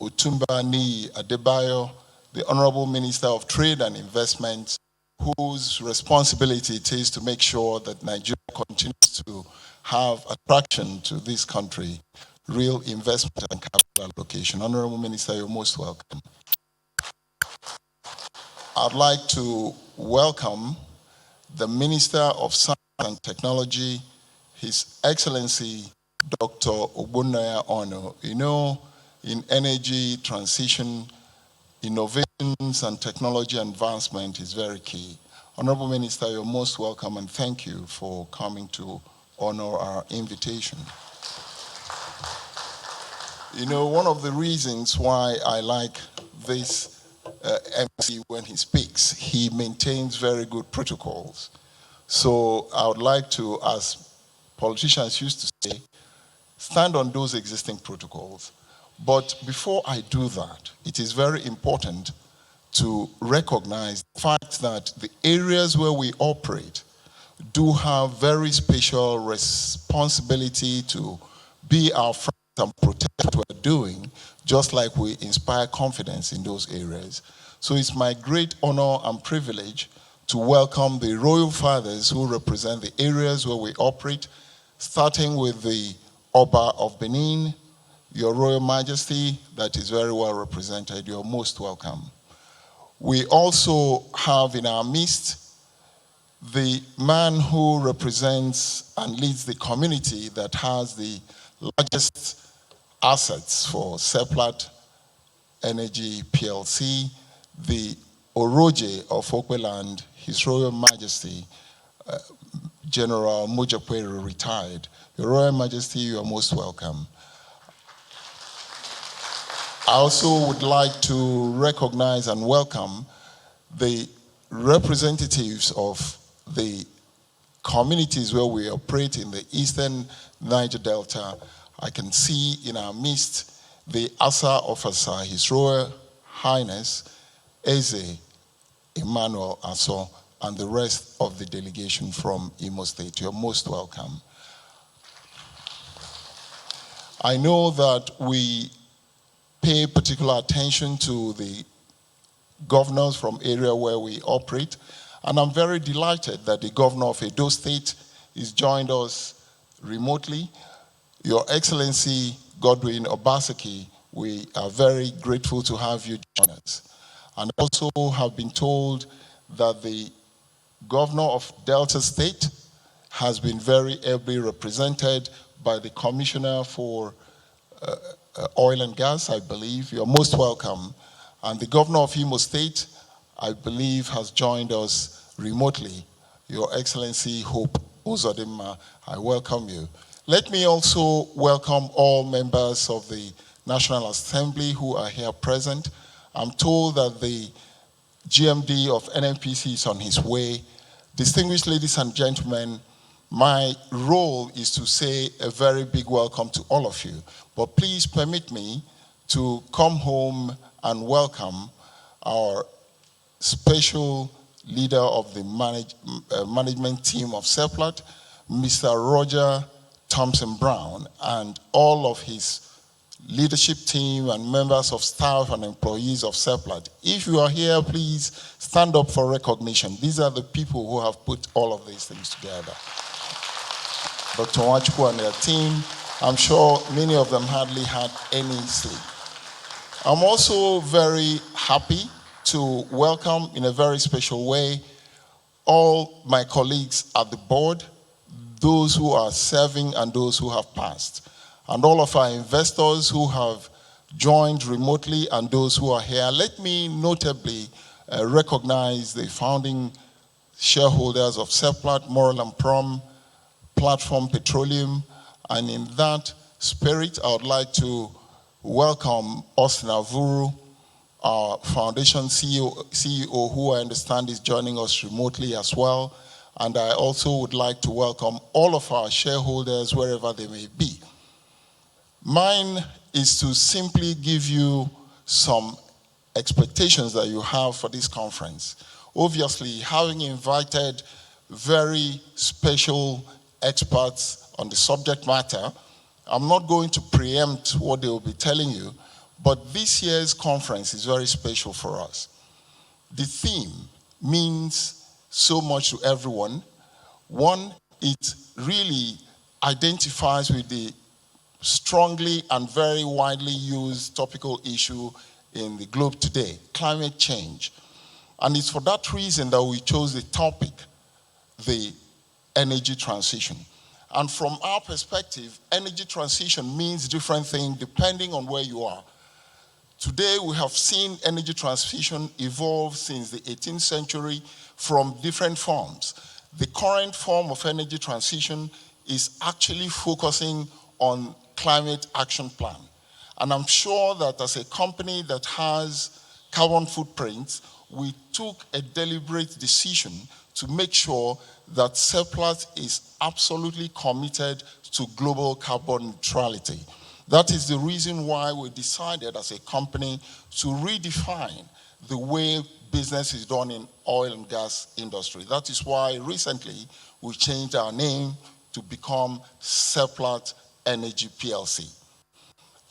Otumba Ni Adebayo, the Honorable Minister of Trade and Investment, whose responsibility it is to make sure that Nigeria continues to have attraction to this country, real investment and capital allocation. Honorable Minister, you're most welcome. I'd like to welcome the Minister of Science and Technology, His Excellency Dr. Ogbonnaya Ono. You know, in energy transition, innovations and technology advancement is very key. Honorable Minister, you're most welcome, and thank you for coming to honor our invitation. You know, one of the reasons why I like this MC when he speaks, he maintains very good protocols. So I would like to, as politicians used to say, stand on those existing protocols. But before I do that, it is very important to recognize the fact that the areas where we operate do have very special responsibility to be our friends and protect what we're doing, just like we inspire confidence in those areas. So it's my great honor and privilege to welcome the royal fathers who represent the areas where we operate, starting with the Oba of Benin, Your Royal Majesty, that is very well represented. You're most welcome. We also have in our midst the man who represents and leads the community that has the largest assets for Seplat Energy PLC, the Oroje of Okweland, His Royal Majesty, General Mujakwere, retired. Your Royal Majesty, you are most welcome. I also would like to recognize and welcome the representatives of the communities where we operate in the Eastern Niger Delta. I can see in our midst the ASA officer, His Royal Highness Eze Emmanuel Aso, and the rest of the delegation from Imo State. You're most welcome. I know that we pay particular attention to the governors from area where we operate, and I'm very delighted that the governor of Edo State has joined us remotely. Your Excellency Godwin Obaseki, we are very grateful to have you join us. And also have been told that the governor of Delta State has been very ably represented by the Commissioner for Oil and Gas, I believe. You're most welcome. And the governor of Imo State, I believe, has joined us remotely. Your Excellency Hope Uzodimma, I welcome you. Let me also welcome all members of the National Assembly who are here present. I'm told that the GMD of NNPC is on his way. Distinguished ladies and gentlemen, my role is to say a very big welcome to all of you. But please permit me to come home and welcome our special leader of the management team of Seplat, Mr. Roger Thompson Brown, and all of his leadership team and members of staff and employees of Seplat. If you are here, please stand up for recognition. These are the people who have put all of these things together. Dr. Nwachukwu and their team, I'm sure many of them hardly had any sleep. I'm also very happy to welcome in a very special way all my colleagues at the board, those who are serving and those who have passed, and all of our investors who have joined remotely and those who are here. Let me notably recognize the founding shareholders of Seplat, Moral and Prom, Platform Petroleum, and in that spirit, I would like to welcome Austin Avuru, our foundation CEO, who I understand is joining us remotely as well. And I also would like to welcome all of our shareholders wherever they may be. Mine is to simply give you some expectations that you have for this conference. Obviously, having invited very special experts on the subject matter, I'm not going to preempt what they will be telling you, But this year's conference is very special for us. The theme means so much to everyone. One, it really identifies with the strongly and very widely used topical issue in the globe today, climate change. And it's for that reason that we chose the topic, the energy transition. And from our perspective, energy transition means different things depending on where you are. Today, we have seen energy transition evolve since the 18th century from different forms. The current form of energy transition is actually focusing on climate action plan. And I'm sure that as a company that has carbon footprints, we took a deliberate decision to make sure that Seplat is absolutely committed to global carbon neutrality. That is the reason why we decided as a company to redefine the way business is done in oil and gas industry. That is why recently we changed our name to become Seplat Energy PLC.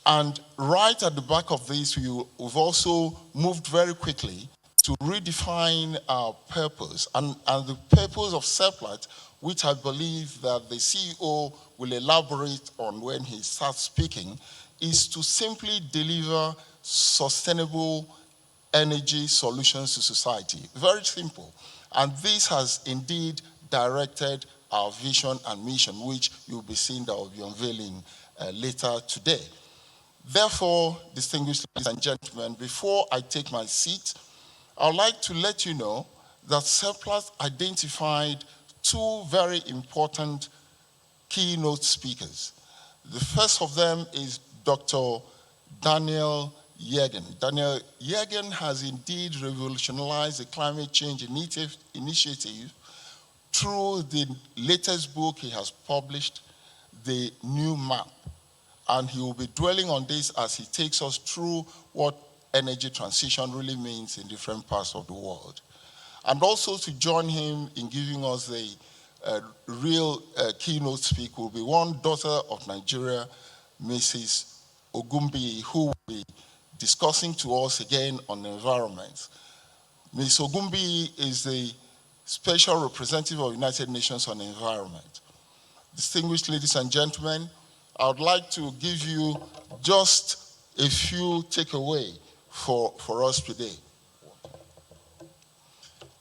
And right at the back of this, we've also moved very quickly to redefine our purpose. And the purpose of Seplat, which I believe that the CEO will elaborate on when he starts speaking, is to simply deliver sustainable energy solutions to society. Very simple. And this has indeed directed our vision and mission, which you'll be seeing that will be unveiling later today. Therefore, distinguished ladies and gentlemen, before I take my seat, I'd like to let you know that Seplat identified two very important keynote speakers. The first of them is Dr. Daniel Yergin. Daniel Yergin has indeed revolutionized the climate change initiative through the latest book he has published, The New Map. And he will be dwelling on this as he takes us through what energy transition really means in different parts of the world. And also to join him in giving us the real keynote speak will be one daughter of Nigeria, Mrs. Ogunbiyi, who will be discussing to us again on the environment. Ms. Ogunbiyi is the Special Representative of the United Nations on the Environment. Distinguished ladies and gentlemen, I would like to give you just a few takeaways for us today.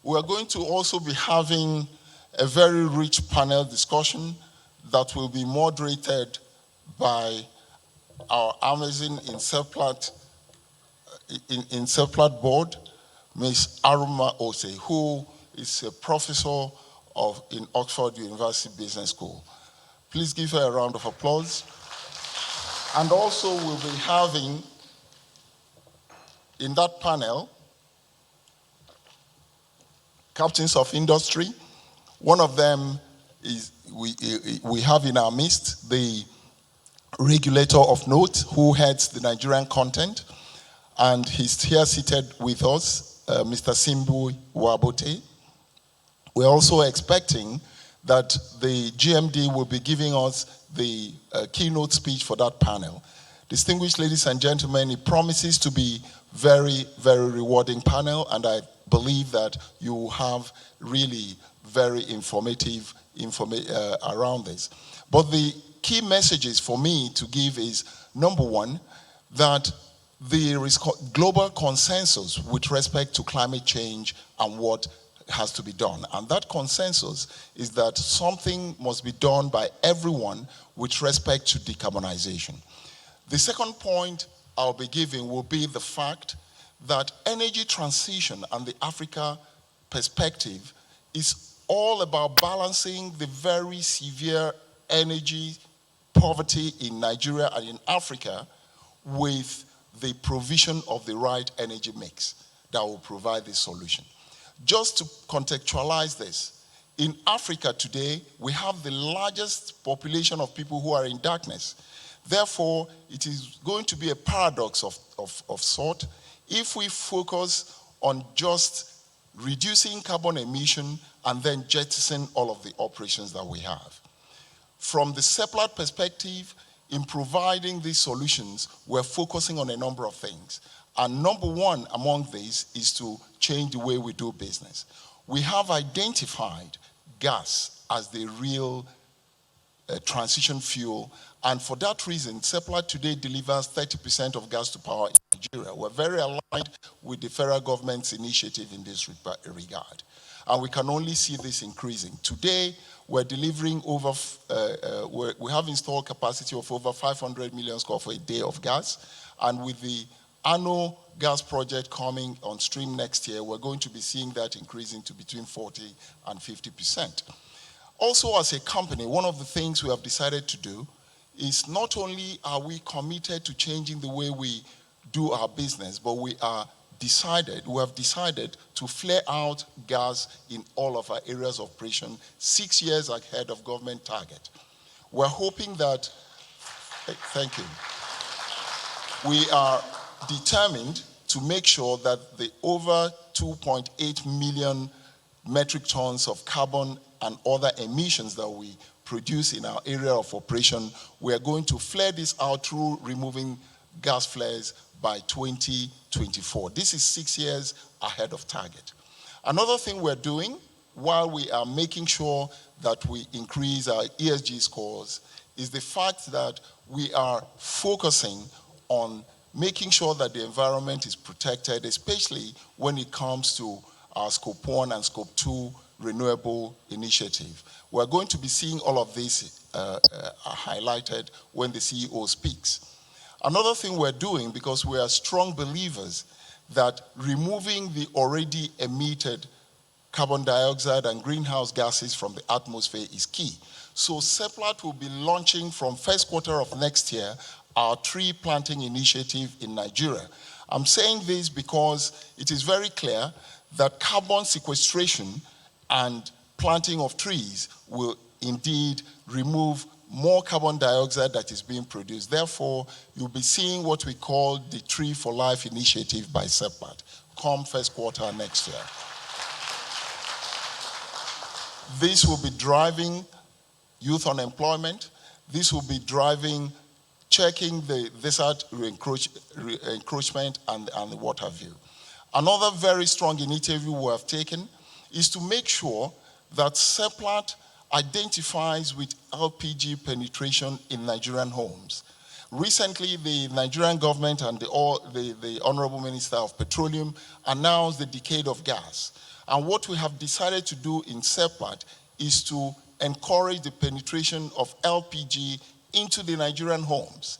We are going to also be having a very rich panel discussion that will be moderated by our Amazon in Seplat board, Ms. Aruma Ose, who is a professor in Oxford University Business School. Please give her a round of applause. And also we'll be having in that panel captains of industry. One of them is we have in our midst the regulator of note who heads the Nigerian content, and he's here seated with us, Mr. Simbu Wabote. We're also expecting that the GMD will be giving us the keynote speech for that panel. Distinguished ladies and gentlemen, it promises to be very, very rewarding panel, and I believe that you will have really very informative around this. But the key messages for me to give is, number one, that there is global consensus with respect to climate change and what has to be done. And that consensus is that something must be done by everyone with respect to decarbonization. The second point I'll be giving will be the fact that energy transition and the Africa perspective is all about balancing the very severe energy poverty in Nigeria and in Africa with the provision of the right energy mix that will provide this solution. Just to contextualize this, in Africa today, we have the largest population of people who are in darkness. Therefore, it is going to be a paradox of sort if we focus on just reducing carbon emission and then jettison all of the operations that we have. From the Seplat perspective, in providing these solutions, we're focusing on a number of things. And number one among these is to change the way we do business. We have identified gas as the real transition fuel, and for that reason, Seplat today delivers 30% of gas to power in Nigeria. We're very aligned with the federal government's initiative in this regard, and we can only see this increasing. Today, we're delivering over, we have installed capacity of over 500 million square for a day of gas, and with the annual gas project coming on stream next year, we're going to be seeing that increasing to between 40 and 50%. Also, as a company, one of the things we have decided to do is not only are we committed to changing the way we do our business, but we have decided to flare out gas in all of our areas of operation 6 years ahead of government target. We're hoping that, thank you. We are determined to make sure that the over 2.8 million metric tons of carbon and other emissions that we produce in our area of operation, we are going to flare this out through removing gas flares by 2024. This is 6 years ahead of target. Another thing we're doing while we are making sure that we increase our ESG scores is the fact that we are focusing on making sure that the environment is protected, especially when it comes to our Scope 1 and Scope 2 renewable initiative. We're going to be seeing all of this highlighted when the CEO speaks. Another thing we're doing, because we are strong believers that removing the already emitted carbon dioxide and greenhouse gases from the atmosphere is key. So Seplat will be launching from first quarter of next year our tree planting initiative in Nigeria. I'm saying this because it is very clear that carbon sequestration and planting of trees will indeed remove more carbon dioxide that is being produced. Therefore, you'll be seeing what we call the Tree for Life initiative by Seplat come first quarter next year. This will be driving youth unemployment. This will be driving checking the desert encroachment and what have you. Another very strong initiative we have taken is to make sure that Seplat identifies with LPG penetration in Nigerian homes. Recently, the Nigerian government and the Honorable Minister of Petroleum announced the decade of gas. And what we have decided to do in Seplat is to encourage the penetration of LPG into the Nigerian homes.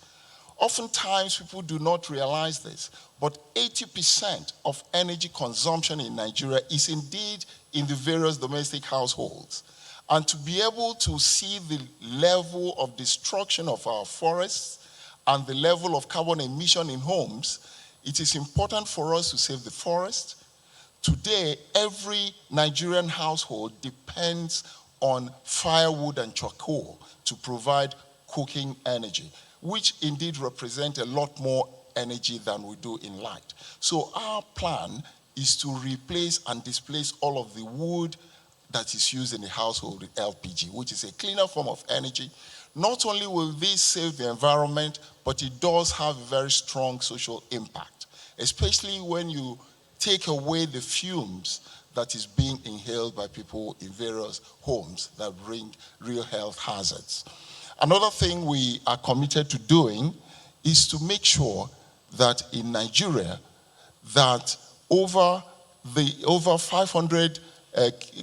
Oftentimes, people do not realize this, but 80% of energy consumption in Nigeria is indeed in the various domestic households. And to be able to see the level of destruction of our forests and the level of carbon emission in homes, it is important for us to save the forest. Today, every Nigerian household depends on firewood and charcoal to provide cooking energy, which indeed represent a lot more energy than we do in light. So our plan is to replace and displace all of the wood that is used in the household with LPG, which is a cleaner form of energy. Not only will this save the environment, but it does have a very strong social impact, especially when you take away the fumes that is being inhaled by people in various homes that bring real health hazards. Another thing we are committed to doing is to make sure that in Nigeria, that over 500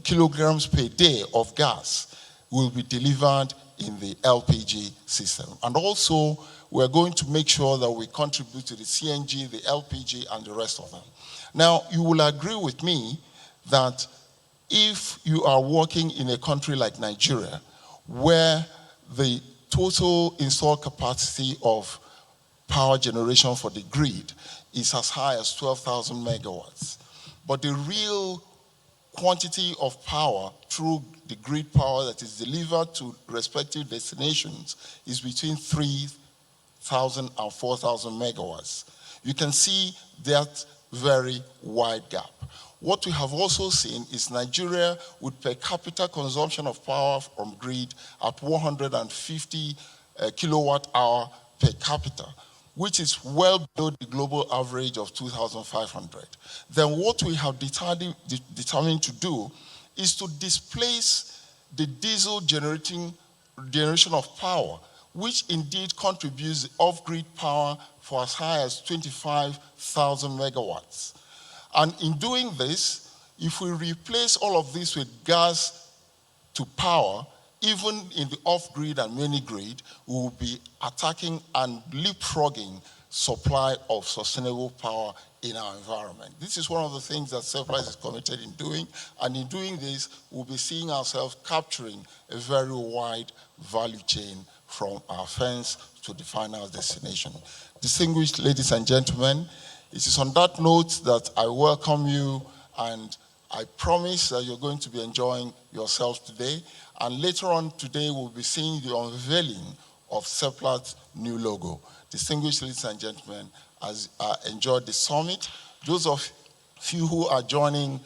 kilograms per day of gas will be delivered in the LPG system. And also, we're going to make sure that we contribute to the CNG, the LPG, and the rest of them. Now, you will agree with me that if you are working in a country like Nigeria, where the total installed capacity of power generation for the grid is as high as 12,000 megawatts, but the real quantity of power through the grid power that is delivered to respective destinations is between 3,000 and 4,000 megawatts. You can see that very wide gap. What we have also seen is Nigeria with per capita consumption of power from grid at 150 kilowatt hour per capita, which is well below the global average of 2,500. Then what we have determined to do is to displace the diesel generation of power, which indeed contributes off-grid power for as high as 25,000 megawatts. And in doing this, if we replace all of this with gas to power, even in the off-grid and mini-grid, we will be attacking and leapfrogging supply of sustainable power in our environment. This is one of the things that Seplat is committed in doing, and in doing this, we'll be seeing ourselves capturing a very wide value chain from our fence to the final destination. Distinguished ladies and gentlemen, it is on that note that I welcome you, and I promise that you're going to be enjoying yourselves today. And later on today, we'll be seeing the unveiling of Seplat's new logo. Distinguished ladies and gentlemen, as enjoyed the summit, those of you who are joining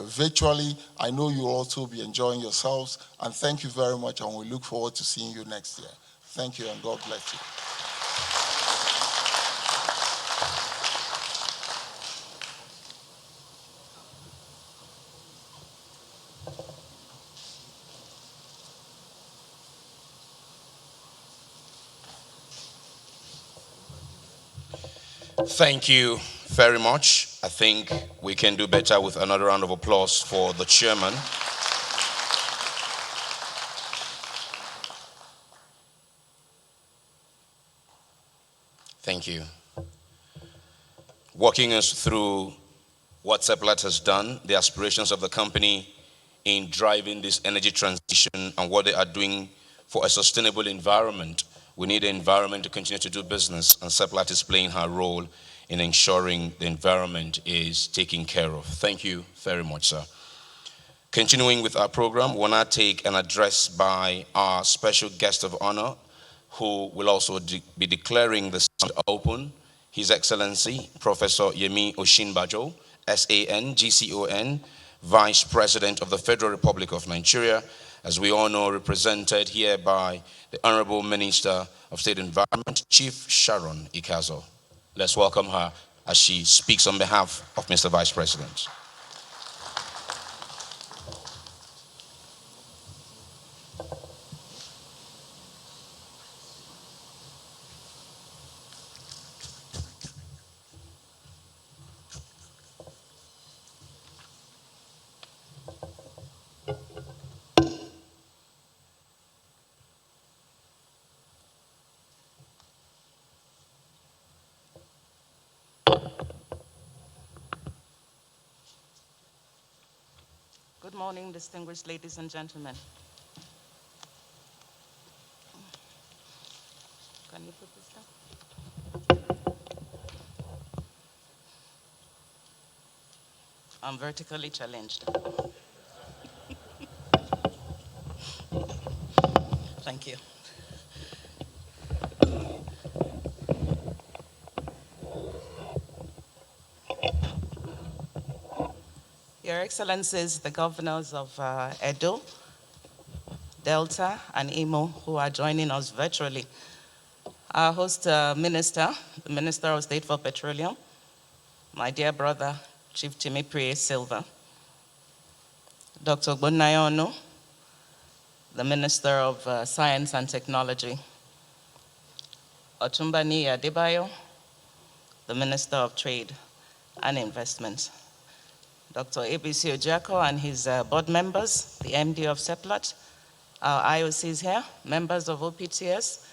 virtually, I know you'll also be enjoying yourselves. And thank you very much, and we look forward to seeing you next year. Thank you, and God bless you. Thank you very much. I think we can do better with another round of applause for the chairman. Thank you. Walking us through what Seplat has done, the aspirations of the company in driving this energy transition and what they are doing for a sustainable environment. We need an environment to continue to do business, and Seplat is playing her role in ensuring the environment is taken care of. Thank you very much, sir. Continuing with our program, we'll now take an address by our special guest of honor, who will also be declaring the summit open, His Excellency, Professor Yemi Oshinbajo, SAN, GCON, Vice President of the Federal Republic of Nigeria, as we all know, represented here by the Honorable Minister of State Environment, Chief Sharon Ikazo. Let's welcome her as she speaks on behalf of Mr. Vice President. Good morning, distinguished ladies and gentlemen. Can you put this down? I'm vertically challenged. Thank you. Your Excellencies, the governors of Edo, Delta, and Imo, who are joining us virtually. Our host minister, the Minister of State for Petroleum, my dear brother, Chief Timothy Silva, Dr. Ogunbiyi, the Minister of Science and Technology, Otunbani Adebayo, the Minister of Trade and Investment, Dr. ABC Ojako and his board members, the MD of Seplat, our IOCs here, members of OPTS,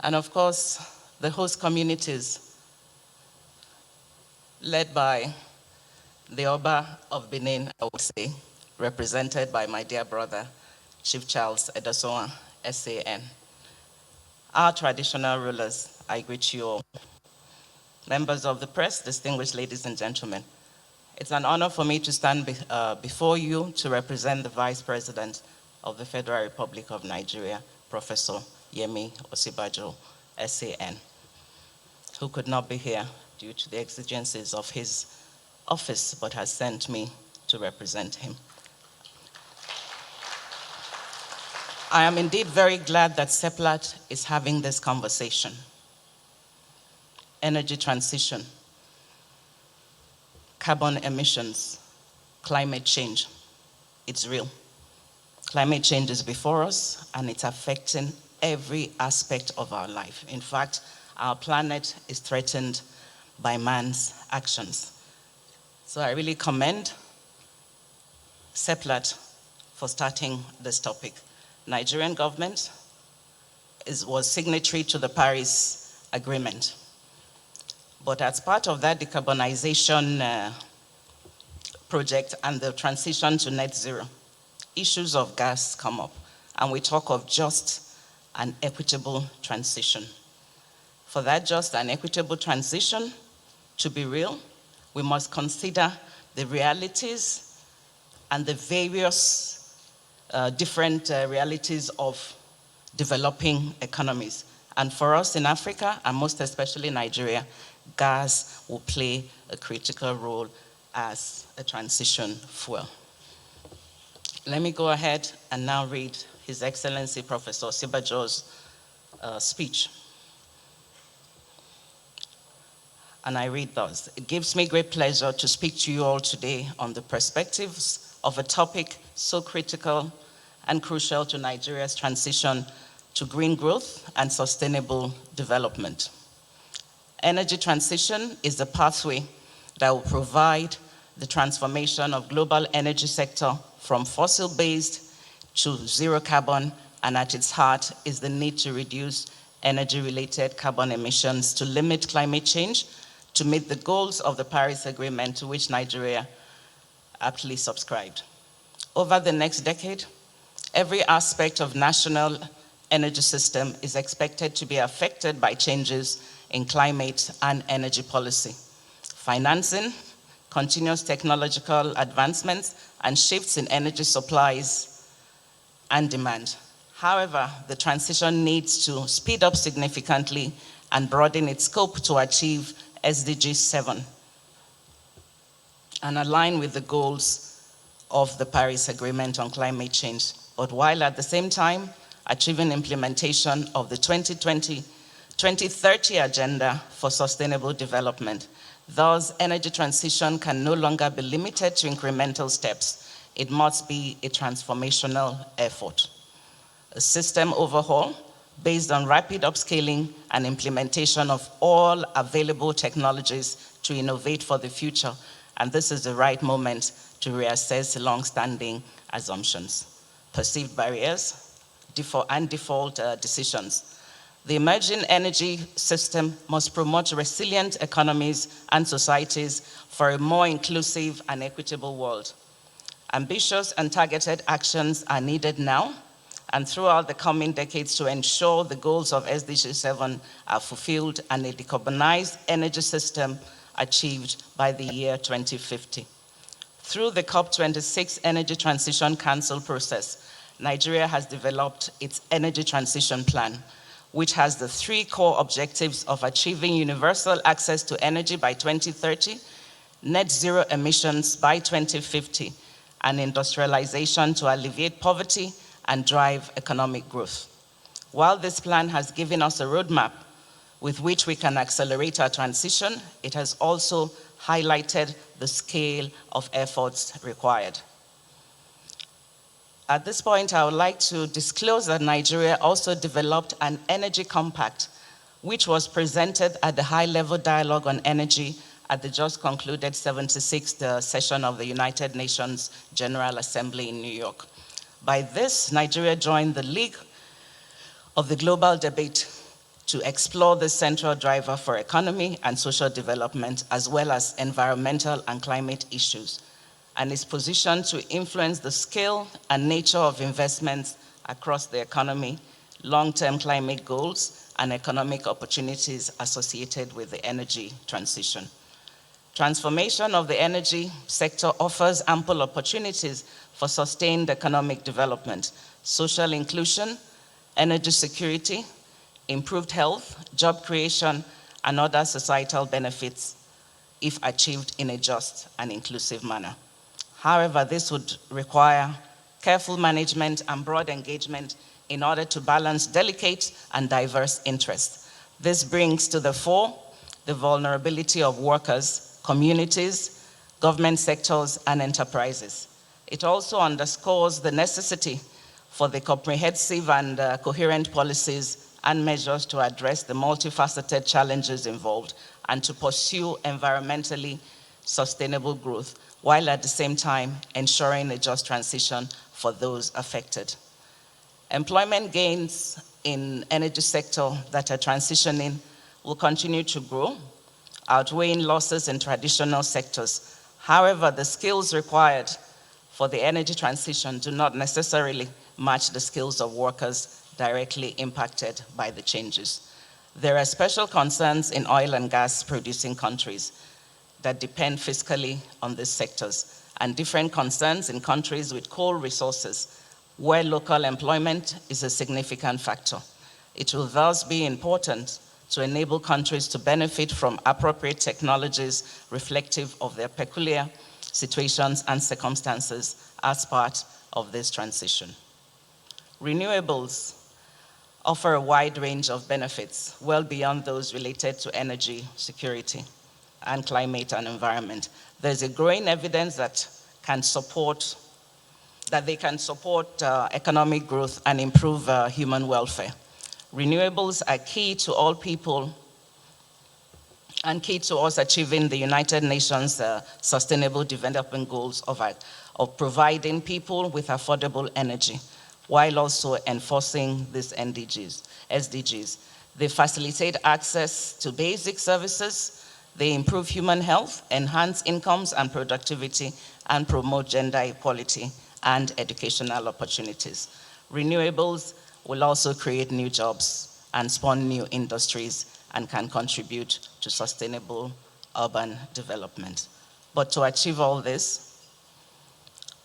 and of course, the host communities led by the Oba of Benin, I would say, represented by my dear brother, Chief Charles Edasoa, SAN. Our traditional rulers, I greet you all. Members of the press, distinguished ladies and gentlemen, it's an honor for me to stand before you to represent the Vice President of the Federal Republic of Nigeria, Professor Yemi Oshinbajo, SAN, who could not be here due to the exigencies of his office, but has sent me to represent him. I am indeed very glad that Seplat is having this conversation. Energy transition, carbon emissions, climate change. It's real. Climate change is before us, and it's affecting every aspect of our life. In fact, our planet is threatened by man's actions. So I really commend Seplat for starting this topic. Nigerian government was signatory to the Paris Agreement. But as part of that decarbonization project and the transition to net zero, issues of gas come up, and we talk of just and equitable transition. For that just and equitable transition to be real, we must consider the realities and the various different realities of developing economies. And for us in Africa, and most especially Nigeria, gas will play a critical role as a transition fuel. Let me go ahead and now read His Excellency Professor Sibajo's speech. And I read thus: "It gives me great pleasure to speak to you all today on the perspectives of a topic so critical and crucial to Nigeria's transition to green growth and sustainable development. Energy transition is the pathway that will provide the transformation of global energy sector from fossil-based to zero carbon, and at its heart is the need to reduce energy-related carbon emissions to limit climate change, to meet the goals of the Paris Agreement to which Nigeria aptly subscribed. Over the next decade, every aspect of national energy system is expected to be affected by changes in climate and energy policy. Financing, continuous technological advancements, and shifts in energy supplies and demand. However, the transition needs to speed up significantly and broaden its scope to achieve SDG 7 and align with the goals of the Paris Agreement on climate change, but while at the same time achieving implementation of the 2030 Agenda for Sustainable Development. Thus, energy transition can no longer be limited to incremental steps. It must be a transformational effort. A system overhaul based on rapid upscaling and implementation of all available technologies to innovate for the future. And this is the right moment to reassess long-standing assumptions, perceived barriers, default decisions. The emerging energy system must promote resilient economies and societies for a more inclusive and equitable world. Ambitious and targeted actions are needed now and throughout the coming decades to ensure the goals of SDG 7 are fulfilled and a decarbonized energy system achieved by the year 2050. Through the COP26 Energy Transition Council process, Nigeria has developed its Energy Transition Plan, which has the 3 core objectives of achieving universal access to energy by 2030, net zero emissions by 2050, and industrialization to alleviate poverty and drive economic growth. While this plan has given us a roadmap with which we can accelerate our transition, it has also highlighted the scale of efforts required. At this point, I would like to disclose that Nigeria also developed an energy compact, which was presented at the high-level dialogue on energy at the just concluded 76th session of the United Nations General Assembly in New York. By this, Nigeria joined the League of the global debate to explore the central driver for economy and social development, as well as environmental and climate issues, and is positioned to influence the scale and nature of investments across the economy, long-term climate goals, and economic opportunities associated with the energy transition. Transformation of the energy sector offers ample opportunities for sustained economic development, social inclusion, energy security, improved health, job creation, and other societal benefits if achieved in a just and inclusive manner. However, this would require careful management and broad engagement in order to balance delicate and diverse interests. This brings to the fore the vulnerability of workers, communities, government sectors, and enterprises. It also underscores the necessity for the comprehensive and coherent policies and measures to address the multifaceted challenges involved and to pursue environmentally sustainable growth, while at the same time ensuring a just transition for those affected. Employment gains in energy sector that are transitioning will continue to grow, outweighing losses in traditional sectors. However, the skills required for the energy transition do not necessarily match the skills of workers directly impacted by the changes. There are special concerns in oil and gas producing countries that depend fiscally on these sectors, and different concerns in countries with coal resources where local employment is a significant factor. It will thus be important to enable countries to benefit from appropriate technologies reflective of their peculiar situations and circumstances as part of this transition. Renewables offer a wide range of benefits, well beyond those related to energy security and climate and environment. There's a growing evidence that they can support economic growth and improve human welfare. Renewables are key to all people and key to us achieving the United Nations Sustainable Development Goals of providing people with affordable energy, while also enforcing these SDGs. They facilitate access to basic services, they improve human health, enhance incomes and productivity, and promote gender equality and educational opportunities. Renewables will also create new jobs and spawn new industries and can contribute to sustainable urban development. But to achieve all this,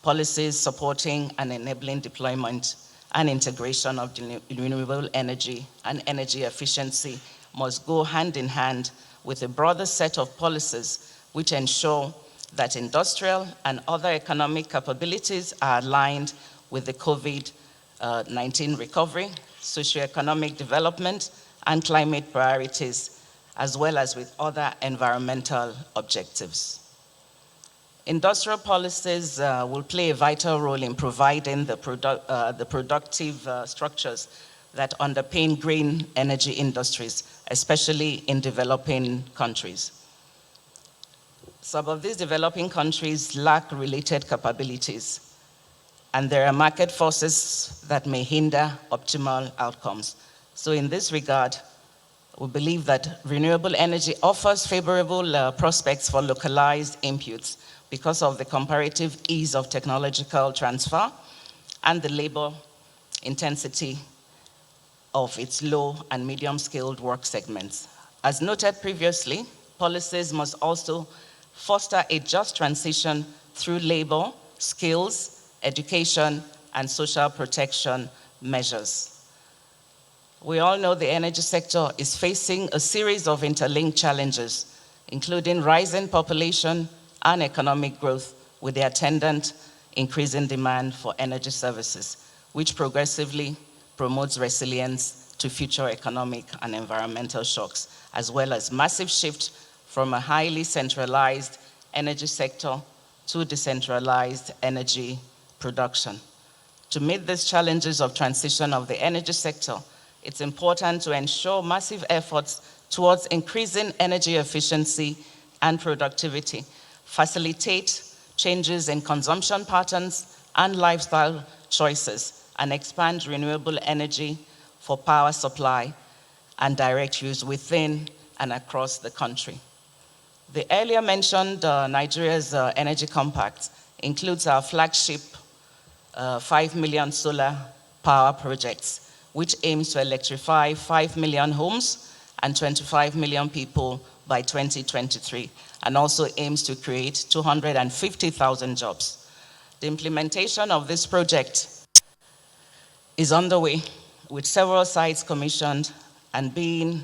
policies supporting and enabling deployment and integration of renewable energy and energy efficiency must go hand in hand with a broader set of policies which ensure that industrial and other economic capabilities are aligned with the COVID-19 recovery, socioeconomic development, and climate priorities, as well as with other environmental objectives. Industrial policies will play a vital role in providing the productive structures that underpin green energy industries, especially in developing countries. Some of these developing countries lack related capabilities, and there are market forces that may hinder optimal outcomes. So in this regard, we believe that renewable energy offers favorable prospects for localized inputs because of the comparative ease of technological transfer and the labor intensity of its low and medium-skilled work segments. As noted previously, policies must also foster a just transition through labor, skills, education, and social protection measures. We all know the energy sector is facing a series of interlinked challenges, including rising population and economic growth with the attendant increasing demand for energy services, which progressively promotes resilience to future economic and environmental shocks, as well as massive shift from a highly centralized energy sector to decentralized energy production. To meet these challenges of transition of the energy sector, it's important to ensure massive efforts towards increasing energy efficiency and productivity, facilitate changes in consumption patterns and lifestyle choices, and expand renewable energy for power supply and direct use within and across the country. The earlier mentioned Nigeria's Energy Compact includes our flagship 5 million solar power projects, which aims to electrify 5 million homes and 25 million people by 2023, and also aims to create 250,000 jobs. The implementation of this project is underway, with several sites commissioned and being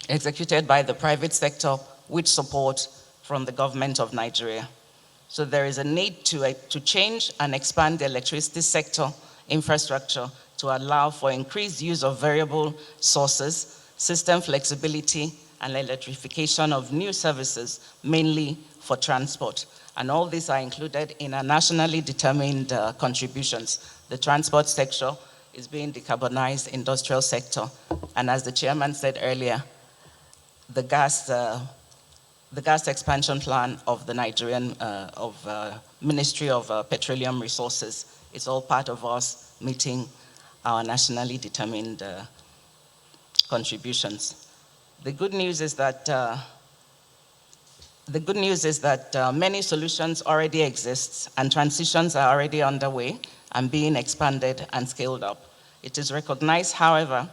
executed by the private sector with support from the government of Nigeria. So there is a need to change and expand the electricity sector infrastructure to allow for increased use of variable sources, system flexibility, and electrification of new services, mainly for transport. And all these are included in our nationally determined contributions. The transport sector is being decarbonized industrial sector. And as the chairman said earlier, the gas expansion plan of the Nigerian Ministry of Petroleum Resources is all part of us meeting our nationally determined contributions. The good news is that many solutions already exist and transitions are already underway and being expanded and scaled up. It is recognized, however,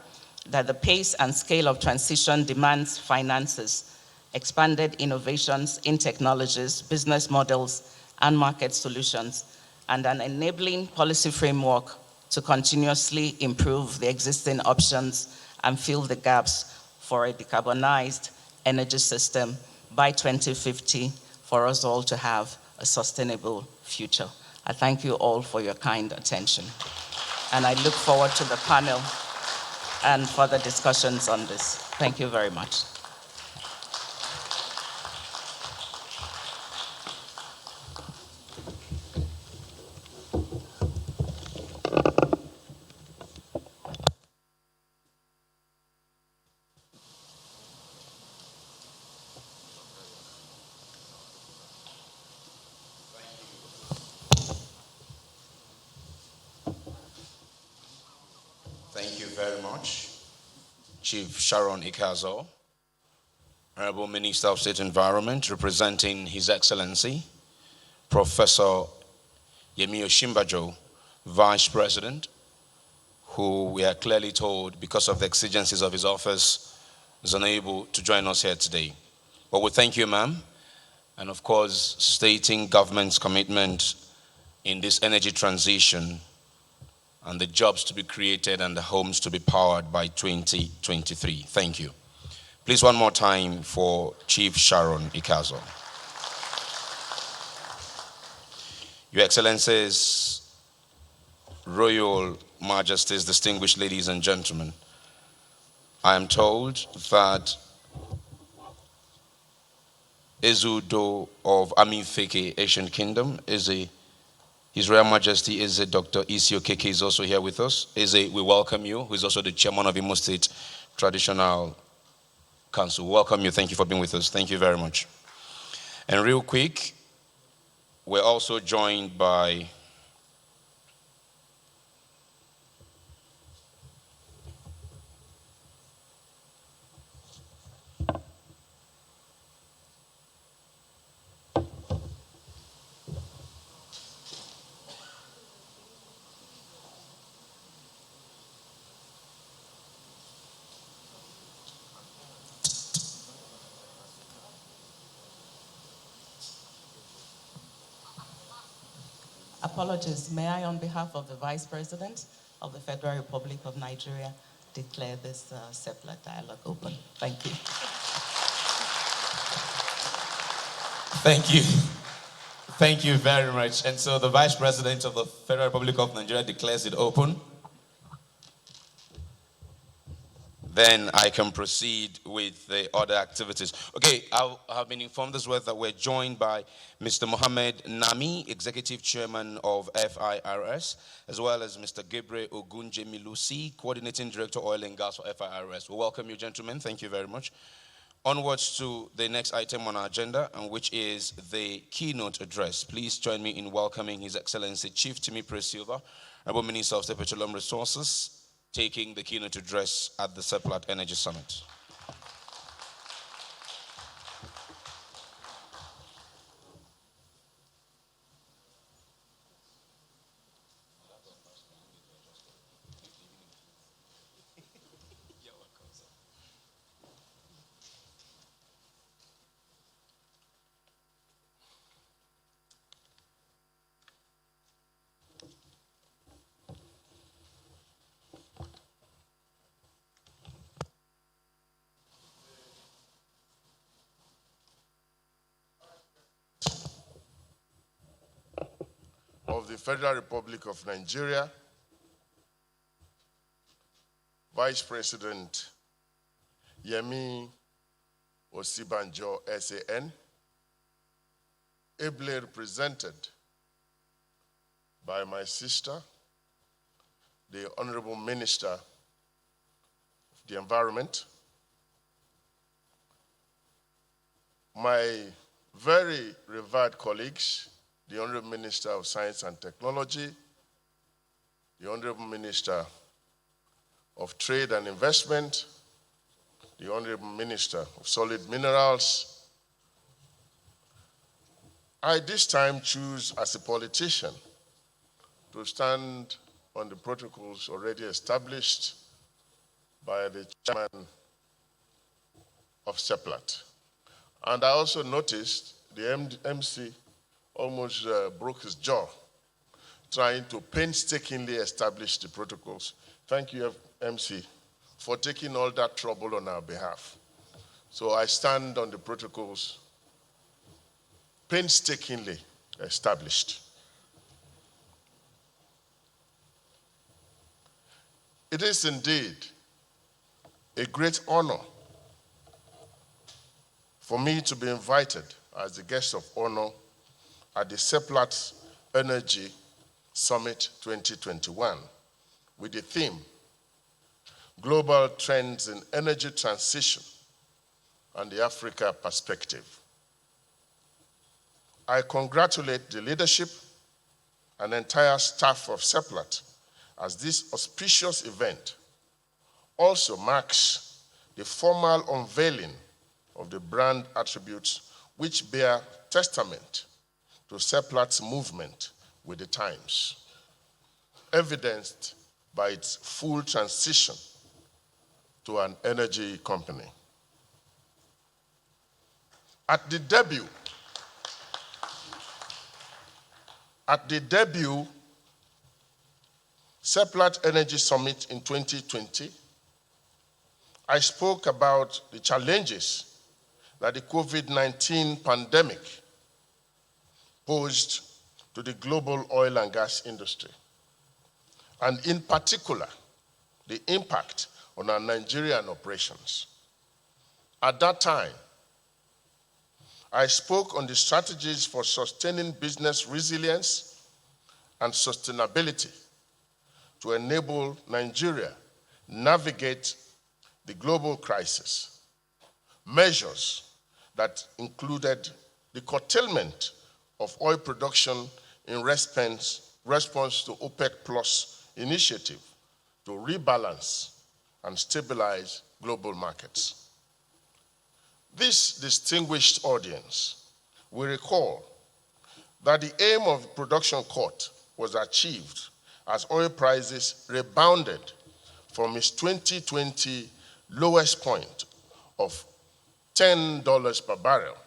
that the pace and scale of transition demands finances, expanded innovations in technologies, business models, and market solutions, and an enabling policy framework to continuously improve the existing options and fill the gaps for a decarbonized energy system by 2050 for us all to have a sustainable future. I thank you all for your kind attention. And I look forward to the panel and further discussions on this. Thank you very much. Thank you very much, Chief Sharon Ikazo, Honorable Minister of State Environment, representing His Excellency, Professor Yemi Osinbajo, Vice President, who we are clearly told, because of the exigencies of his office, is unable to join us here today. But we thank you, ma'am, and of course, stating government's commitment in this energy transition and the jobs to be created and the homes to be powered by 2023. Thank you. Please, one more time for Chief Sharon Ikazo. Your Excellencies, Royal Majesties, distinguished ladies and gentlemen, I am told that Ezudo of Amifeke, Asian Kingdom, His Royal Majesty Eze Dr. Isi Okeke is also here with us. Eze, we welcome you, who is also the chairman of Imo State Traditional Council. Welcome you. Thank you for being with us. Thank you very much. And real quick, we're also joined by Apologies. May I, on behalf of the Vice President of the Federal Republic of Nigeria, declare this Seplat dialogue open. Thank you. Thank you. Thank you very much. And so the Vice President of the Federal Republic of Nigeria declares it open. Then I can proceed with the other activities. Okay, I have been informed as well that we're joined by Mr. Mohammed Nami, Executive Chairman of FIRS, as well as Mr. Gabriel Ogunjemilusi, Coordinating Director, Oil and Gas for FIRS. We welcome you, gentlemen. Thank you very much. Onwards to the next item on our agenda, and which is the keynote address. Please join me in welcoming His Excellency Chief Timi Silva, Honorable Minister of State Petroleum Resources, taking the keynote address at the Seplat Energy Summit. Of the Federal Republic of Nigeria, Vice President Yemi Osibanjo, SAN, ably represented by my sister, the Honorable Minister of the Environment, my very revered colleagues, the Honorable Minister of Science and Technology, the Honorable Minister of Trade and Investment, the Honorable Minister of Solid Minerals. I this time choose as a politician to stand on the protocols already established by the chairman of Seplat. And I also noticed the MC almost broke his jaw trying to painstakingly establish the protocols. Thank you, MC, for taking all that trouble on our behalf. So I stand on the protocols painstakingly established. It is indeed a great honor for me to be invited as the guest of honor at the Seplat Energy Summit 2021 with the theme, Global Trends in Energy Transition and the Africa Perspective. I congratulate the leadership and entire staff of Seplat as this auspicious event also marks the formal unveiling of the brand attributes which bear testament to Seplat's movement with the times, evidenced by its full transition to an energy company. At the debut Seplat Energy Summit in 2020, I spoke about the challenges that the COVID-19 pandemic posed to the global oil and gas industry, and in particular, the impact on our Nigerian operations. At that time, I spoke on the strategies for sustaining business resilience and sustainability to enable Nigeria navigate the global crisis. Measures that included the curtailment of oil production in response to OPEC Plus initiative to rebalance and stabilize global markets. This distinguished audience will recall that the aim of production cut was achieved as oil prices rebounded from its 2020 lowest point of $10 per barrel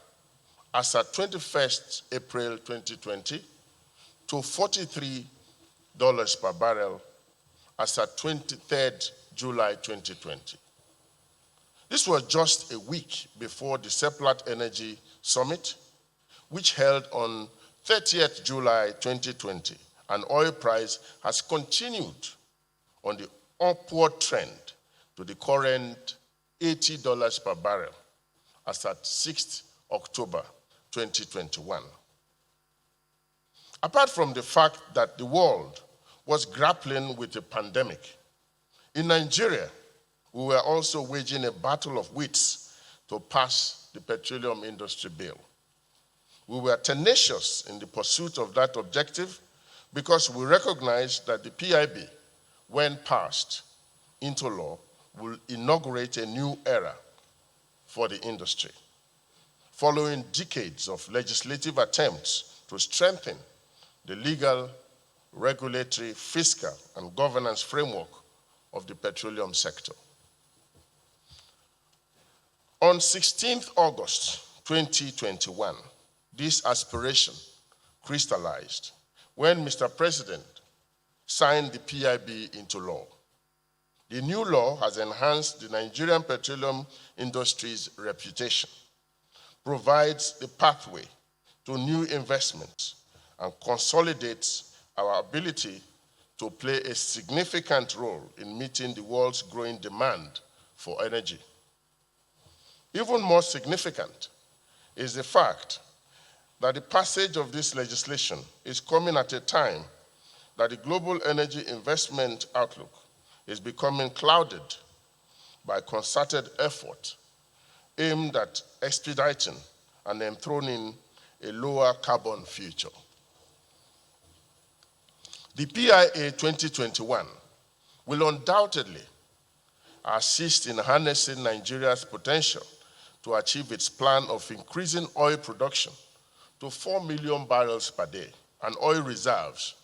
as at 21st April 2020 to $43 per barrel as at 23rd July 2020. This was just a week before the Seplat Energy Summit, which held on 30th July 2020, and oil price has continued on the upward trend to the current $80 per barrel as at 6th October 2021. Apart from the fact that the world was grappling with a pandemic, in Nigeria, we were also waging a battle of wits to pass the petroleum industry bill. We were tenacious in the pursuit of that objective because we recognized that the PIB, when passed into law, will inaugurate a new era for the industry. Following decades of legislative attempts to strengthen the legal, regulatory, fiscal, and governance framework of the petroleum sector. On 16th August 2021, this aspiration crystallized when Mr. President signed the PIB into law. The new law has enhanced the Nigerian petroleum industry's reputation, provides the pathway to new investments, and consolidates our ability to play a significant role in meeting the world's growing demand for energy. Even more significant is the fact that the passage of this legislation is coming at a time that the global energy investment outlook is becoming clouded by concerted effort aimed at expediting and enthroning a lower carbon future. The PIA 2021 will undoubtedly assist in harnessing Nigeria's potential to achieve its plan of increasing oil production to 4 million barrels per day and oil reserves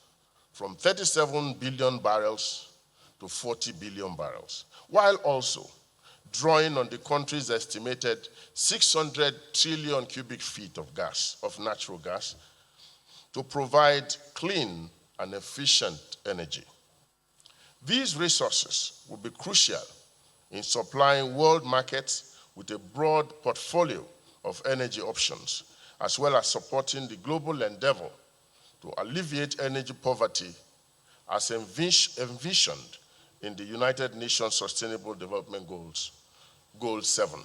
from 37 billion barrels to 40 billion barrels, while also drawing on the country's estimated 600 trillion cubic feet of gas, of natural gas, to provide clean and efficient energy. These resources will be crucial in supplying world markets with a broad portfolio of energy options, as well as supporting the global endeavor to alleviate energy poverty as envisioned in the United Nations Sustainable Development Goals, Goal 7.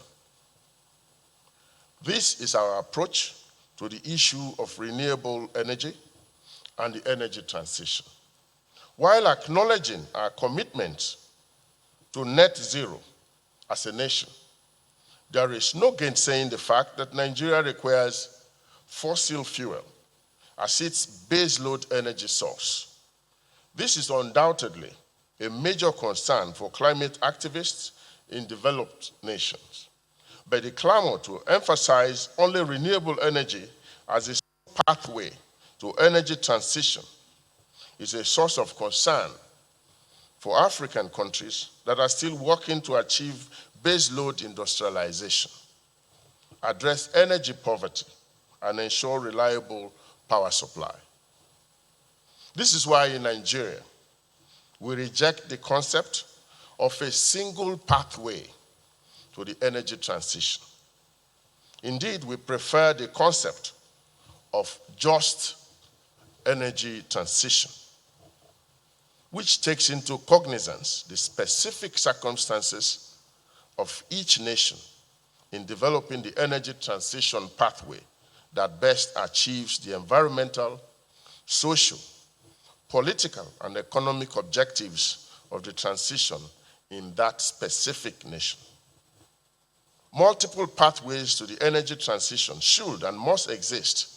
This is our approach to the issue of renewable energy and the energy transition. While acknowledging our commitment to net zero as a nation, there is no gainsaying the fact that Nigeria requires fossil fuel as its baseload energy source. This is undoubtedly a major concern for climate activists in developed nations. But the clamor to emphasize only renewable energy as a pathway to energy transition is a source of concern for African countries that are still working to achieve baseload industrialization, address energy poverty, and ensure reliable power supply. This is why in Nigeria, we reject the concept of a single pathway to the energy transition. Indeed, we prefer the concept of just energy transition, which takes into cognizance the specific circumstances of each nation in developing the energy transition pathway that best achieves the environmental, social, political, and economic objectives of the transition in that specific nation. Multiple pathways to the energy transition should and must exist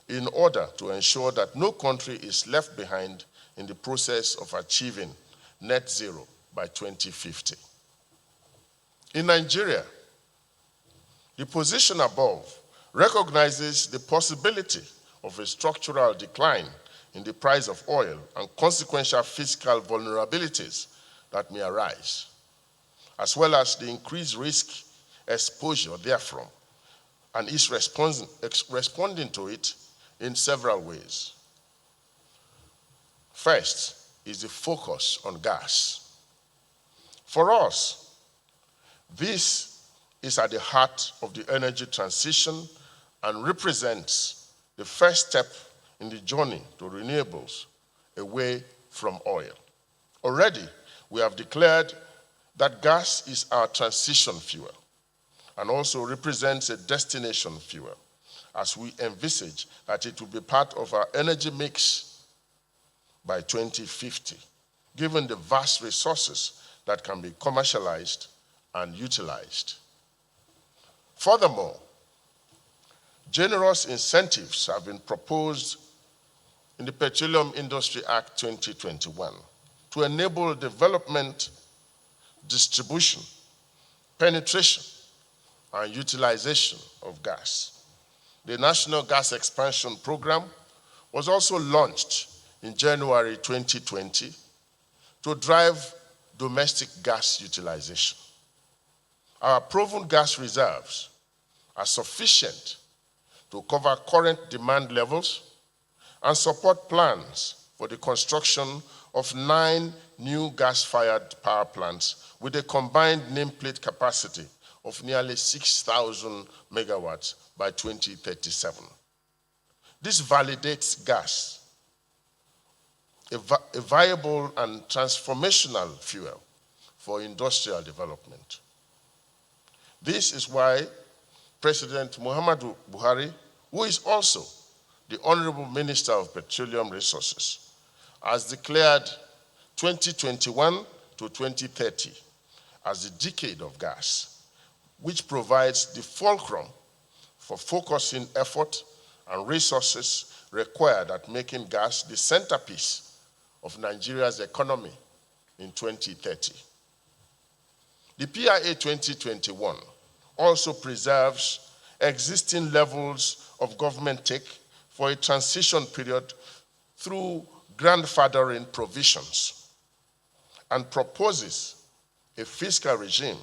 in order to ensure that no country is left behind in the process of achieving net zero by 2050. In Nigeria, the position above recognizes the possibility of a structural decline in the price of oil and consequential fiscal vulnerabilities that may arise, as well as the increased risk exposure therefrom, and is responding to it in several ways. First is the focus on gas. For us, this is at the heart of the energy transition and represents the first step in the journey to renewables away from oil. Already, we have declared that gas is our transition fuel and also represents a destination fuel, as we envisage that it will be part of our energy mix by 2050, given the vast resources that can be commercialized and utilized. Furthermore, generous incentives have been proposed in the Petroleum Industry Act 2021 to enable development, distribution, penetration, and utilization of gas. The National Gas Expansion Program was also launched in January 2020 to drive domestic gas utilization. Our proven gas reserves are sufficient to cover current demand levels and support plans for the construction of 9 new gas-fired power plants with a combined nameplate capacity of nearly 6,000 megawatts by 2037. This validates gas a viable and transformational fuel for industrial development. This is why President Muhammadu Buhari, who is also the Honorable Minister of Petroleum Resources, has declared 2021 to 2030 as the decade of gas, which provides the fulcrum for focusing effort and resources required at making gas the centerpiece of Nigeria's economy in 2030. The PIA 2021 also preserves existing levels of government take for a transition period through grandfathering provisions and proposes a fiscal regime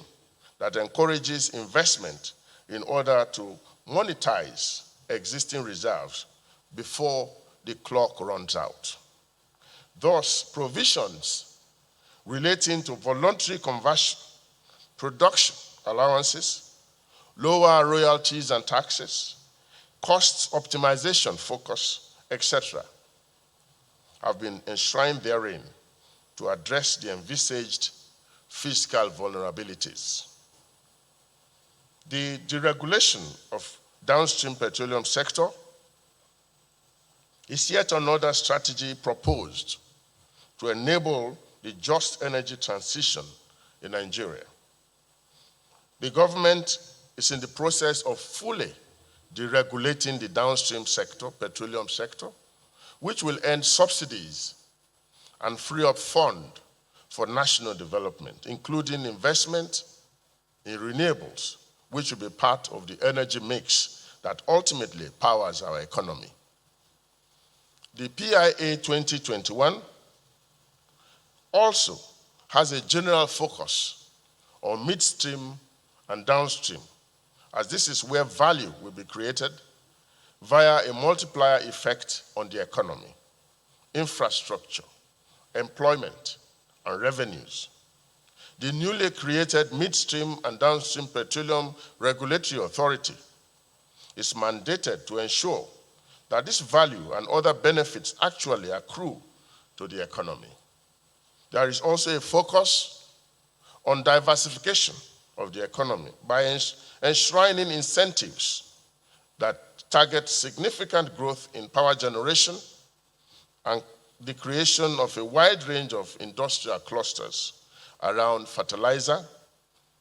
that encourages investment in order to monetize existing reserves before the clock runs out. Thus, provisions relating to voluntary conversion, production allowances, lower royalties and taxes, cost optimization focus, etc., have been enshrined therein to address the envisaged fiscal vulnerabilities. The deregulation of downstream petroleum sector is yet another strategy proposed to enable the just energy transition in Nigeria. The government is in the process of fully deregulating the downstream sector, petroleum sector, which will end subsidies and free up funds for national development, including investment in renewables, which will be part of the energy mix that ultimately powers our economy. The PIA 2021 also has a general focus on midstream and downstream, as this is where value will be created via a multiplier effect on the economy, infrastructure, employment, and revenues. The newly created Midstream and Downstream Petroleum Regulatory Authority is mandated to ensure that this value and other benefits actually accrue to the economy. There is also a focus on diversification of the economy by enshrining incentives that target significant growth in power generation and the creation of a wide range of industrial clusters around fertilizer,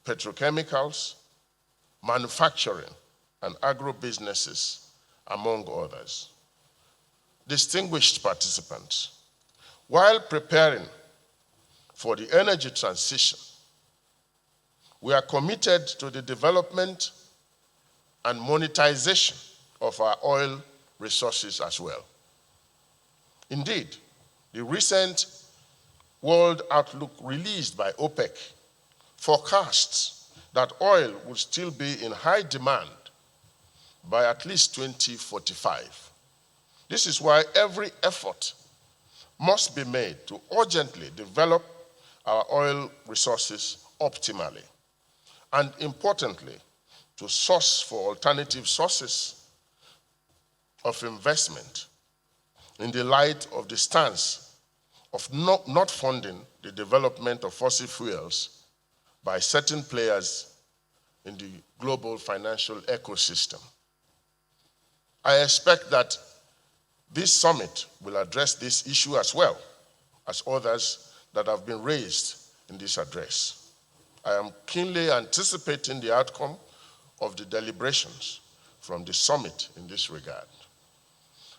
petrochemicals, manufacturing, and agro-businesses, among others. Distinguished participants, while preparing for the energy transition, we are committed to the development and monetization of our oil resources as well. Indeed, the recent World Outlook released by OPEC forecasts that oil will still be in high demand by at least 2045. This is why every effort must be made to urgently develop our oil resources optimally, and importantly, to source for alternative sources of investment in the light of the stance of not funding the development of fossil fuels by certain players in the global financial ecosystem. I expect that this summit will address this issue as well as others that have been raised in this address. I am keenly anticipating the outcome of the deliberations from the summit in this regard.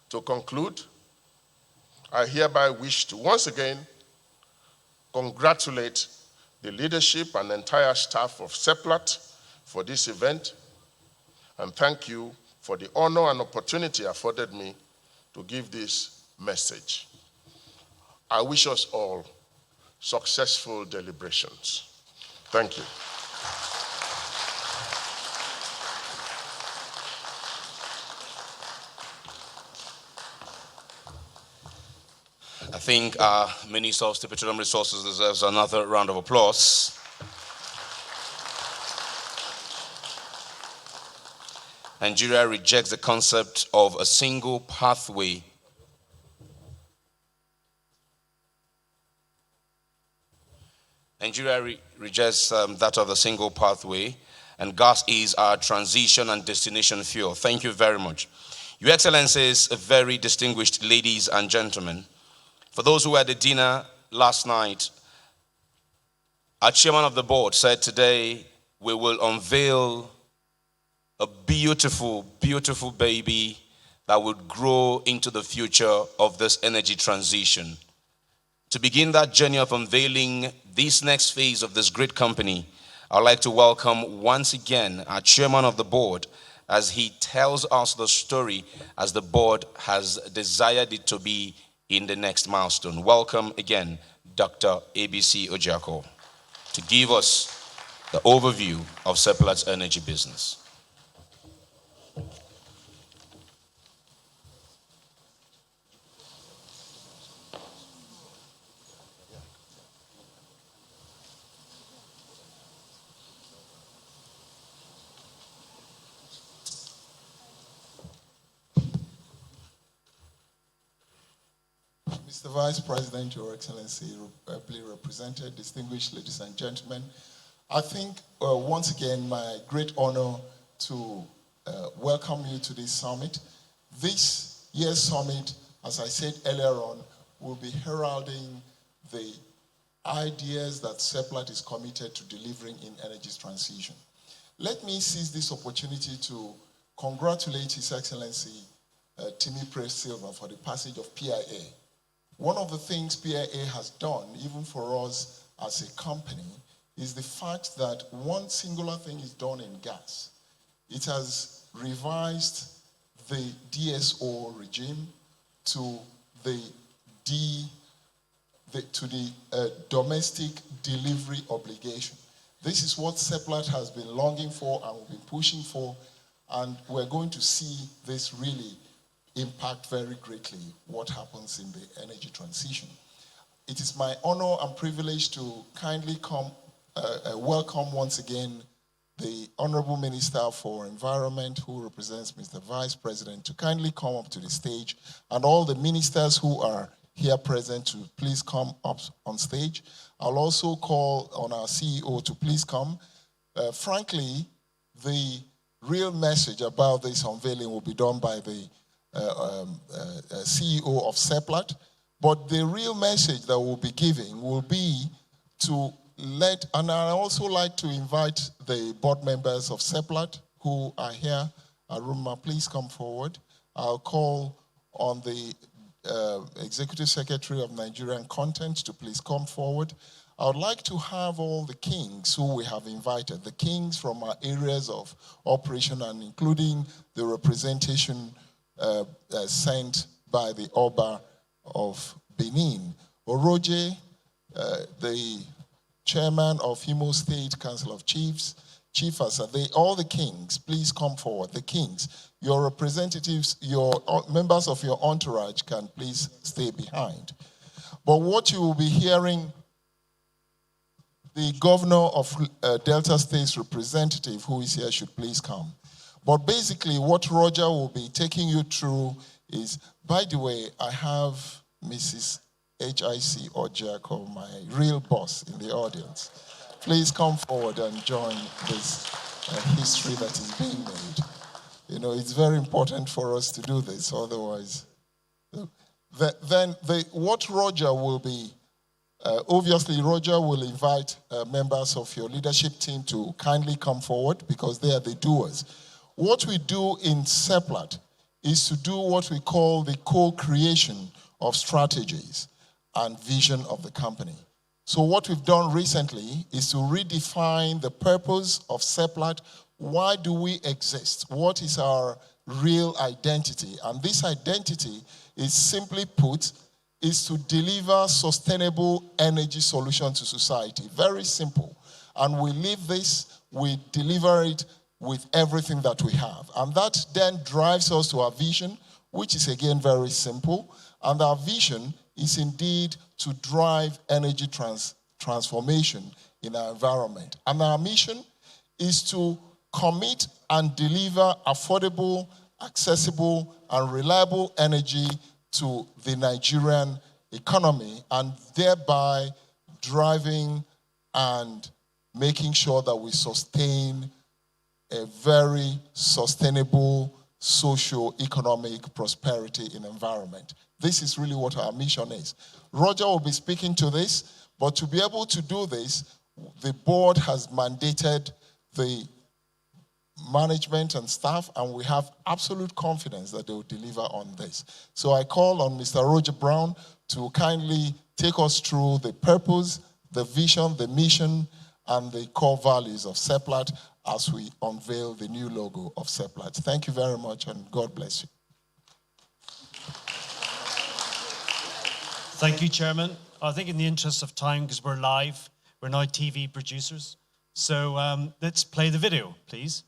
To conclude, I hereby wish to once again congratulate the leadership and entire staff of Seplat for this event, and thank you for the honor and opportunity afforded me to give this message. I wish us all successful deliberations. Thank you. I think our Minister of State Petroleum Resources deserves another round of applause. Nigeria rejects the concept of a single pathway Nigeria rejects that of the single pathway, and gas is our transition and destination fuel. Thank you very much. Your Excellencies, very distinguished ladies and gentlemen, for those who had the dinner last night, our chairman of the board said today we will unveil a beautiful, beautiful baby that would grow into the future of this energy transition. To begin that journey of unveiling this next phase of this great company, I'd like to welcome once again our chairman of the board as he tells us the story as the board has desired it to be in the next milestone. Welcome again, Dr. ABC Ojako, to give us the overview of Seplat's energy business. Mr. Vice President, Your Excellency, ably represented, distinguished ladies and gentlemen, I think once again my great honor to welcome you to this summit. This year's summit, as I said earlier on, will be heralding the ideas that Seplat is committed to delivering in energy transition. Let me seize this opportunity to congratulate His Excellency Timi Praise Silva for the passage of PIA. One of the things PIA has done, even for us as a company, is the fact that one singular thing is done in gas. It has revised the DSO regime to the domestic delivery obligation. This is what Seplat has been longing for and we've been pushing for, and we're going to see this really impact very greatly what happens in the energy transition. It is my honor and privilege to kindly welcome once again the Honorable Minister for Environment, who represents Mr. Vice President, to kindly come up to the stage, and all the ministers who are here present to please come up on stage. I'll also call on our CEO to please come. Frankly, the real message about this unveiling will be done by the CEO of Seplat, but the real message that we'll be giving will be to and I also like to invite the board members of Seplat who are here. Aruma, please come forward. I'll call on the Executive Secretary of Nigerian Content to please come forward. I would like to have all the kings who we have invited, the kings from our areas of operation and including the representation sent by the Oba of Benin. Oroje, the chairman of Imo State Council of Chiefs, Chief Asade, all the kings, please come forward. The kings, your representatives, your members of your entourage can please stay behind. But what you will be hearing, the governor of Delta State's representative who is here should please come. But basically what Roger will be taking you through is, by the way, I have Mrs. H.I.C. Ojako, my real boss, in the audience. Please come forward and join this history that is being made. You know, it's very important for us to do this, otherwise. What Roger will be, obviously Roger will invite members of your leadership team to kindly come forward because they are the doers. What we do in Seplat is to do what we call the co-creation of strategies and vision of the company. So what we've done recently is to redefine the purpose of Seplat. Why do we exist? What is our real identity? And this identity is, simply put, is to deliver sustainable energy solutions to society. Very simple. And we live this, we deliver it with everything that we have. And that then drives us to our vision, which is again very simple. And our vision is indeed to drive energy transformation in our environment. And our mission is to commit and deliver affordable, accessible, and reliable energy to the Nigerian economy, and thereby driving and making sure that we sustain a very sustainable socio-economic prosperity in environment. This is really what our mission is. Roger will be speaking to this, but to be able to do this, the board has mandated the management and staff, and we have absolute confidence that they will deliver on this. So I call on Mr. Roger Brown to kindly take us through the purpose, the vision, the mission, and the core values of Seplat as we unveil the new logo of Seplat. Thank you very much, and God bless you. Thank you, Chairman. I think in the interest of time, because we're live, we're now TV producers. So let's play the video, please.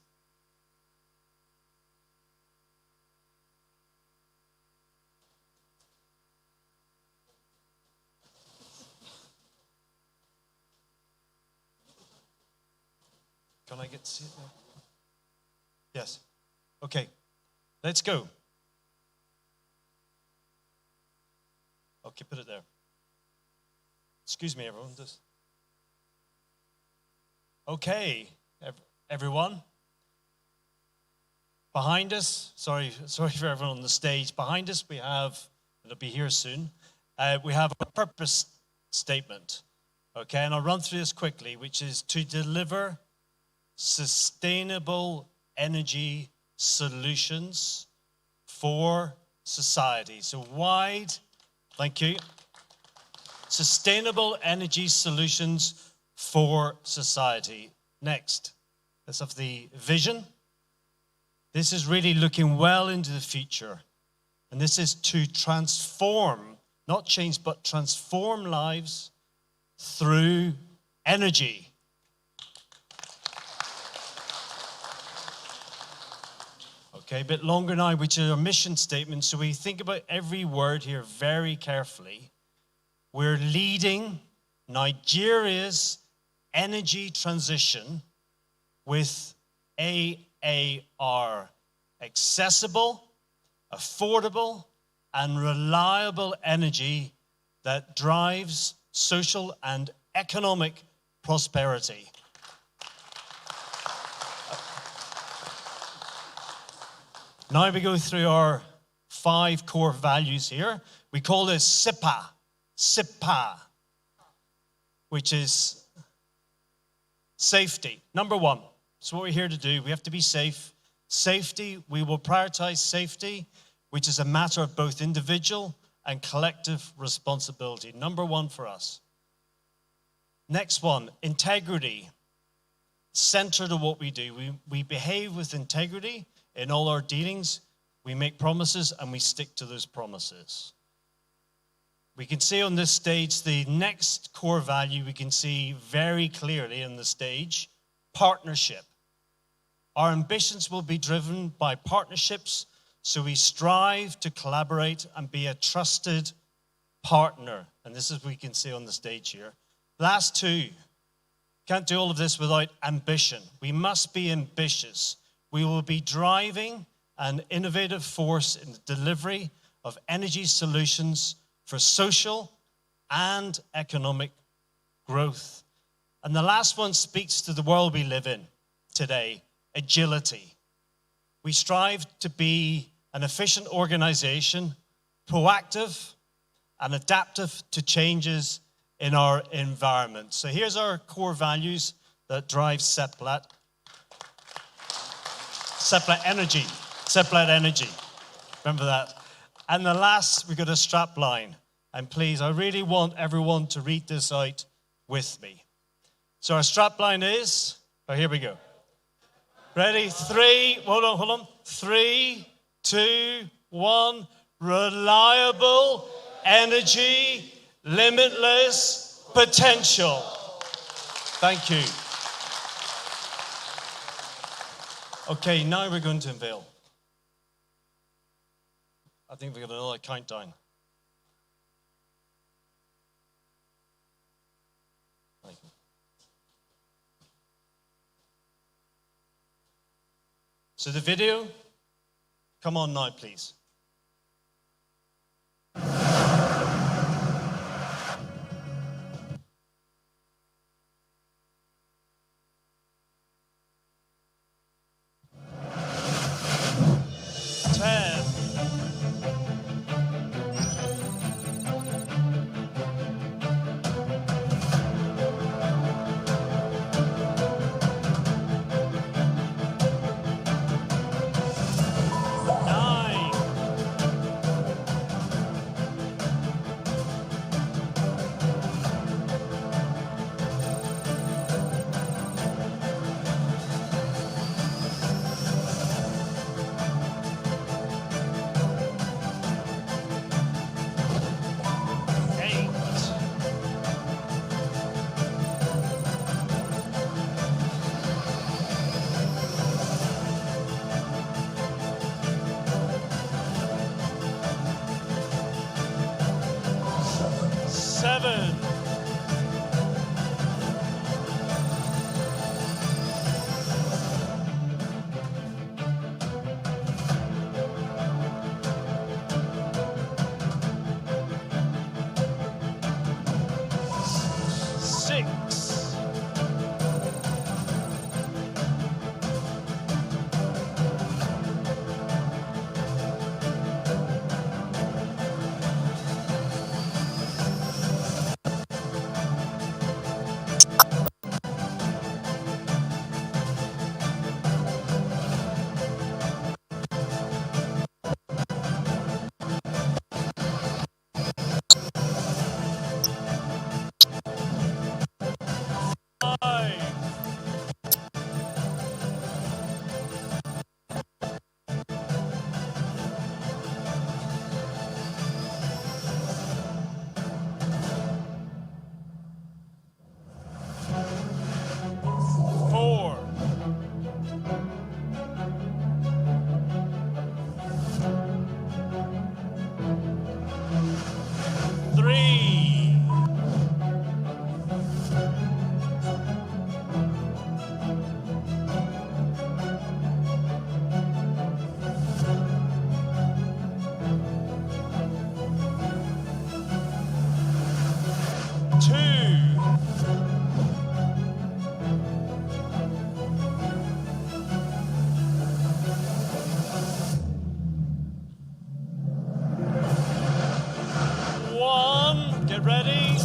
Can I get to see it now? Yes. Okay. Let's go. Okay, put it there. Excuse me, everyone. Okay, everyone. Behind us, sorry for everyone on the stage. Behind us, we have, it'll be here soon, we have a purpose statement. Okay, and I'll run through this quickly, which is to deliver sustainable energy solutions for society. So wide, thank you. Sustainable energy solutions for society. Next, let's have the vision. This is really looking well into the future. And this is to transform, not change, but transform lives through energy. Okay, a bit longer now, which is our mission statement. So we think about every word here very carefully. We're leading Nigeria's energy transition with AAR, accessible, affordable, and reliable energy that drives social and economic prosperity. Now we go through our 5 core values here. We call this SIPA, which is safety. Number 1, it's what we're here to do. We have to be safe. Safety, we will prioritize safety, which is a matter of both individual and collective responsibility. Number 1 for us. Next one, integrity. Central to what we do. We behave with integrity in all our dealings. We make promises and we stick to those promises. We can see on this stage the next core value we can see very clearly on the stage, partnership. Our ambitions will be driven by partnerships, so we strive to collaborate and be a trusted partner. And this is what we can see on the stage here. Last 2, can't do all of this without ambition. We must be ambitious. We will be driving an innovative force in the delivery of energy solutions for social and economic growth. And the last one speaks to the world we live in today, agility. We strive to be an efficient organization, proactive and adaptive to changes in our environment. So here's our core values that drive Seplat. Seplat energy. Remember that. And the last, we've got a strap line. And please, I really want everyone to read this out with me. So our strap line is, here we go. Ready? 3, hold on. 3, 2, 1. Reliable energy, limitless potential. Thank you. Okay, now we're going to unveil. I think we've got another countdown. So the video, come on now, please. Ready?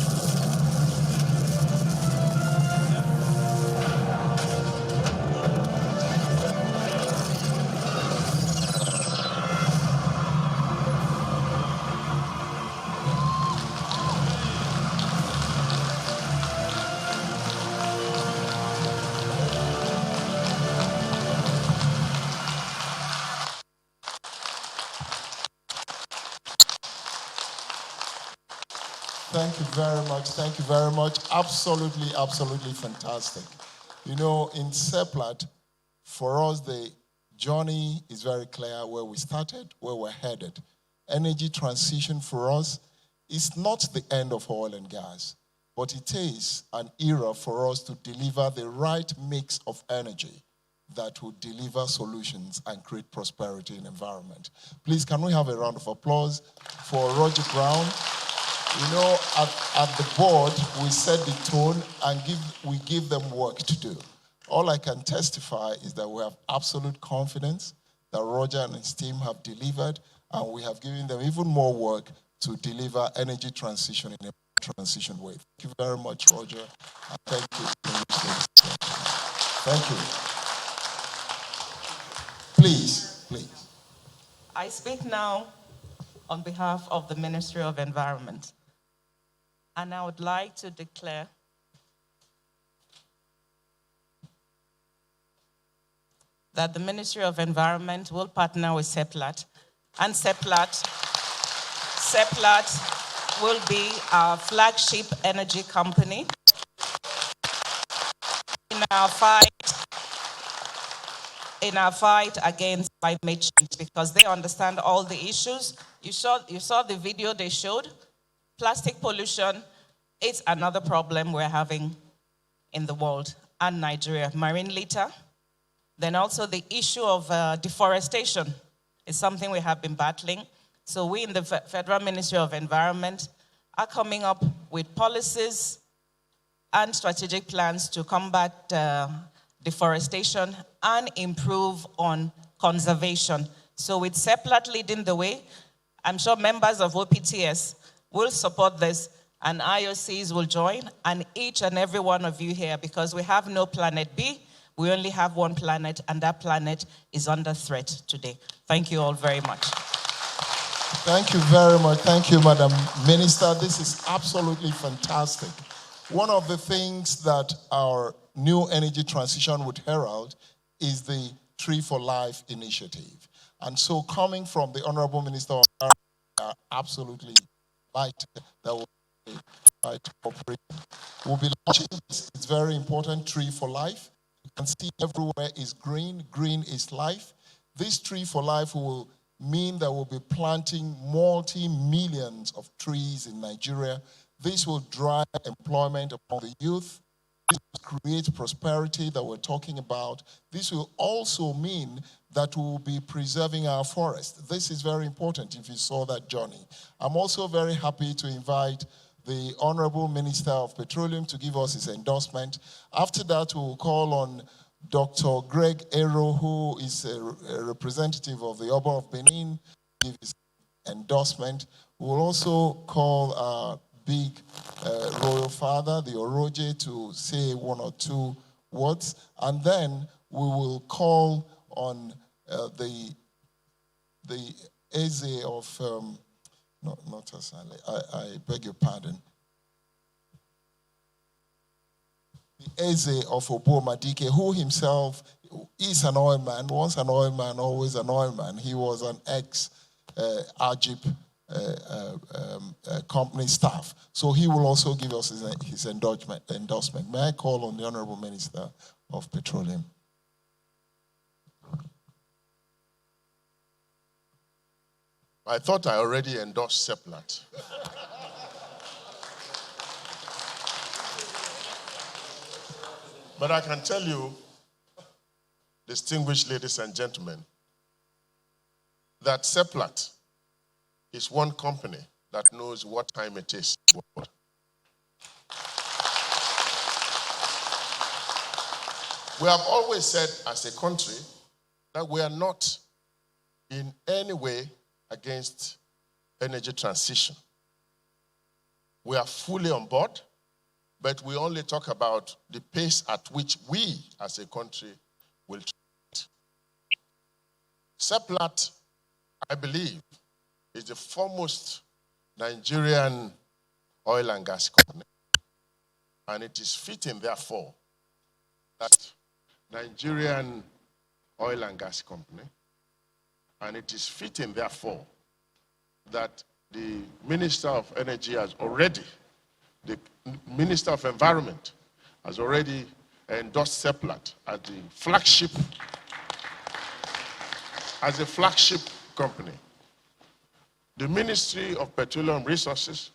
Thank you very much. Thank you very much. Absolutely, absolutely fantastic. You know, in Seplat, for us, the journey is very clear where we started, where we're headed. Energy transition for us is not the end of oil and gas, but it is an era for us to deliver the right mix of energy that will deliver solutions and create prosperity in environment. Please, can we have a round of applause for Roger Brown? You know, at the board, we set the tone and we give them work to do. All I can testify is that we have absolute confidence that Roger and his team have delivered, and we have given them even more work to deliver energy transition in a transition way. Thank you very much, Roger, and thank you. Thank you. Please, please. I speak now on behalf of the Ministry of Environment. And I would like to declare that the Ministry of Environment will partner with Seplat, and Seplat will be our flagship energy company in our fight against climate change, because they understand all the issues. You saw the video they showed. Plastic pollution is another problem we're having in the world and Nigeria. Marine litter. Then also the issue of deforestation is something we have been battling. So we in the Federal Ministry of Environment are coming up with policies and strategic plans to combat deforestation and improve on conservation. So with Seplat leading the way, I'm sure members of OPTS will support this, and IOCs will join, and each and every one of you here, because we have no planet B, we only have one planet, and that planet is under threat today. Thank you all very much. Thank you very much. Thank you, Madam Minister. This is absolutely fantastic. One of the things that our new energy transition would herald is the Tree for Life initiative. And so coming from the Honorable Minister of Environment, absolutely that will be right cooperation. We'll be launching this. It's very important, Tree for Life. You can see everywhere is green. Green is life. This Tree for Life will mean that we'll be planting multi-millions of trees in Nigeria. This will drive employment among the youth. This will create prosperity that we're talking about. This will also mean that we will be preserving our forest. This is very important if you saw that journey. I'm also very happy to invite the Honorable Minister of Petroleum to give us his endorsement. After that, we will call on Dr. Greg Ero, who is a representative of the Oba of Benin, to give his endorsement. We will also call our big royal father, the Oroje, to say one or two words. And then we will call on the Eze of, not Asale, I beg your pardon. The Eze of Obo Madike, who himself is an oil man, once an oil man, always an oil man. He was an ex-Ajib company staff. So he will also give us his endorsement. May I call on the Honorable Minister of Petroleum? I thought I already endorsed Seplat. But I can tell you, distinguished ladies and gentlemen, that Seplat is one company that knows what time it is. We have always said as a country that we are not in any way against energy transition. We are fully on board, but we only talk about the pace at which we, as a country, will treat. Seplat, I believe, is the foremost Nigerian oil and gas company. And it is fitting, therefore, that Nigerian oil and gas company, and it is fitting, therefore, that the Minister of Energy has already, the Minister of Environment has already endorsed Seplat as the flagship, company. The Ministry of Petroleum Resources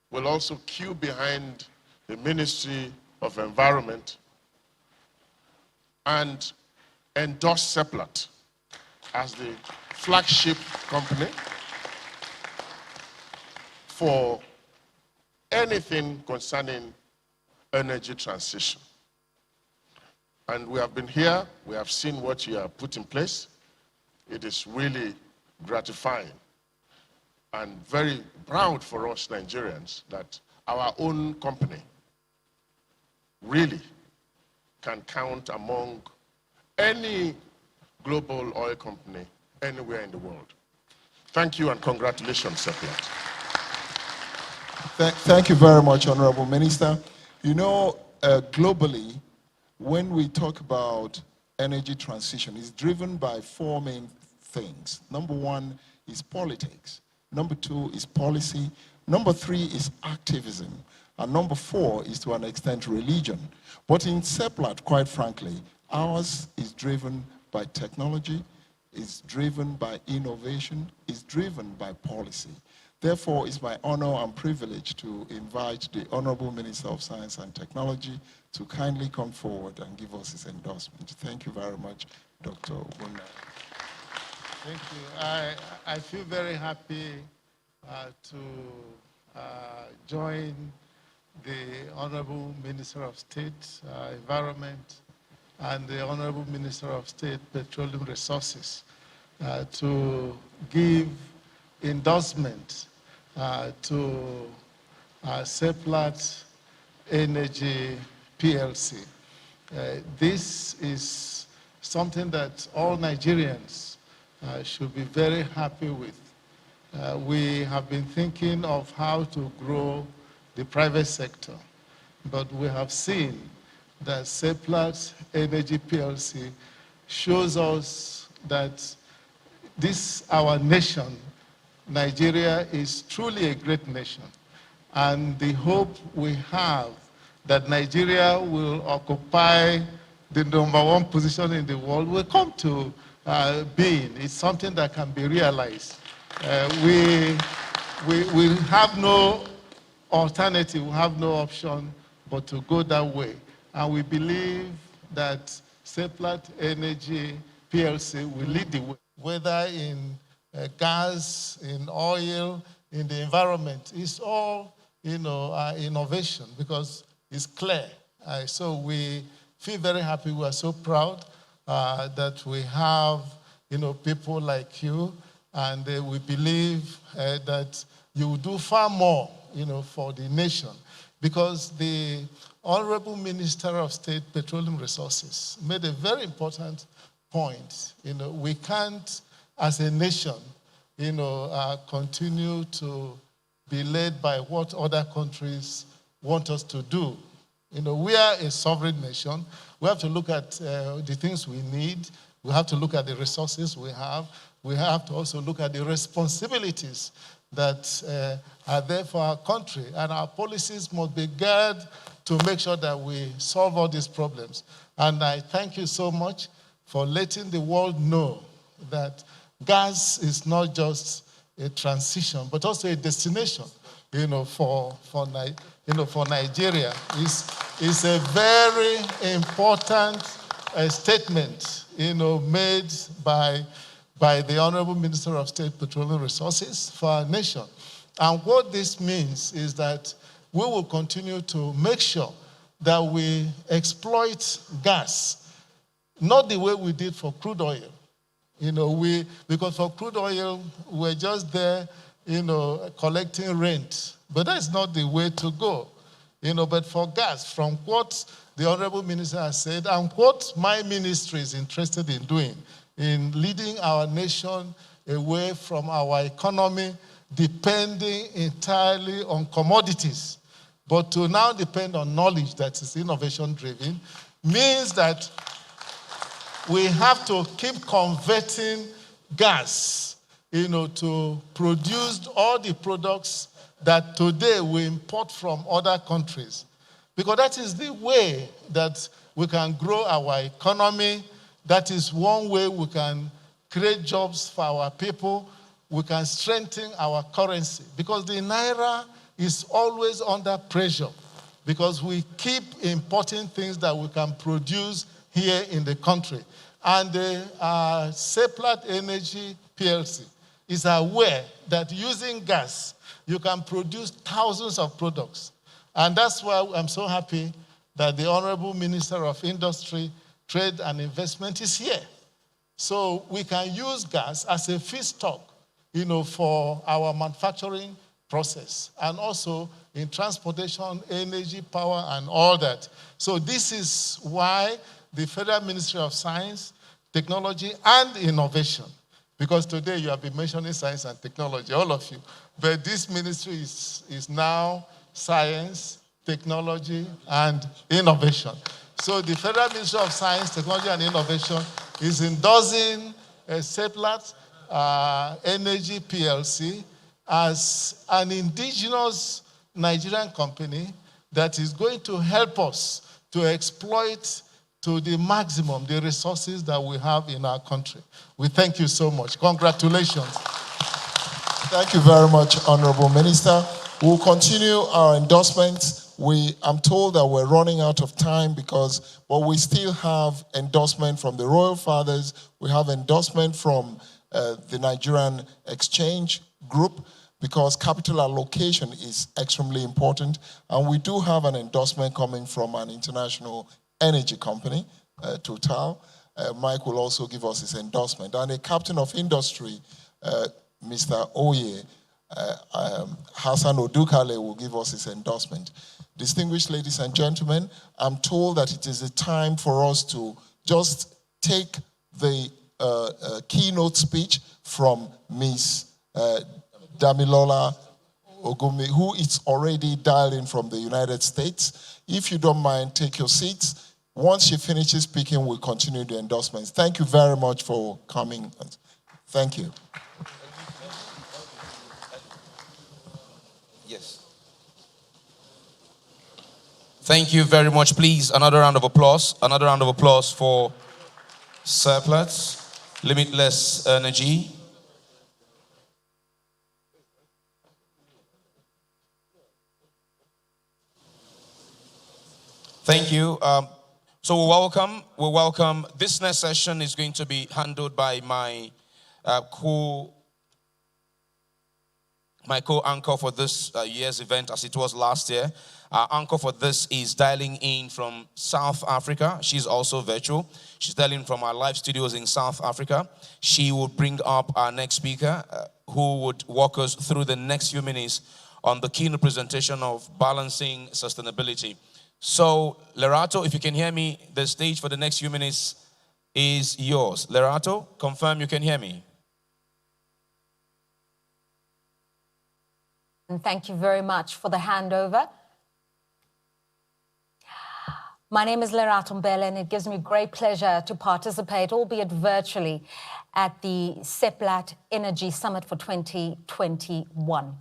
will also queue behind the Ministry of Environment and endorse Seplat as the flagship company for anything concerning energy transition. And we have been here, we have seen what you have put in place. It is really gratifying and very proud for us Nigerians that our own company really can count among any global oil company anywhere in the world. Thank you and congratulations, Seplat. Thank you very much, Honorable Minister. You know, globally, when we talk about energy transition, it's driven by four main things. Number one is politics. Number two is policy. Number three is activism. And number four is, to an extent, religion. But in Seplat, quite frankly, ours is driven by technology, is driven by innovation, is driven by policy. Therefore, it's my honor and privilege to invite the Honorable Minister of Science and Technology to kindly come forward and give us his endorsement. Thank you very much, Dr. Ogunbiyi. Thank you. I feel very happy to join the Honorable Minister of State, Environment, and the Honorable Minister of State, Petroleum Resources, to give endorsement to Seplat Energy PLC. This is something that all Nigerians should be very happy with. We have been thinking of how to grow the private sector, but we have seen that Seplat Energy PLC shows us that this, our nation, Nigeria, is truly a great nation. And the hope we have that Nigeria will occupy the #1 position in the world will come to being. It's something that can be realized. We have no alternative, we have no option but to go that way. And we believe that Seplat Energy PLC will lead the way, whether in gas, in oil, in the environment. It's all, innovation because it's clear. So we feel very happy. We are so proud that we have, people like you, and we believe that you will do far more, for the nation, because the Honorable Minister of State, Petroleum Resources, made a very important point. We can't, as a nation, continue to be led by what other countries want us to do. We are a sovereign nation. We have to look at the things we need. We have to look at the resources we have. We have to also look at the responsibilities that are there for our country. And our policies must be geared to make sure that we solve all these problems. And I thank you so much for letting the world know that gas is not just a transition, but also a destination, for Nigeria. It's a very important statement, made by the Honorable Minister of State, Petroleum Resources for our nation. And what this means is that we will continue to make sure that we exploit gas, not the way we did for crude oil. Because for crude oil, we're just there, collecting rent. But that's not the way to go. But for gas, from what the Honorable Minister has said and what my ministry is interested in doing, in leading our nation away from our economy depending entirely on commodities, but to now depend on knowledge that is innovation-driven, means that we have to keep converting gas, to produce all the products that today we import from other countries. Because that is the way that we can grow our economy. That is one way we can create jobs for our people. We can strengthen our currency. Because the Naira is always under pressure. Because we keep importing things that we can produce here in the country. And the Seplat Energy PLC is aware that using gas, you can produce thousands of products. And that's why I'm so happy that the Honorable Minister of Industry, Trade and Investment is here. So we can use gas as a feedstock, for our manufacturing process. And also in transportation, energy, power, and all that. So this is why the Federal Ministry of Science, Technology, and Innovation, because today you have been mentioning science and technology, all of you, but this ministry is now science, technology, and innovation. So the Federal Ministry of Science, Technology, and Innovation is endorsing Seplat Energy PLC as an indigenous Nigerian company that is going to help us to exploit to the maximum the resources that we have in our country. We thank you so much. Congratulations. Thank you very much, Honorable Minister. We'll continue our endorsements. I'm told that we're running out of time but we still have endorsement from the Royal Fathers. We have endorsement from the Nigerian Exchange Group, because capital allocation is extremely important. And we do have an endorsement coming from an international energy company, Total. Mike will also give us his endorsement. And a captain of industry, Mr. Oye, Hassan Odukale, will give us his endorsement. Distinguished ladies and gentlemen, I'm told that it is a time for us to just take the keynote speech from Ms. Damilola Ogunbiyi, who is already dialed in from the United States. If you don't mind, take your seats. Once she finishes speaking, we'll continue the endorsements. Thank you very much for coming. Thank you. Yes. Thank you very much. Please, another round of applause. Another round of applause for Seplat, Limitless Energy. Thank you. So we welcome. This next session is going to be handled by my co-anchor for this year's event, as it was last year. Our anchor for this is dialing in from South Africa. She's also virtual. She's dialing from our live studios in South Africa. She will bring up our next speaker, who would walk us through the next few minutes on the keynote presentation of balancing sustainability. So, Lerato, if you can hear me, the stage for the next few minutes is yours. Lerato, confirm you can hear me. And thank you very much for the handover. My name is Lerato Mbele, and it gives me great pleasure to participate, albeit virtually, at the Seplat Energy Summit for 2021.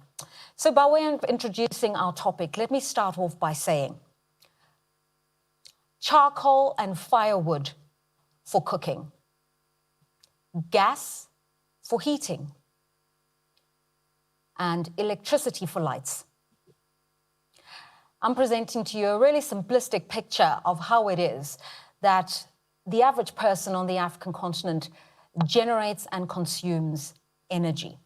So by way of introducing our topic, let me start off by saying, charcoal and firewood for cooking, gas for heating, and electricity for lights. I'm presenting to you a really simplistic picture of how it is that the average person on the African continent generates and consumes energy.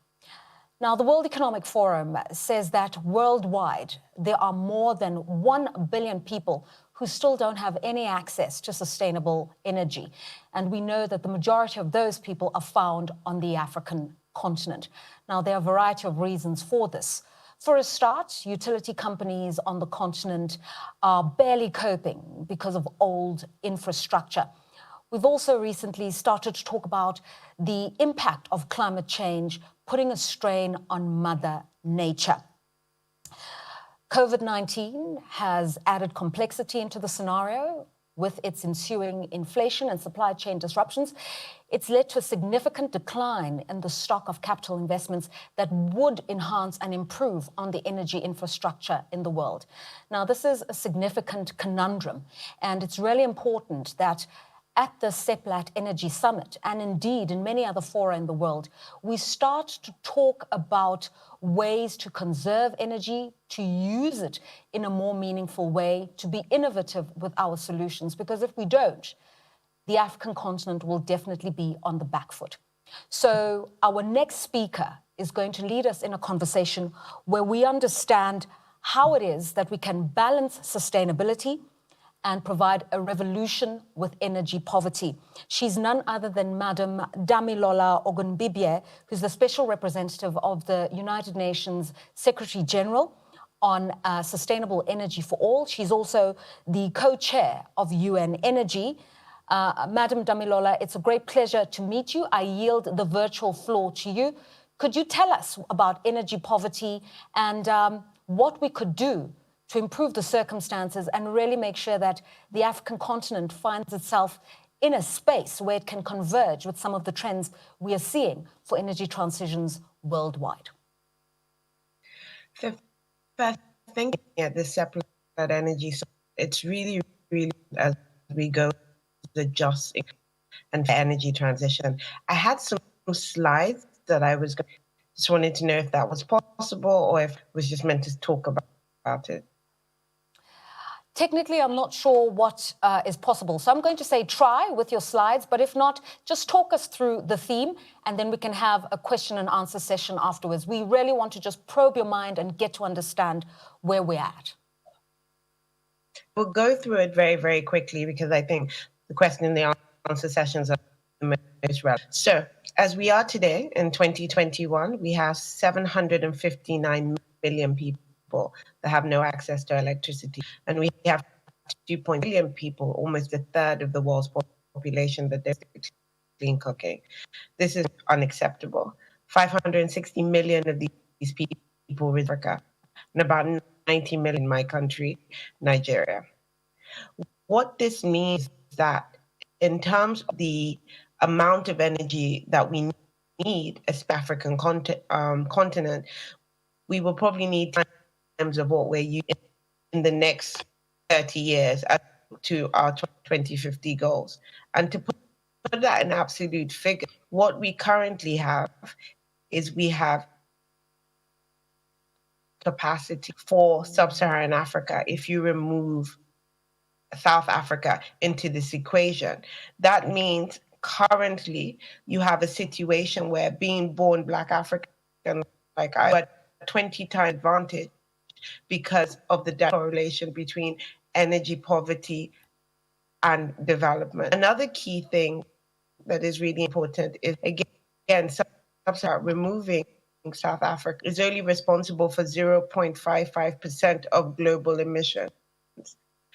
Now, the World Economic Forum says that worldwide, there are more than 1 billion people who still don't have any access to sustainable energy. And we know that the majority of those people are found on the African continent. Now, there are a variety of reasons for this, For a start, utility companies on the continent are barely coping because of old infrastructure. We've also recently started to talk about the impact of climate change putting a strain on Mother Nature. COVID-19 has added complexity into the scenario with its ensuing inflation and supply chain disruptions. It's led to a significant decline in the stock of capital investments that would enhance and improve on the energy infrastructure in the world. Now, this is a significant conundrum, and it's really important that at the Seplat Energy Summit, and indeed in many other fora in the world, we start to talk about ways to conserve energy, to use it in a more meaningful way, to be innovative with our solutions, because if we don't, the African continent will definitely be on the back foot. So our next speaker is going to lead us in a conversation where we understand how it is that we can balance sustainability and provide a revolution with energy poverty. She's none other than Madam Damilola Ogunbiyi, who's the Special Representative of the United Nations Secretary General on Sustainable Energy for All. She's also the co-chair of UN Energy. Madam Damilola, it's a great pleasure to meet you. I yield the virtual floor to you. Could you tell us about energy poverty and what we could do to improve the circumstances and really make sure that the African continent finds itself in a space where it can converge with some of the trends we are seeing for energy transitions worldwide? The first thing at the Seplat energy, so it's really, really as we go to the just and energy transition. I had some slides that I was just wanted to know if that was possible or if it was just meant to talk about it. Technically, I'm not sure what is possible. So I'm going to say try with your slides, but if not, just talk us through the theme and then we can have a question and answer session afterwards. We really want to just probe your mind and get to understand where we're at. We'll go through it very, very quickly because I think the question and the answer sessions are the most relevant. So as we are today in 2021, we have 759 million people that have no access to electricity. And we have 2 billion people, almost a third of the world's population, that don't clean cooking. This is unacceptable. 560 million of these people in Africa, and about 90 million in my country, Nigeria. What this means is that in terms of the amount of energy that we need as the African continent, we will probably need terms of what we're using in the next 30 years to our 2050 goals. And to put that in absolute figure, what we currently have is we have capacity for sub-Saharan Africa if you remove South Africa into this equation. That means currently you have a situation where being born Black African, like I, had a 20-time advantage because of the correlation between energy poverty and development. Another key thing that is really important is, again, removing South Africa is only responsible for 0.55% of global emissions.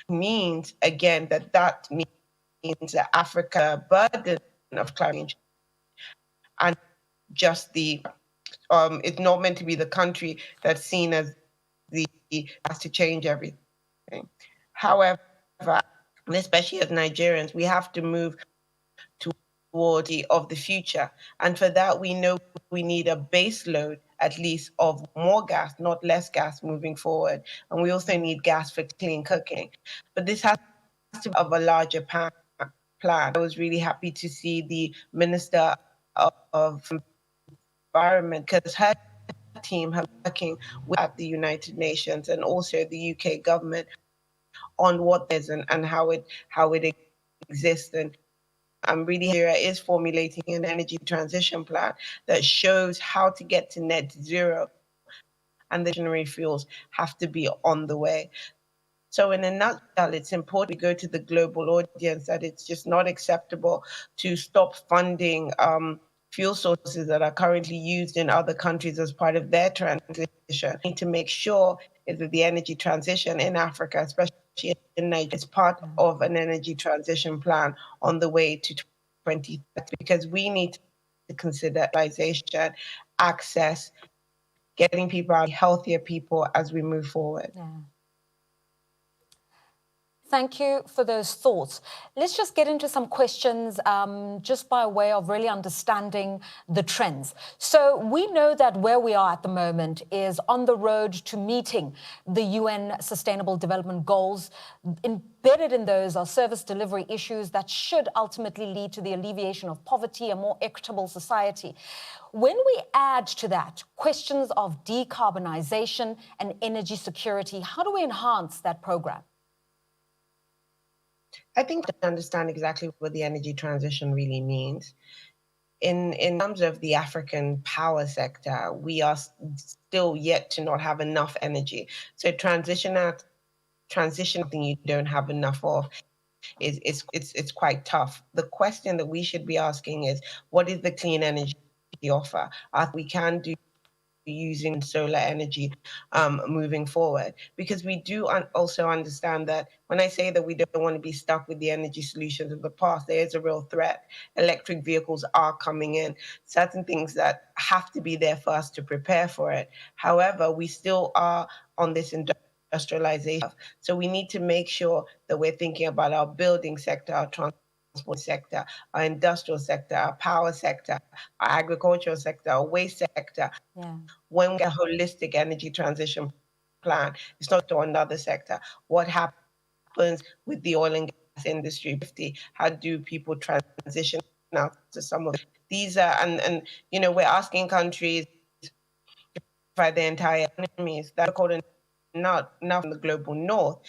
Means, again, that means that Africa burden of climate change and just the, it's not meant to be the country that's seen as the has to change everything. However, and especially as Nigerians, we have to move toward the future. And for that, we know we need a base load, at least, of more gas, not less gas moving forward. And we also need gas for clean cooking. But this has to be of a larger plan. I was really happy to see the Minister of Environment, because her team have been working at the United Nations and also the UK government on what is and how it exists. And I'm really here is formulating an energy transition plan that shows how to get to net zero, and the generating fuels have to be on the way. So in a nutshell, it's important we go to the global audience that it's just not acceptable to stop funding fuel sources that are currently used in other countries as part of their transition. We need to make sure that the energy transition in Africa, especially in Nigeria, is part of an energy transition plan on the way to 2030, because we need to consider utilization, access, getting people out, healthier people as we move forward. Yeah. Thank you for those thoughts. Let's just get into some questions just by way of really understanding the trends. So we know that where we are at the moment is on the road to meeting the UN Sustainable Development Goals. Embedded in those are service delivery issues that should ultimately lead to the alleviation of poverty, a more equitable society. When we add to that questions of decarbonization and energy security, how do we enhance that program? I think to understand exactly what the energy transition really means. In terms of the African power sector, we are still yet to not have enough energy. So transition thing you don't have enough of it's quite tough. The question that we should be asking is, what is the clean energy offer? We can do using solar energy moving forward, because we do also understand that when I say that we don't want to be stuck with the energy solutions of the past, there is a real threat. Electric vehicles are coming in, certain things that have to be there for us to prepare for it. However, we still are on this industrialization, so we need to make sure that we're thinking about our building sector, our transport sector, our industrial sector, our power sector, our agricultural sector, our waste sector. Yeah. When we get a holistic energy transition plan, it's not to another sector. What happens with the oil and gas industry? How do people transition out to some of these? And you know, we're asking countries to provide their entire economies that are called not from the global north.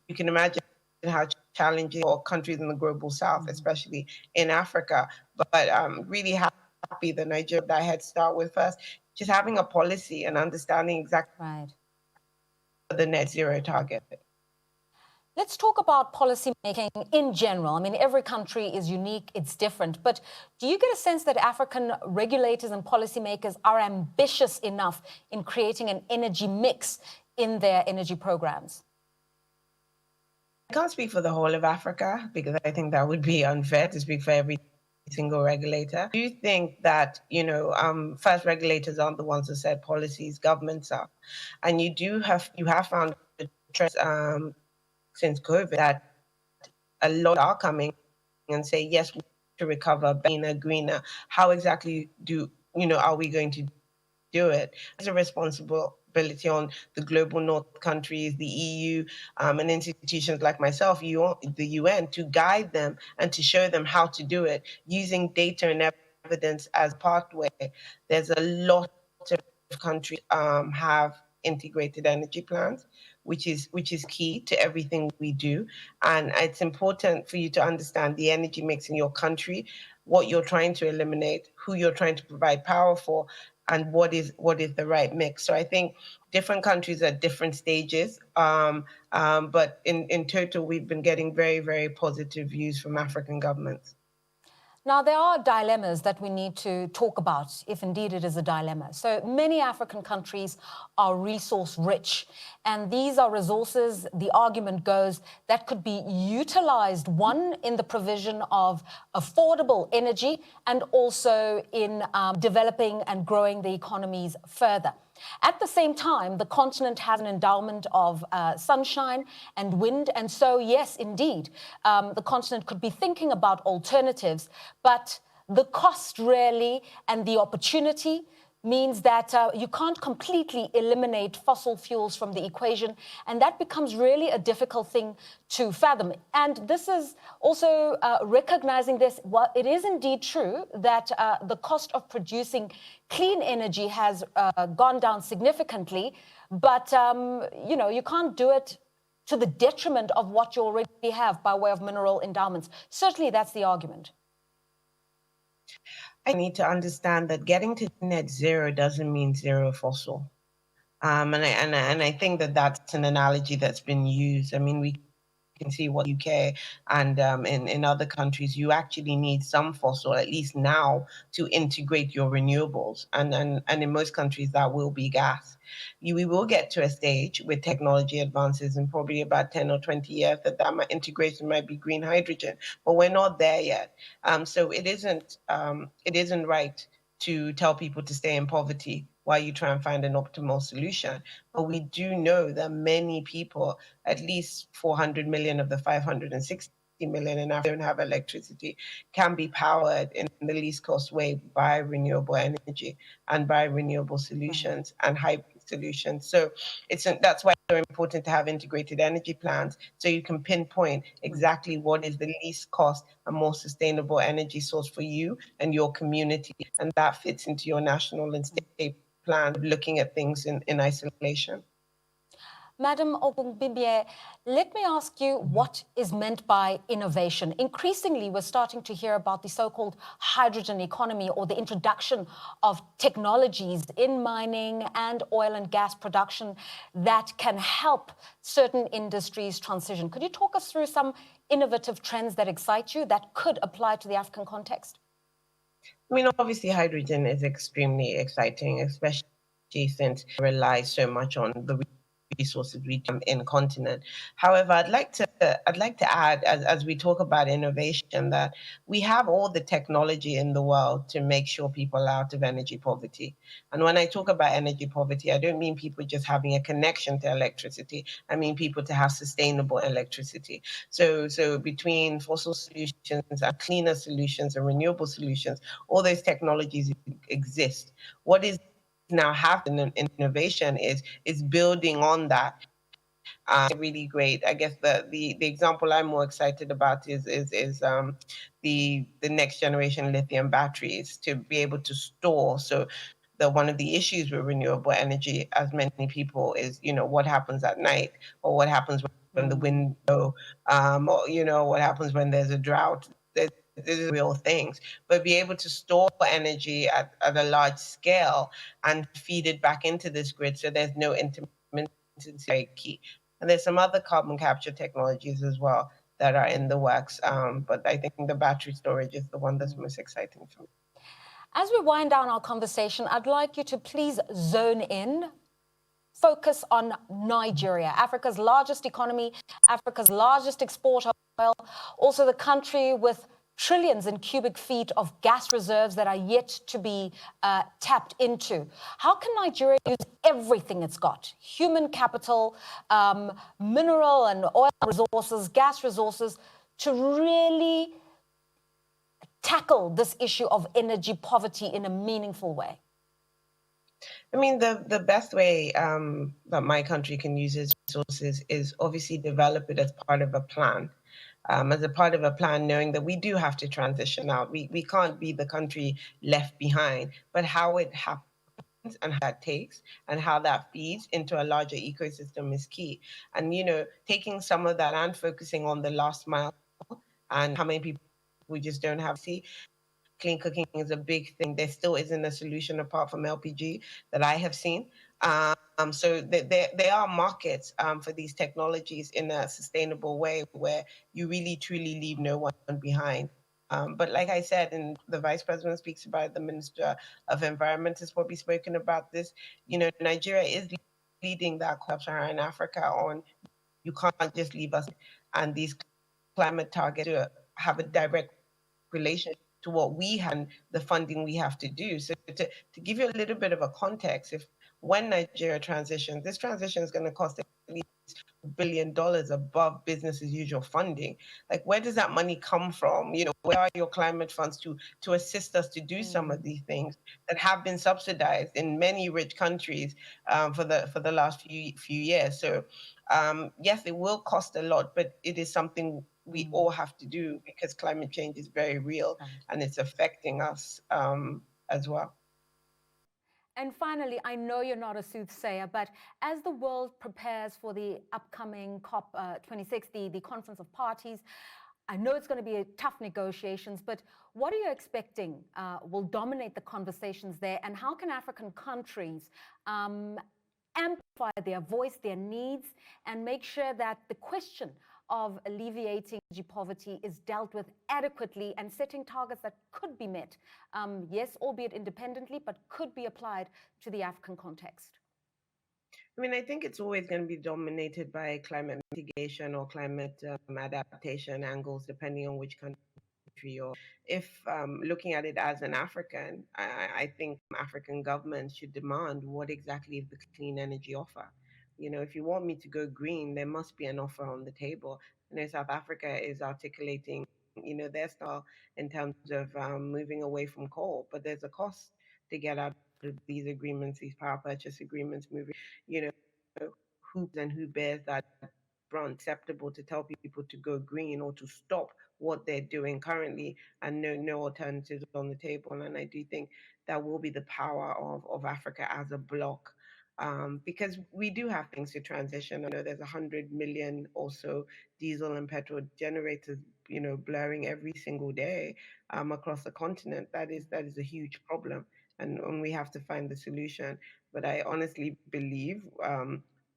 You can imagine how challenging for countries in the global south, especially in Africa. But I'm really happy that Nigeria that head start with first, just having a policy and understanding exactly the net zero target. Let's talk about policy making in general. I mean, every country is unique, it's different. But do you get a sense that African regulators and policymakers are ambitious enough in creating an energy mix in their energy programs? I can't speak for the whole of Africa, because I think that would be unfair to speak for every single regulator. Do you think that, you know, first, regulators aren't the ones who set policies, governments are. And you have found the trend since COVID that a lot are coming and say, yes, we need to recover greener. How exactly are we going to do it? It's a responsibility on the global north countries, the EU, and institutions like myself, the UN, to guide them and to show them how to do it using data and evidence as pathway. There's a lot of countries have integrated energy plans, which is key to everything we do. And it's important for you to understand the energy mix in your country, what you're trying to eliminate, who you're trying to provide power for, and what is the right mix. So I think different countries at different stages, but in total, we've been getting very, very positive views from African governments. Now, there are dilemmas that we need to talk about, if indeed it is a dilemma. So many African countries are resource rich, and these are resources, the argument goes, that could be utilized, one, in the provision of affordable energy, and also in developing and growing the economies further. At the same time, the continent has an endowment of sunshine and wind. And so, yes, indeed, the continent could be thinking about alternatives. But the cost really and the opportunity means that you can't completely eliminate fossil fuels from the equation. And that becomes really a difficult thing to fathom. And this is also recognizing this. Well, it is indeed true that the cost of producing clean energy has gone down significantly. But, you can't do it to the detriment of what you already have by way of mineral endowments. Certainly, that's the argument. I need to understand that getting to net zero doesn't mean zero fossil. And I think that that's an analogy that's been used. I mean, we can see what UK and in other countries, you actually need some fossil, at least now, to integrate your renewables. And in most countries, that will be gas. We will get to a stage with technology advances in probably about 10 or 20 years that integration might be green hydrogen, but we're not there yet. So it isn't right to tell people to stay in poverty while you try and find an optimal solution. But we do know that many people, at least 400 million of the 560 million in Africa don't have electricity, can be powered in the least cost way by renewable energy and by renewable solutions and hybrid solutions. So that's why it's so important to have integrated energy plans, so you can pinpoint exactly what is the least cost and more sustainable energy source for you and your community, and that fits into your national and state plan, looking at things in isolation. Madam Ogunbiyi, let me ask you what is meant by innovation. Increasingly, we're starting to hear about the so-called hydrogen economy, or the introduction of technologies in mining and oil and gas production that can help certain industries transition. Could you talk us through some innovative trends that excite you that could apply to the African context? I mean, obviously, hydrogen is extremely exciting, especially since it relies so much on the resources we have in continent. However, I'd like to add, as we talk about innovation, that we have all the technology in the world to make sure people are out of energy poverty. And when I talk about energy poverty, I don't mean people just having a connection to electricity. I mean people to have sustainable electricity. So between fossil solutions and cleaner solutions and renewable solutions, all those technologies exist. What is now happening in innovation is building on that. Really great. I guess the example I'm more excited about is the next generation lithium batteries, to be able to store. So one of the issues with renewable energy, as many people, is what happens at night, or what happens when the wind blows, or what happens when there's a drought. These are real things, but be able to store energy at a large scale and feed it back into this grid, so there's no intermittency, very key. And there's some other carbon capture technologies as well that are in the works, but I think the battery storage is the one that's most exciting for me. As we wind down our conversation, I'd like you to please zone in, focus on Nigeria, Africa's largest economy, Africa's largest exporter of oil, also the country with trillions in cubic feet of gas reserves that are yet to be tapped into. How can Nigeria use everything it's got? Human capital, mineral and oil resources, gas resources, to really tackle this issue of energy poverty in a meaningful way? I mean, the best way that my country can use its resources is obviously develop it as part of a plan. As a part of a plan, knowing that we do have to transition out. We can't be the country left behind, but how it happens and how that takes and how that feeds into a larger ecosystem is key. And, taking some of that and focusing on the last mile and how many people we just don't have. See, clean cooking is a big thing. There still isn't a solution apart from LPG that I have seen. So there are markets for these technologies in a sustainable way where you really, truly leave no one behind. But like I said, and the Vice President speaks about, the Minister of Environment has probably spoken about this, Nigeria is leading that sub-Saharan Africa on, you can't just leave us and these climate targets to have a direct relation to what we have, the funding we have to do. So to give you a little bit of a context, when Nigeria transitions, this transition is going to cost at least $1 billion above business as usual funding. Like, where does that money come from? Where are your climate funds to assist us to do some of these things that have been subsidized in many rich countries for the last few years? So yes, it will cost a lot, but it is something we all have to do, because climate change is very real and it's affecting us as well. And finally, I know you're not a soothsayer, but as the world prepares for the upcoming COP26, the Conference of Parties, I know it's going to be tough negotiations, but what are you expecting will dominate the conversations there, and how can African countries amplify their voice, their needs, and make sure that the question of alleviating energy poverty is dealt with adequately and setting targets that could be met, yes, albeit independently, but could be applied to the African context? I mean, I think it's always going to be dominated by climate mitigation or climate adaptation angles, depending on which country you're. If looking at it as an African, I think African governments should demand what exactly is the clean energy offer. You know, if you want me to go green, there must be an offer on the table. You know, South Africa is articulating, you know, their style in terms of moving away from coal, but there's a cost to get out of these agreements, these power purchase agreements, moving, you know, who bears that brunt. Acceptable to tell people to go green or to stop what they're doing currently and no alternatives on the table. And I do think that will be the power of Africa as a bloc. Because we do have things to transition. I know there's 100 million or so diesel and petrol generators, you know, blaring every single day across the continent. That is a huge problem, and we have to find the solution. But I honestly believe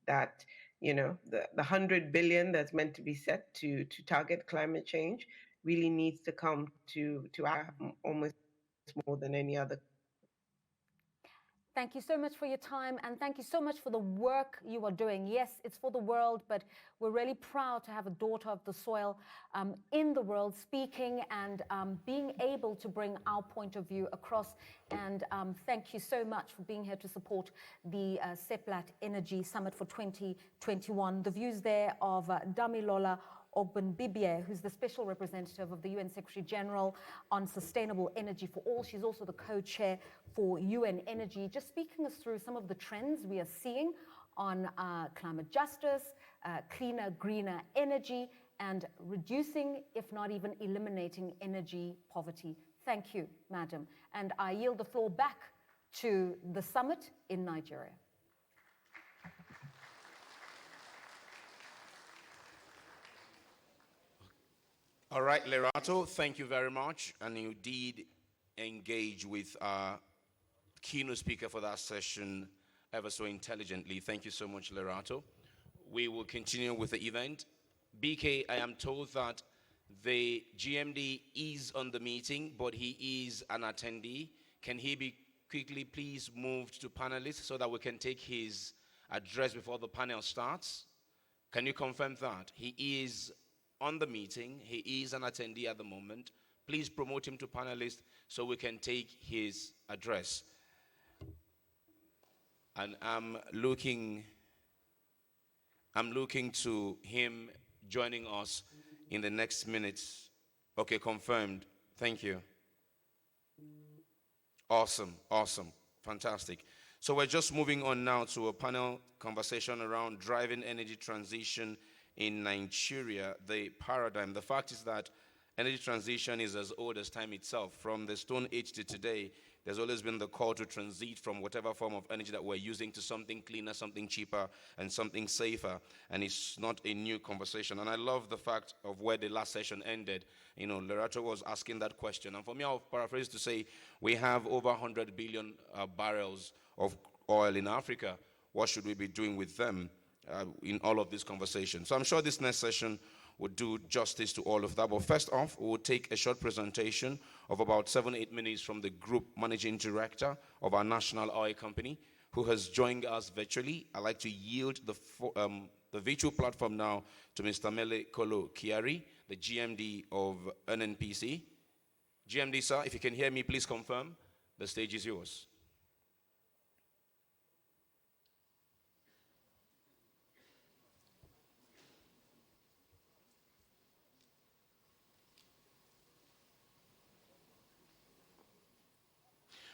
that, you know, the 100 billion that's meant to be set to target climate change really needs to come to almost more than any other. Thank you so much for your time, and thank you so much for the work you are doing. Yes, it's for the world, but we're really proud to have a daughter of the soil in the world speaking and being able to bring our point of view across. And thank you so much for being here to support the Seplat Energy Summit for 2021. The views there of Damilola Ogunbiyi, who's the special representative of the UN Secretary General on Sustainable Energy for All. She's also the co-chair for UN Energy, just speaking us through some of the trends we are seeing on climate justice, cleaner, greener energy, and reducing, if not even eliminating, energy poverty. Thank you, madam. And I yield the floor back to the summit in Nigeria. All right, Lerato, thank you very much. And you did engage with our keynote speaker for that session ever so intelligently. Thank you so much, Lerato. We will continue with the event. BK, I am told that the GMD is on the meeting, but he is an attendee. Can he be quickly please moved to panelists so that we can take his address before the panel starts? Can you confirm that? He is on the meeting. He is an attendee at the moment. Please promote him to panelist so we can take his address. And I'm looking to him joining us in the next minutes. Okay, confirmed. Thank you. Awesome, awesome, fantastic. So we're just moving on now to a panel conversation around driving energy transition in Nigeria, the paradigm. The fact is that energy transition is as old as time itself. From the Stone Age to today, there's always been the call to transit from whatever form of energy that we're using to something cleaner, something cheaper, and something safer. And it's not a new conversation. And I love the fact of where the last session ended. You know, Lerato was asking that question. And for me, I'll paraphrase to say, we have over 100 billion barrels of oil in Africa. What should we be doing with them? In all of these conversations. So I'm sure this next session would do justice to all of that. But first off, we'll take a short presentation of about 7-8 minutes from the Group Managing Director of our national oil company, who has joined us virtually. I'd like to yield the virtual platform now to Mr. Mele Kolo Kiari, the GMD of NNPC. GMD, sir, if you can hear me, please confirm. The stage is yours.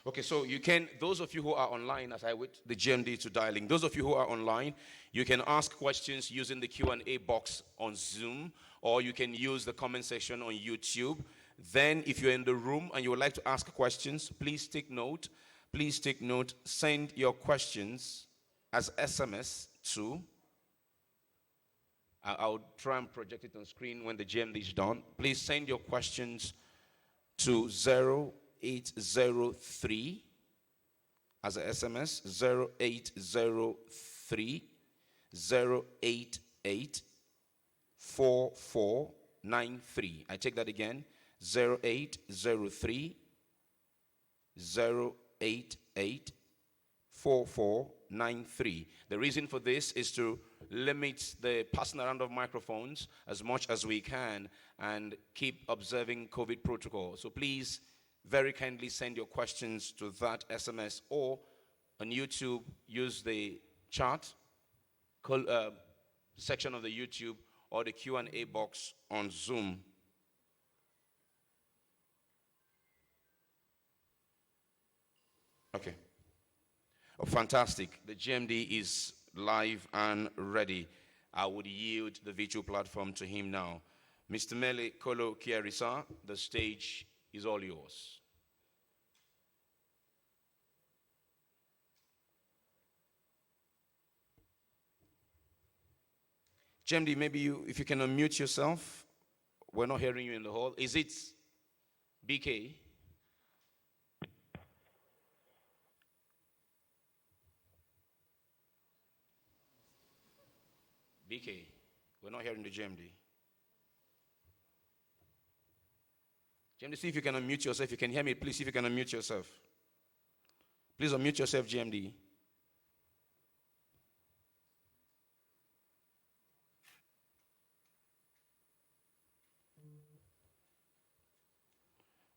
Okay, so you can, those of you who are online, as I wait the GMD to dialing, those of you who are online, you can ask questions using the Q&A box on Zoom, or you can use the comment section on YouTube. Then, if you're in the room and you would like to ask questions, please take note. Please take note, send your questions as SMS to, I'll try and project it on screen when the GMD is done. Please send your questions to 0803 as a SMS 0803 088 4493. I take that again, 0803 088 4493. The reason for this is to limit the passing around of microphones as much as we can and keep observing COVID protocol. So please very kindly send your questions to that SMS, or on YouTube, use the chat section of the YouTube or the Q&A box on Zoom. Okay. Oh, fantastic. The GMD is live and ready. I would yield the virtual platform to him now. Mr. Mele Kolo Kiarisa, the stage is all yours. GMD, maybe if you can unmute yourself. We're not hearing you in the hall. Is it BK? BK, we're not hearing the GMD. GMD, see if you can unmute yourself. If you can hear me, please see if you can unmute yourself. Please unmute yourself, GMD.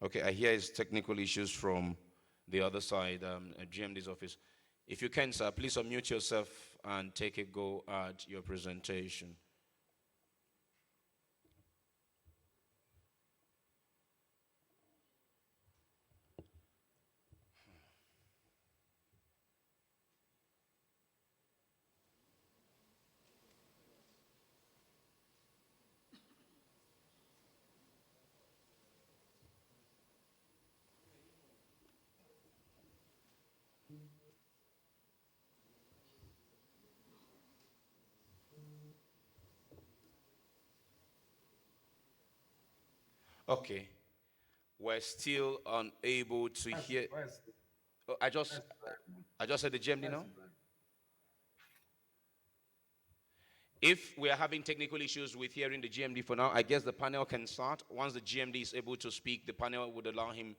Okay, I hear it's technical issues from the other side, at GMD's office. If you can, sir, please unmute yourself and take a go at your presentation. Okay, we're still unable to hear. Oh, I just said the GMD now. If we are having technical issues with hearing the GMD for now, I guess the panel can start. Once the GMD is able to speak, the panel would allow him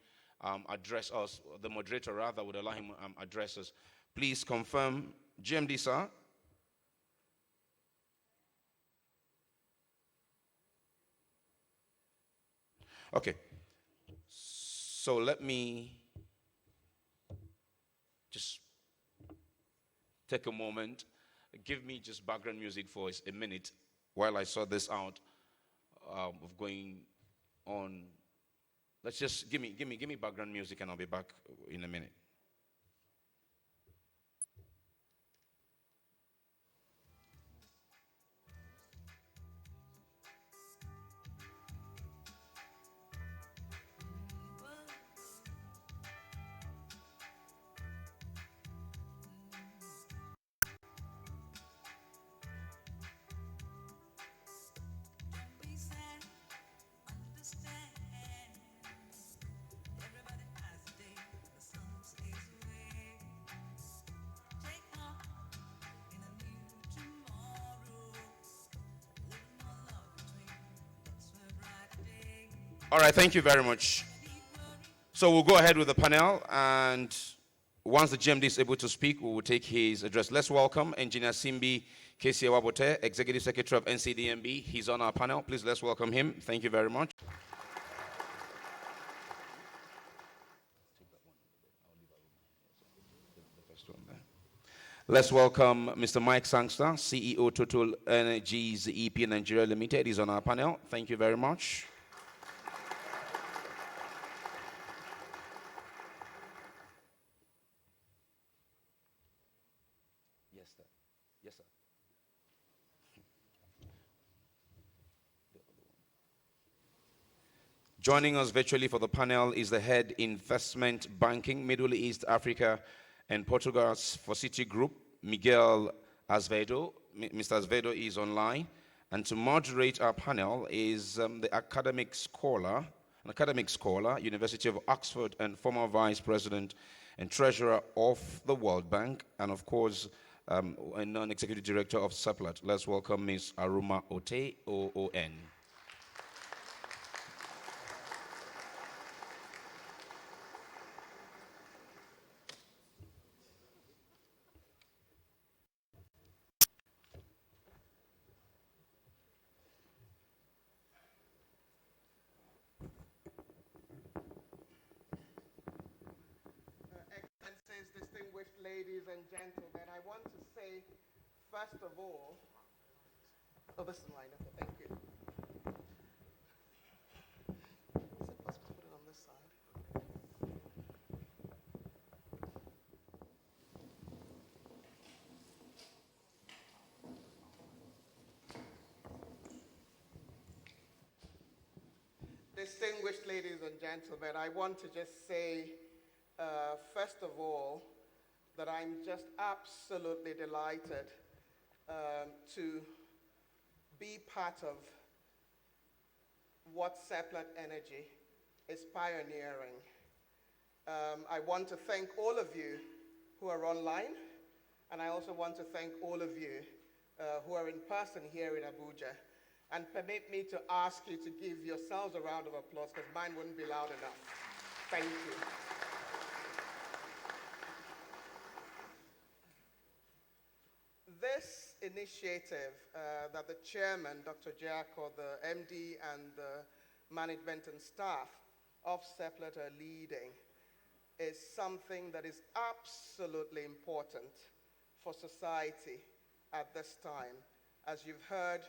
address us. The moderator rather would allow him address us. Please confirm, GMD, sir. Okay, so let me just take a moment. Give me just background music for a minute while I sort this out of going on. Let's just give me background music, and I'll be back in a minute. All right, thank you very much. So we'll go ahead with the panel, and once the GMD is able to speak, we will take his address. Let's welcome Engineer Simbi Kesiewabote, Executive Secretary of NCDMB. He's on our panel. Please, let's welcome him. Thank you very much. Let's welcome Mr. Mike Sangster, CEO Total Energies EP Nigeria Limited. He's on our panel. Thank you very much. Yes, sir. Yes, sir. Joining us virtually for the panel is the head investment banking, Middle East, Africa, and Portugal's for Citigroup, Miguel Azevedo. Mr. Azevedo is online. And to moderate our panel is the academic scholar, University of Oxford, and former vice president and treasurer of the World Bank, and of course, a non-executive director of Seplat. Let's welcome Ms. Aruma Ote, OON. Excellencies, distinguished ladies and gentlemen, I want to say, first of all, this is mine, okay, thank you. Is it possible to put it on this side? Distinguished ladies and gentlemen, I want to just say, first of all, that I'm just absolutely delighted to be part of what Seplat Energy is pioneering. I want to thank all of you who are online, and I also want to thank all of you who are in person here in Abuja. And permit me to ask you to give yourselves a round of applause, because mine wouldn't be loud enough. Thank you. This initiative that the chairman, Dr. Jacko, the MD, and the management and staff of Seplat are leading is something that is absolutely important for society at this time. As you've heard,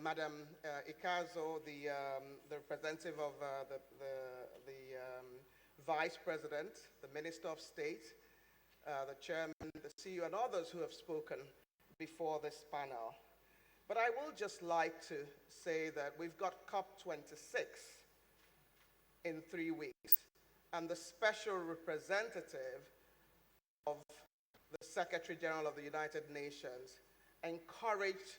Madam Ikazo, the representative of the Vice President, the Minister of State, the Chairman, the CEO, and others who have spoken before this panel. But I will just like to say that we've got COP26 in 3 weeks, and the special representative of the Secretary General of the United Nations encouraged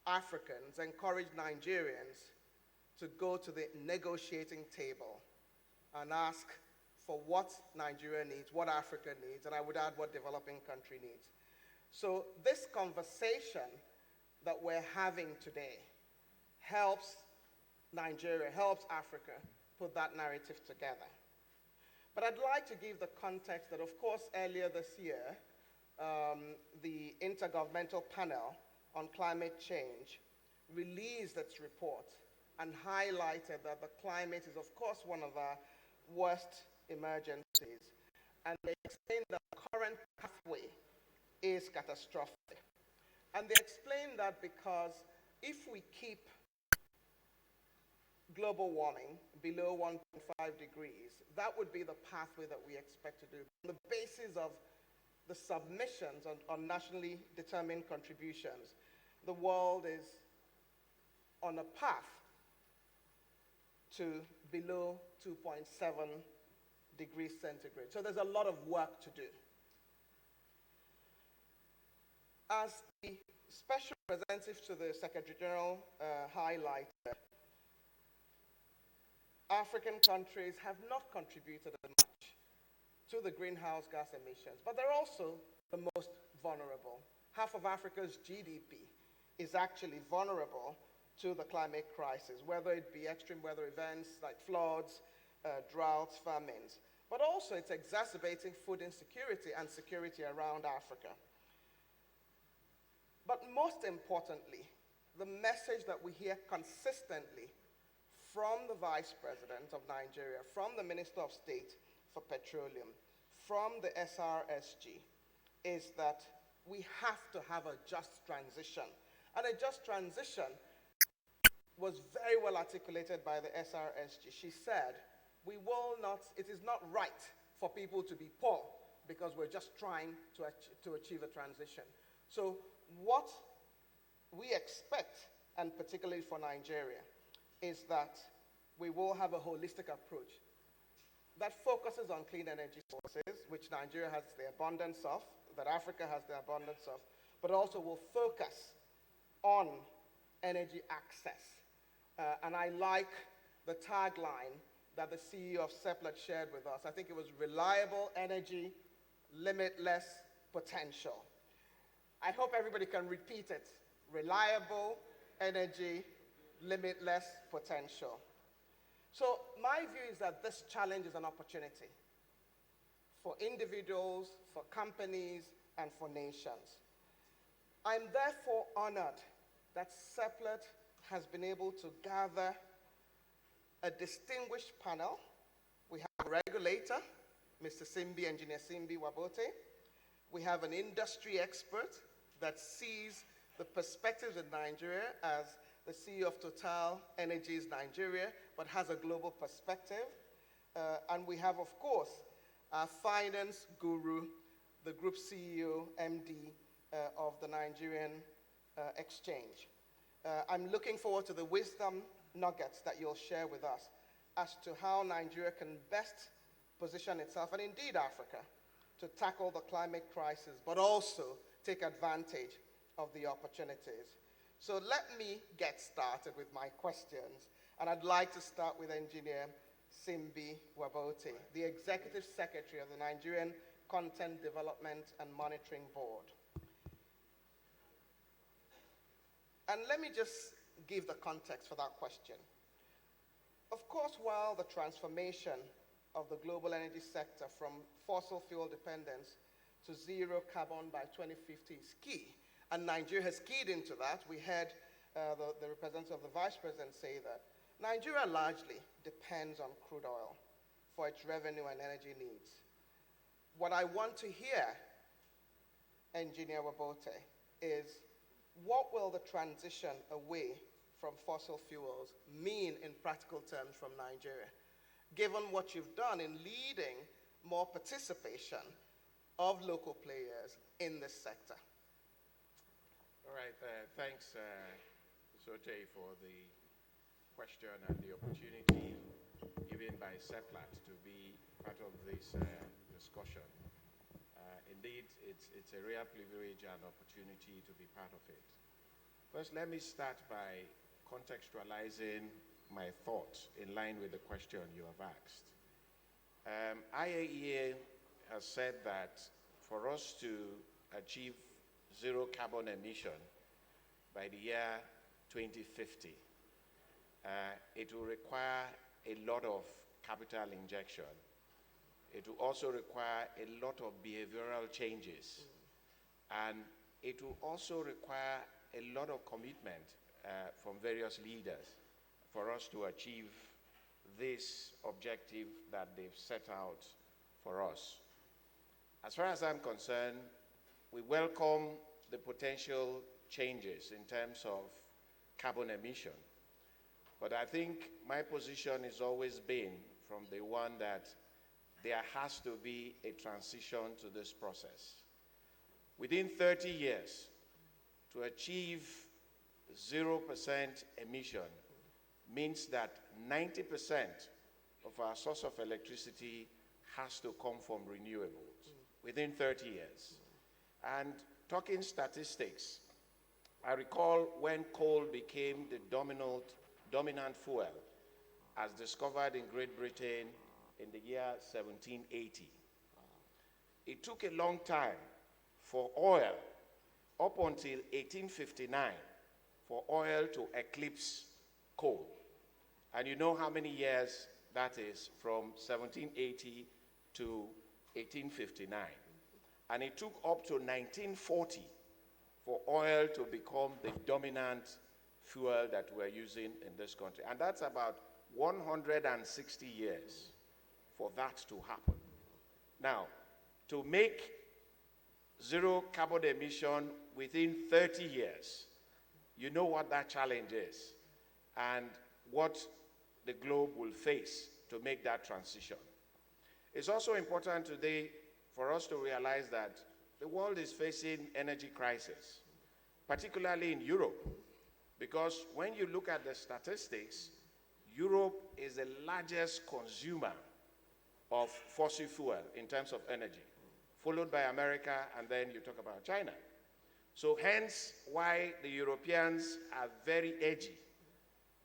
Africans, encouraged Nigerians to go to the negotiating table and ask for what Nigeria needs, what Africa needs, and I would add what developing country needs. So this conversation that we're having today helps Nigeria, helps Africa put that narrative together. But I'd like to give the context that, of course, earlier this year, the Intergovernmental Panel on Climate Change released its report and highlighted that the climate is, of course, one of our worst emergencies. And they explained that the current pathway is catastrophic. And they explained that because if we keep global warming below 1.5 degrees, that would be the pathway that we expect to do. On the basis of the submissions on nationally determined contributions, the world is on a path to below 2.7 degrees centigrade. So there's a lot of work to do. As the special representative to the Secretary General highlighted, African countries have not contributed much to the greenhouse gas emissions, but they're also the most vulnerable. Half of Africa's GDP is actually vulnerable to the climate crisis, whether it be extreme weather events like floods, droughts, famines, but also it's exacerbating food insecurity and security around Africa. But most importantly, the message that we hear consistently from the Vice President of Nigeria, from the Minister of State for Petroleum, from the SRSG, is that we have to have a just transition. And a just transition was very well articulated by the SRSG. She said, it is not right for people to be poor because we're just trying to achieve a transition. So what we expect, and particularly for Nigeria, is that we will have a holistic approach that focuses on clean energy sources, which Nigeria has the abundance of, that Africa has the abundance of, but also will focus on energy access. And I like the tagline that the CEO of Seplat shared with us. I think it was reliable energy, limitless potential. I hope everybody can repeat it. Reliable energy, limitless potential. So my view is that this challenge is an opportunity for individuals, for companies, and for nations. I'm therefore honored that Seplat has been able to gather a distinguished panel. We have a regulator, Mr. Simbi, Engineer Simbi Wabote. We have an industry expert that sees the perspectives in Nigeria as the CEO of Total Energies Nigeria, but has a global perspective. And we have, of course, our finance guru, the group CEO, MD of the Nigerian Exchange. I'm looking forward to the wisdom nuggets that you'll share with us as to how Nigeria can best position itself, and indeed Africa, to tackle the climate crisis, but also take advantage of the opportunities. So let me get started with my questions, and I'd like to start with Engineer Simbi Wabote, the Executive Secretary of the Nigerian Content Development and Monitoring Board. And let me just give the context for that question. Of course, while the transformation of the global energy sector from fossil fuel dependence to zero carbon by 2050 is key, and Nigeria has keyed into that. We heard the representative of the Vice President say that Nigeria largely depends on crude oil for its revenue and energy needs. What I want to hear, Engineer Wabote, is what will the transition away from fossil fuels mean in practical terms from Nigeria, given what you've done in leading more participation of local players in this sector? All right, thanks, Sote, for the question and the opportunity given by Seplat to be part of this discussion. Indeed, it's a rare privilege and opportunity to be part of it. First, let me start by contextualizing my thoughts in line with the question you have asked. IAEA has said that for us to achieve zero carbon emission by the year 2050, it will require a lot of capital injection. It will also require a lot of behavioral changes. And it will also require a lot of commitment from various leaders for us to achieve this objective that they've set out for us. As far as I'm concerned, we welcome the potential changes in terms of carbon emission. But I think my position has always been from the one that there has to be a transition to this process. Within 30 years, to achieve 0% emission means that 90% of our source of electricity has to come from renewables within 30 years. And talking statistics, I recall when coal became the dominant fuel as discovered in Great Britain in the year 1780. It took a long time for oil, up until 1859, for oil to eclipse coal. And you know how many years that is, from 1780 to 1859. And it took up to 1940 for oil to become the dominant fuel that we're using in this country. And that's about 160 years for that to happen. Now, to make zero carbon emission within 30 years, you know what that challenge is and what the globe will face to make that transition. It's also important today for us to realize that the world is facing energy crisis, particularly in Europe, because when you look at the statistics, Europe is the largest consumer of fossil fuel in terms of energy, followed by America, and then you talk about China. So hence why the Europeans are very edgy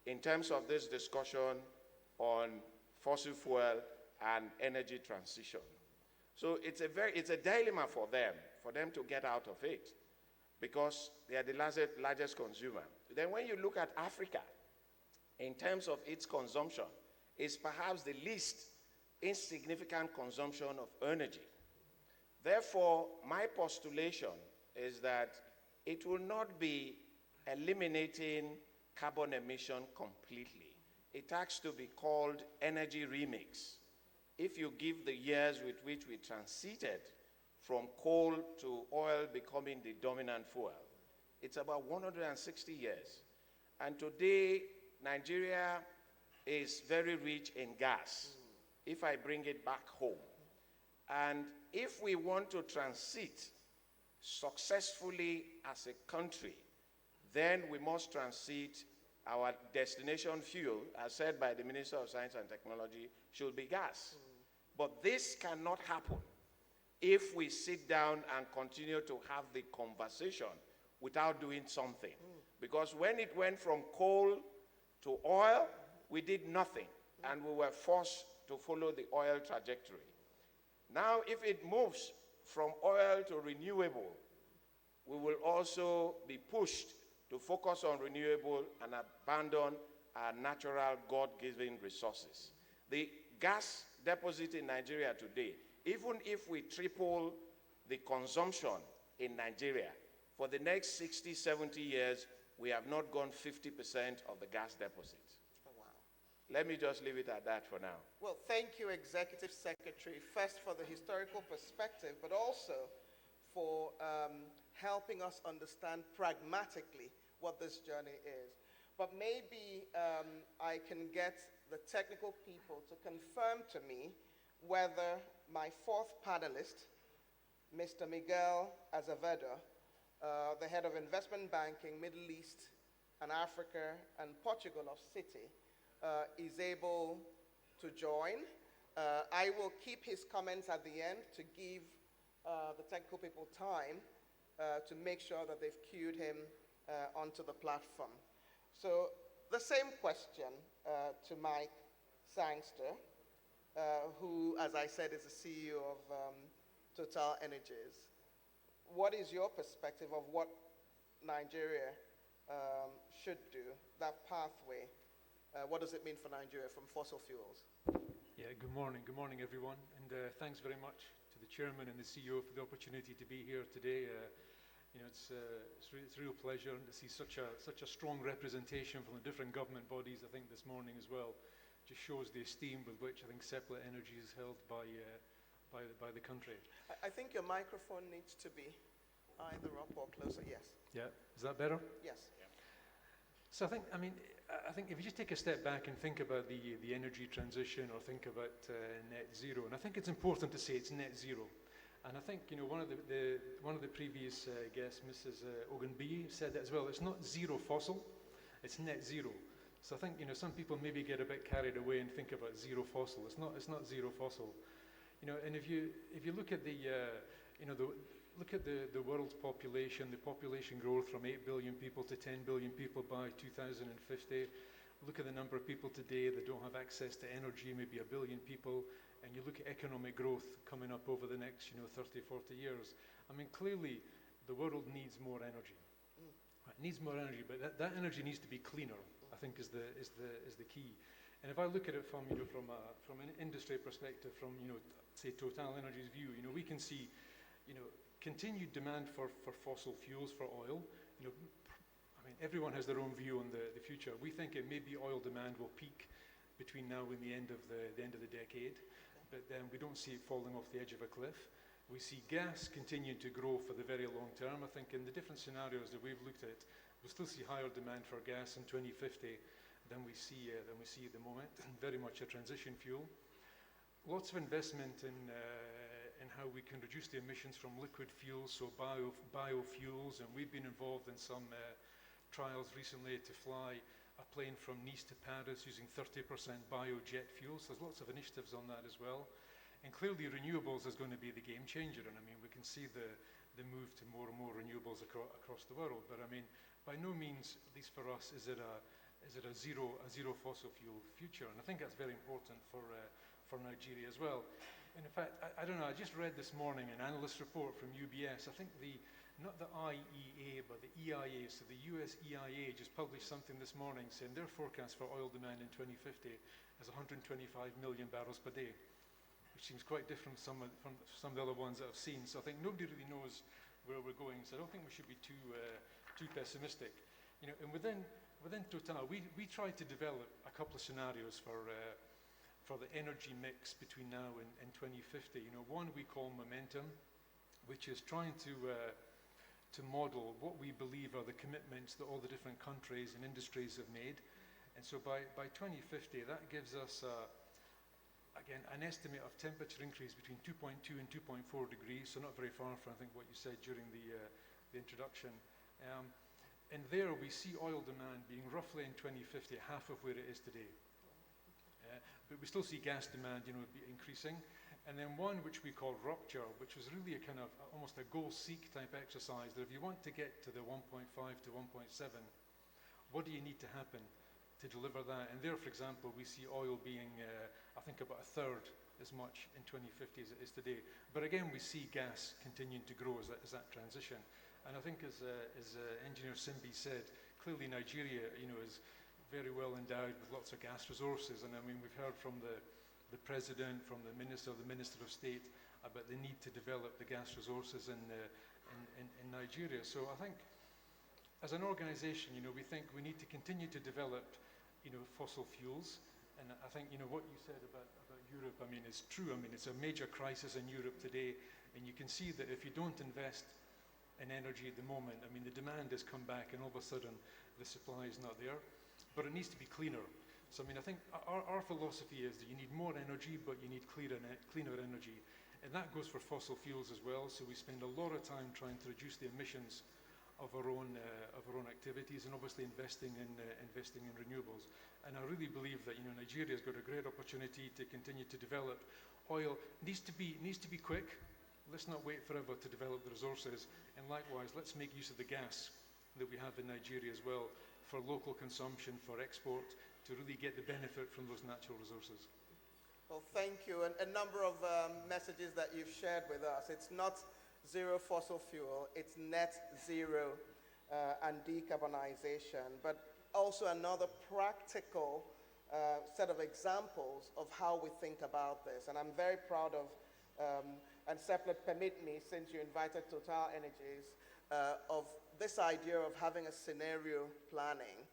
in terms of this discussion on fossil fuel and energy transition. So it's a dilemma for them for them to get out of it because they are the largest consumer. Then when you look at Africa, in terms of its consumption, it's perhaps the least insignificant consumption of energy. Therefore, my postulation is that it will not be eliminating carbon emission completely. It has to be called energy remix. If you give the years with which we transited from coal to oil becoming the dominant fuel, it's about 160 years. And today, Nigeria is very rich in gas, if I bring it back home. And if we want to transit successfully as a country, then we must transit our destination fuel, as said by the Minister of Science and Technology, should be gas. But this cannot happen if we sit down and continue to have the conversation without doing something. Because when it went from coal to oil, we did nothing, and we were forced to follow the oil trajectory. Now, if it moves from oil to renewable, we will also be pushed to focus on renewable and abandon our natural God-given resources. The gas deposit in Nigeria today, even if we triple the consumption in Nigeria, for the next 60, 70 years, we have not gone 50% of the gas deposit. Oh, wow. Let me just leave it at that for now. Well, thank you, Executive Secretary, first for the historical perspective, but also for helping us understand pragmatically what this journey is. But maybe I can get the technical people to confirm to me whether my fourth panelist, Mr. Miguel Azevedo, the head of investment banking, Middle East and Africa and Portugal of Citi, is able to join. I will keep his comments at the end to give the technical people time to make sure that they've queued him onto the platform. So the same question to Mike Sangster, who, as I said, is the CEO of Total Energies. What is your perspective of what Nigeria should do, that pathway? What does it mean for Nigeria from fossil fuels? Yeah, good morning everyone, and thanks very much to the chairman and the CEO for the opportunity to be here today. You know, it's a real pleasure to see such a strong representation from the different government bodies. I think this morning as well just shows the esteem with which I think Seplat Energy is held by the country. I think your microphone needs to be either up or closer. Yes. Yeah, is that better? Yes. Yeah. So I think if you just take a step back and think about the energy transition or think about net zero, and I think it's important to say it's net zero. And I think, you know, one of the previous guests, Mrs. Ogunbiyi, said that as well. It's not zero fossil, it's net zero. So I think, you know, some people maybe get a bit carried away and think about zero fossil. It's not zero fossil. You know, and if you look at the world's population, the population growth from 8 billion people to 10 billion people by 2050. Look at the number of people today that don't have access to energy, maybe 1 billion people, and you look at economic growth coming up over the next, 30, 40 years. I mean, clearly, the world needs more energy. It needs more energy, but that energy needs to be cleaner, I think is the key. And if I look at it from an industry perspective, from, say, Total Energy's view, we can see, continued demand for fossil fuels, for oil. I mean, everyone has their own view on the future. We think it may be oil demand will peak between now and the end of the decade, but then we don't see it falling off the edge of a cliff. We see gas continue to grow for the very long term. I think in the different scenarios that we've looked at, we'll still see higher demand for gas in 2050 than we see at the moment. Very much a transition fuel. Lots of investment in how we can reduce the emissions from liquid fuels, so biofuels, and we've been involved in some trials recently to fly a plane from Nice to Paris using 30% biojet fuels. There's lots of initiatives on that as well. And clearly renewables is going to be the game changer, and I mean, we can see the move to more and more renewables across the world. But I mean, by no means, at least for us, is it a zero fossil fuel future, and I think that's very important for Nigeria as well. And in fact, I don't know, I just read this morning an analyst report from UBS. I think not the IEA, but the EIA, so the US EIA just published something this morning saying their forecast for oil demand in 2050 is 125 million barrels per day, which seems quite different from some of the other ones that I've seen. So I think nobody really knows where we're going. So I don't think we should be too pessimistic. You know, and within Total, we tried to develop a couple of scenarios for the energy mix between now and 2050. You know, one we call momentum, which is trying to model what we believe are the commitments that all the different countries and industries have made. And so by 2050, that gives us, again, an estimate of temperature increase between 2.2 and 2.4 degrees, so not very far from, I think, what you said during the introduction. And there we see oil demand being roughly in 2050 half of where it is today. But we still see gas demand, you know, increasing. And then one which we call rupture, which was really a kind of almost a goal-seek type exercise, that if you want to get to the 1.5 to 1.7, what do you need to happen to deliver that? And there, for example, we see oil being, I think, about a third as much in 2050 as it is today. But again, we see gas continuing to grow as that transition. And I think as Engineer Simbi said, clearly Nigeria, you know, is very well endowed with lots of gas resources. And I mean, we've heard from the President, from the Minister of State, about the need to develop the gas resources in Nigeria. So I think, as an organization, you know, we think we need to continue to develop, you know, fossil fuels. And I think, you know, what you said about Europe, I mean, is true. I mean, it's a major crisis in Europe today. And you can see that if you don't invest in energy at the moment, I mean, the demand has come back and all of a sudden the supply is not there. But it needs to be cleaner. So I mean, I think our philosophy is that you need more energy, but you need cleaner energy. And that goes for fossil fuels as well. So we spend a lot of time trying to reduce the emissions of our own activities, and obviously investing in renewables. And I really believe that, you know, Nigeria's got a great opportunity to continue to develop oil. Needs to be quick. Let's not wait forever to develop the resources. And likewise, let's make use of the gas that we have in Nigeria as well, for local consumption, for export, to really get the benefit from those natural resources. Well, thank you. And a number of messages that you've shared with us. It's not zero fossil fuel, it's net zero and decarbonization, but also another practical set of examples of how we think about this. And I'm very proud of, and Seplat, permit me, since you invited Total Energies, of this idea of having a scenario planning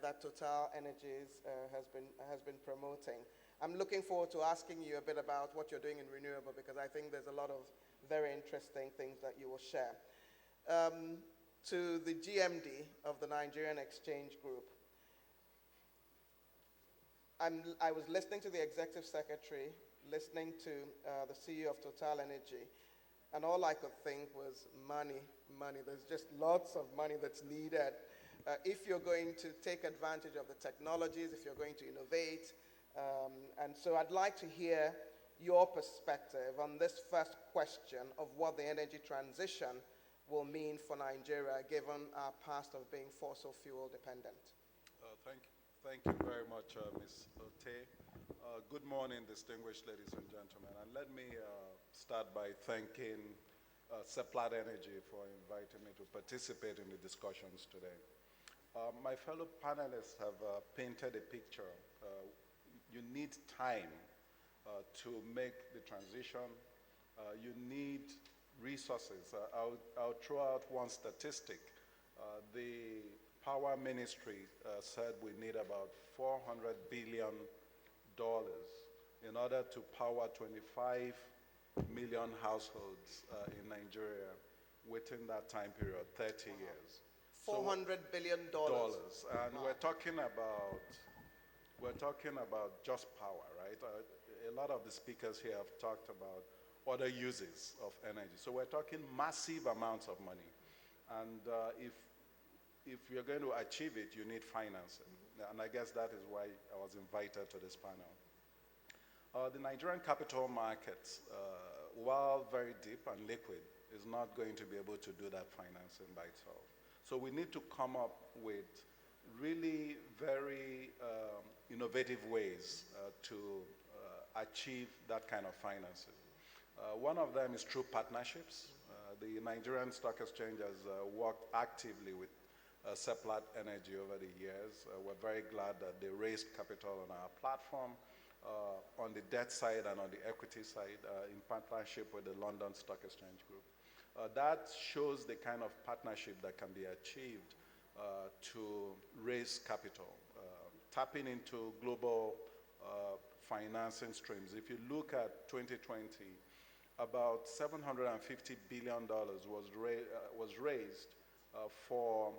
that Total Energies has been promoting. I'm looking forward to asking you a bit about what you're doing in Renewable, because I think there's a lot of very interesting things that you will share. To the GMD of the Nigerian Exchange Group, I was listening to the Executive Secretary, listening to the CEO of Total Energy, and all I could think was money. There's just lots of money that's needed. If you're going to take advantage of the technologies, if you're going to innovate. And so I'd like to hear your perspective on this first question of what the energy transition will mean for Nigeria, given our past of being fossil fuel dependent. Thank you very much, Ms. Ote. Good morning, distinguished ladies and gentlemen. And let me start by thanking Seplat Energy for inviting me to participate in the discussions today. My fellow panelists have painted a picture. You need time to make the transition. You need resources. I'll throw out one statistic. The Power Ministry said we need about $400 billion in order to power 25 million households in Nigeria within that time period, 30 years. $400 billion. And we're talking about just power, right? A lot of the speakers here have talked about other uses of energy. So we're talking massive amounts of money. And if you're going to achieve it, you need financing. And I guess that is why I was invited to this panel. The Nigerian capital markets, while very deep and liquid, is not going to be able to do that financing by itself. So we need to come up with really very innovative ways to achieve that kind of financing. One of them is through partnerships. The Nigerian Stock Exchange has worked actively with Seplat Energy over the years. We're very glad that they raised capital on our platform on the debt side and on the equity side in partnership with the London Stock Exchange Group. That shows the kind of partnership that can be achieved to raise capital, tapping into global financing streams. If you look at 2020, about $750 billion was raised for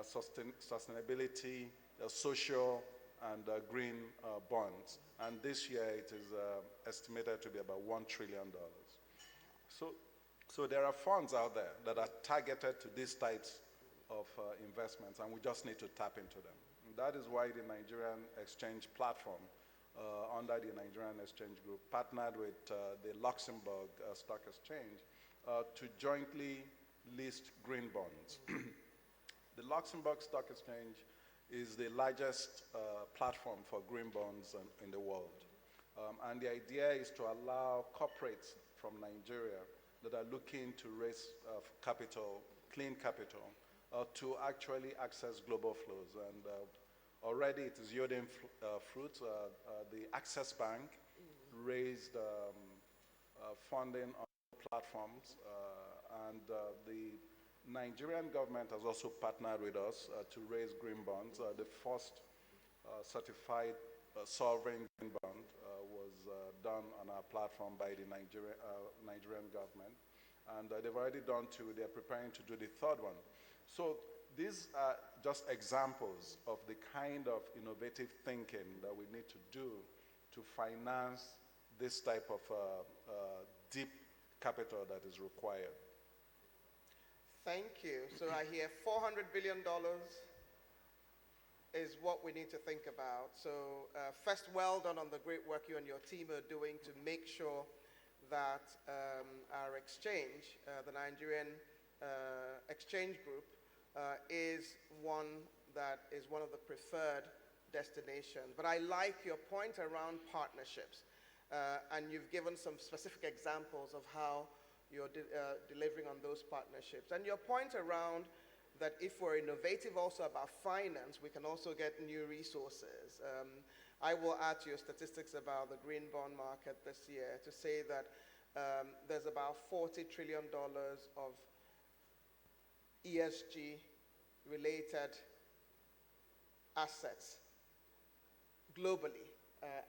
sustainability, social, and green bonds. And this year it is estimated to be about $1 trillion. So there are funds out there that are targeted to these types of investments, and we just need to tap into them. And that is why the Nigerian Exchange platform under the Nigerian Exchange Group partnered with the Luxembourg Stock Exchange to jointly list green bonds. The Luxembourg Stock Exchange is the largest platform for green bonds in the world. And the idea is to allow corporates from Nigeria that are looking to raise capital, clean capital, to actually access global flows. And already it is yielding fruits. The Access Bank raised funding on platforms, and the Nigerian government has also partnered with us to raise green bonds. The first certified sovereign green bond was done on our platform by the Nigerian government. And they've already done two. They're preparing to do the third one. So these are just examples of the kind of innovative thinking that we need to do to finance this type of deep capital that is required. Thank you. So I hear $400 billion is what we need to think about. So first, well done on the great work you and your team are doing to make sure that our exchange, the Nigerian Exchange Group, is one that is one of the preferred destinations. But I like your point around partnerships. And you've given some specific examples of how you're delivering on those partnerships. And your point around that if we're innovative also about finance, we can also get new resources. I will add to your statistics about the green bond market this year to say that there's about $40 trillion of ESG-related assets globally,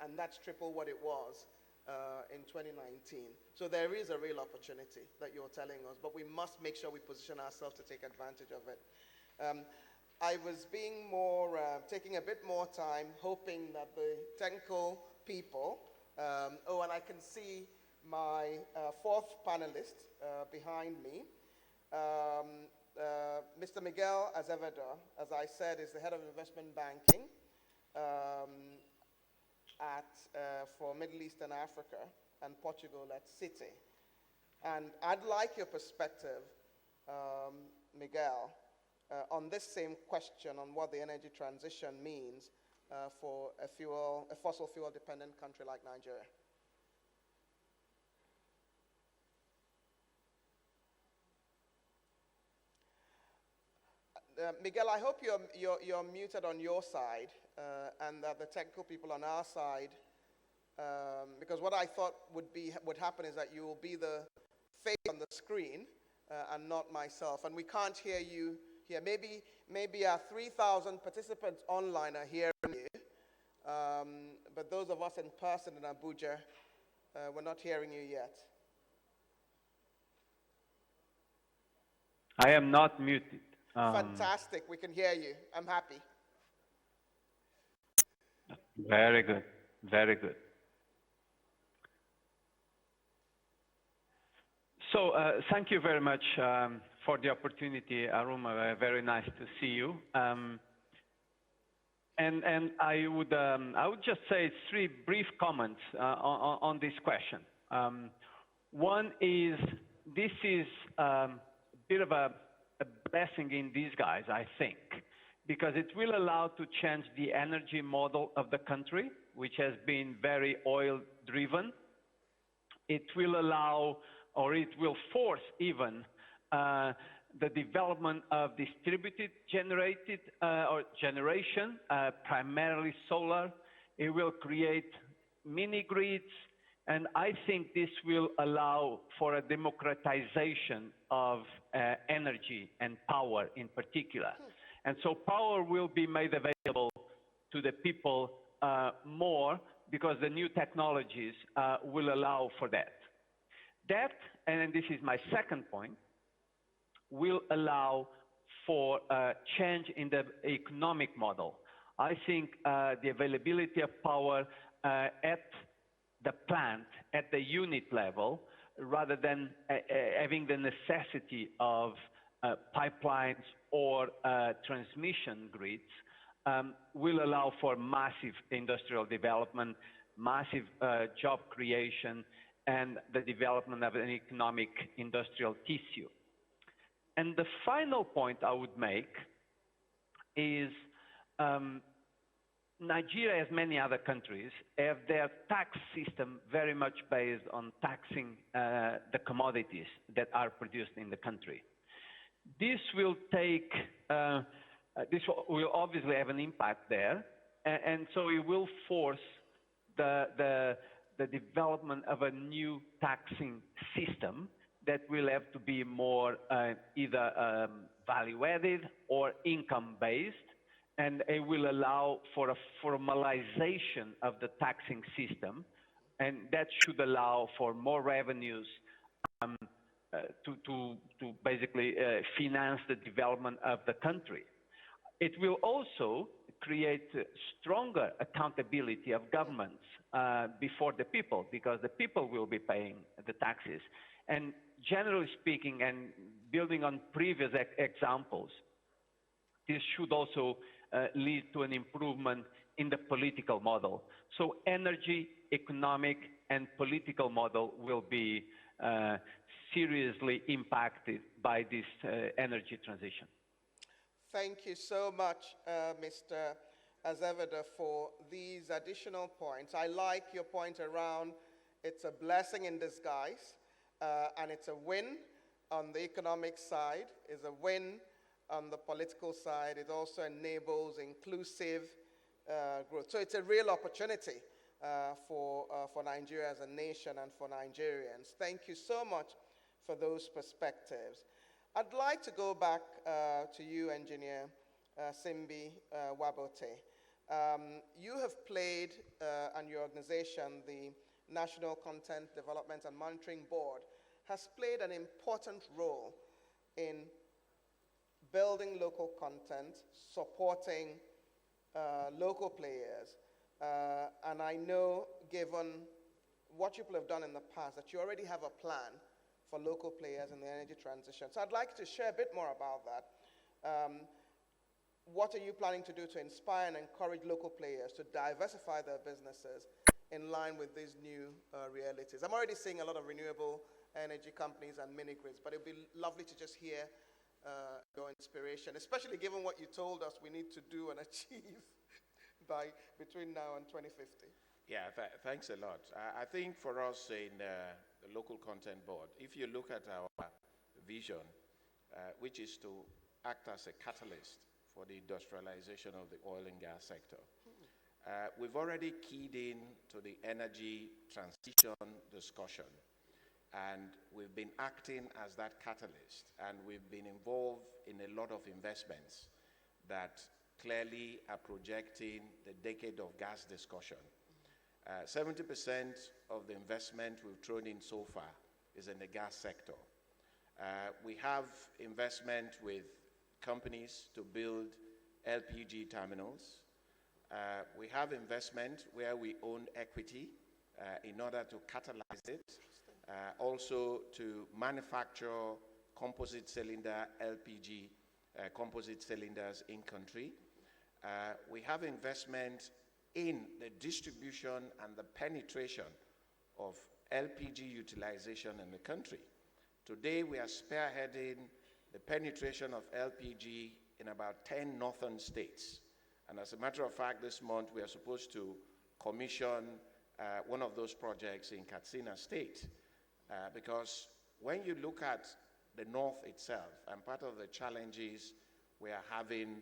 and that's triple what it was in 2019. So there is a real opportunity that you're telling us, but we must make sure we position ourselves to take advantage of it. I was being more, taking a bit more time, hoping that the technical people, and I can see my fourth panelist behind me, Mr. Miguel Azevedo, as I said, is the head of investment banking for Middle East and Africa and Portugal at Citi. And I'd like your perspective, Miguel, on this same question on what the energy transition means for a fossil fuel dependent country like Nigeria. Miguel, I hope you're muted on your side and that the technical people on our side, because what I thought would happen is that you will be the face on the screen and not myself, and we can't hear you here. Maybe our 3,000 participants online are hearing you, but those of us in person in Abuja, we're not hearing you yet. I am not muted. Fantastic, we can hear you. I'm happy. Very good, very good. So thank you very much for the opportunity, Aruma. Very nice to see you. And I would just say three brief comments on this question. One is this is a bit of a blessing in disguise, I think, because it will allow to change the energy model of the country, which has been very oil-driven. It will allow, or it will force even, the development of distributed generated or generation, primarily solar. It will create mini grids, and I think this will allow for a democratization of energy and power in particular. And so power will be made available to the people more because the new technologies will allow for that. That, and this is my second point, will allow for a change in the economic model. I think the availability of power at the plant, at the unit level, rather than having the necessity of pipelines or transmission grids, will allow for massive industrial development, massive job creation, and the development of an economic industrial tissue. And the final point I would make is Nigeria, as many other countries, have their tax system very much based on taxing the commodities that are produced in the country. This will take, this will obviously have an impact there, and so it will force the development of a new taxing system that will have to be more either value-added or income-based, and it will allow for a formalization of the taxing system, and that should allow for more revenues to basically finance the development of the country. It will also create stronger accountability of governments before the people, because the people will be paying the taxes. And generally speaking, and building on previous examples, this should also lead to an improvement in the political model. So energy, economic, and political model will be seriously impacted by this energy transition. Thank you so much, Mr. Azevedo, for these additional points. I like your point around it's a blessing in disguise, and it's a win on the economic side, it's a win on the political side. It also enables inclusive growth. So it's a real opportunity for Nigeria as a nation and for Nigerians. Thank you so much for those perspectives. I'd like to go back to you, Engineer Simbi Wabote. You have played, and your organization, the National Content Development and Monitoring Board, has played an important role in building local content, supporting local players. And I know, given what people have done in the past, that you already have a plan for local players in the energy transition. So I'd like to share a bit more about that. What are you planning to do to inspire and encourage local players to diversify their businesses in line with these new realities? I'm already seeing a lot of renewable energy companies and mini-grids, but it'd be lovely to just hear your inspiration, especially given what you told us we need to do and achieve between now and 2050. Yeah, thanks a lot. I think for us in the Local Content Board, if you look at our vision, which is to act as a catalyst for the industrialization of the oil and gas sector, we've already keyed in to the energy transition discussion, and we've been acting as that catalyst, and we've been involved in a lot of investments that clearly are projecting the decade of gas discussion. 70% of the investment we've thrown in so far is in the gas sector. We have investment with companies to build LPG terminals. We have investment where we own equity in order to catalyze it, also to manufacture composite cylinder LPG, composite cylinders in country. We have investment in the distribution and the penetration of LPG utilization in the country. Today, we are spearheading the penetration of LPG in about 10 northern states. And as a matter of fact, this month we are supposed to commission one of those projects in Katsina State. Because when you look at the north itself, and part of the challenges we are having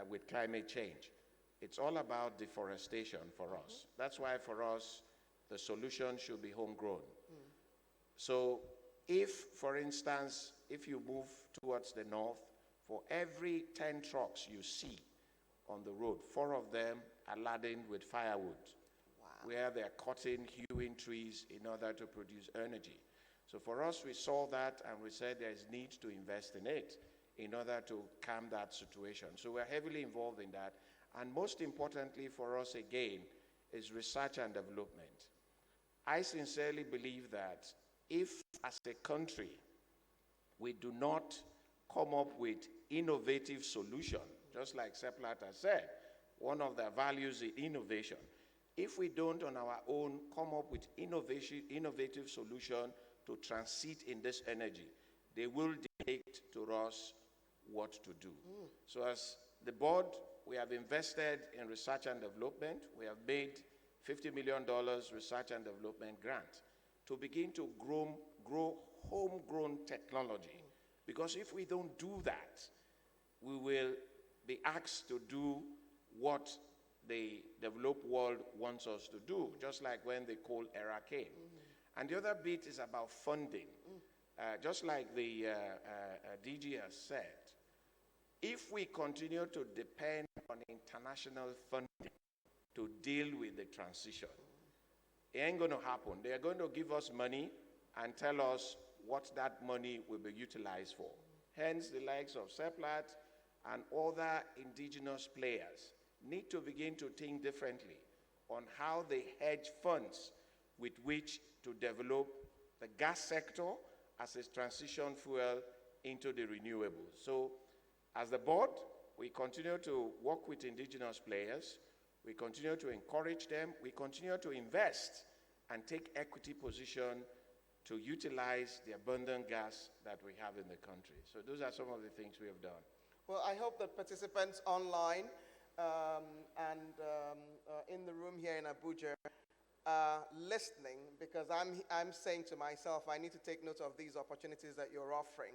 with climate change, it's all about deforestation for us. That's why for us, the solution should be homegrown. So if, for instance, if you move towards the north, for every 10 trucks you see on the road, 4 of them are laden with firewood, where they're cutting, hewing trees in order to produce energy. So for us, we saw that and we said there is need to invest in it in order to calm that situation. So we're heavily involved in that. And most importantly for us, again, is research and development. I sincerely believe that if, as a country, we do not come up with innovative solutions, just like Seplat has said, one of their values is innovation. If we don't on our own come up with innovative solutions to transit in this energy, they will dictate to us what to do. So as the board, we have invested in research and development. We have made $50 million research and development grant to begin to grow homegrown technology. Because if we don't do that, we will be asked to do what the developed world wants us to do, just like when the coal era came. And the other bit is about funding. Just like the DG has said, if we continue to depend on international funding to deal with the transition, it ain't going to happen. They are going to give us money and tell us what that money will be utilized for. Hence, the likes of Seplat and other indigenous players need to begin to think differently on how they hedge funds with which to develop the gas sector as a transition fuel into the renewables. So, as the board, we continue to work with indigenous players, we continue to encourage them, we continue to invest and take equity position to utilize the abundant gas that we have in the country. So those are some of the things we have done. Well, I hope that participants online and in the room here in Abuja are listening, because I'm saying to myself, I need to take note of these opportunities that you're offering.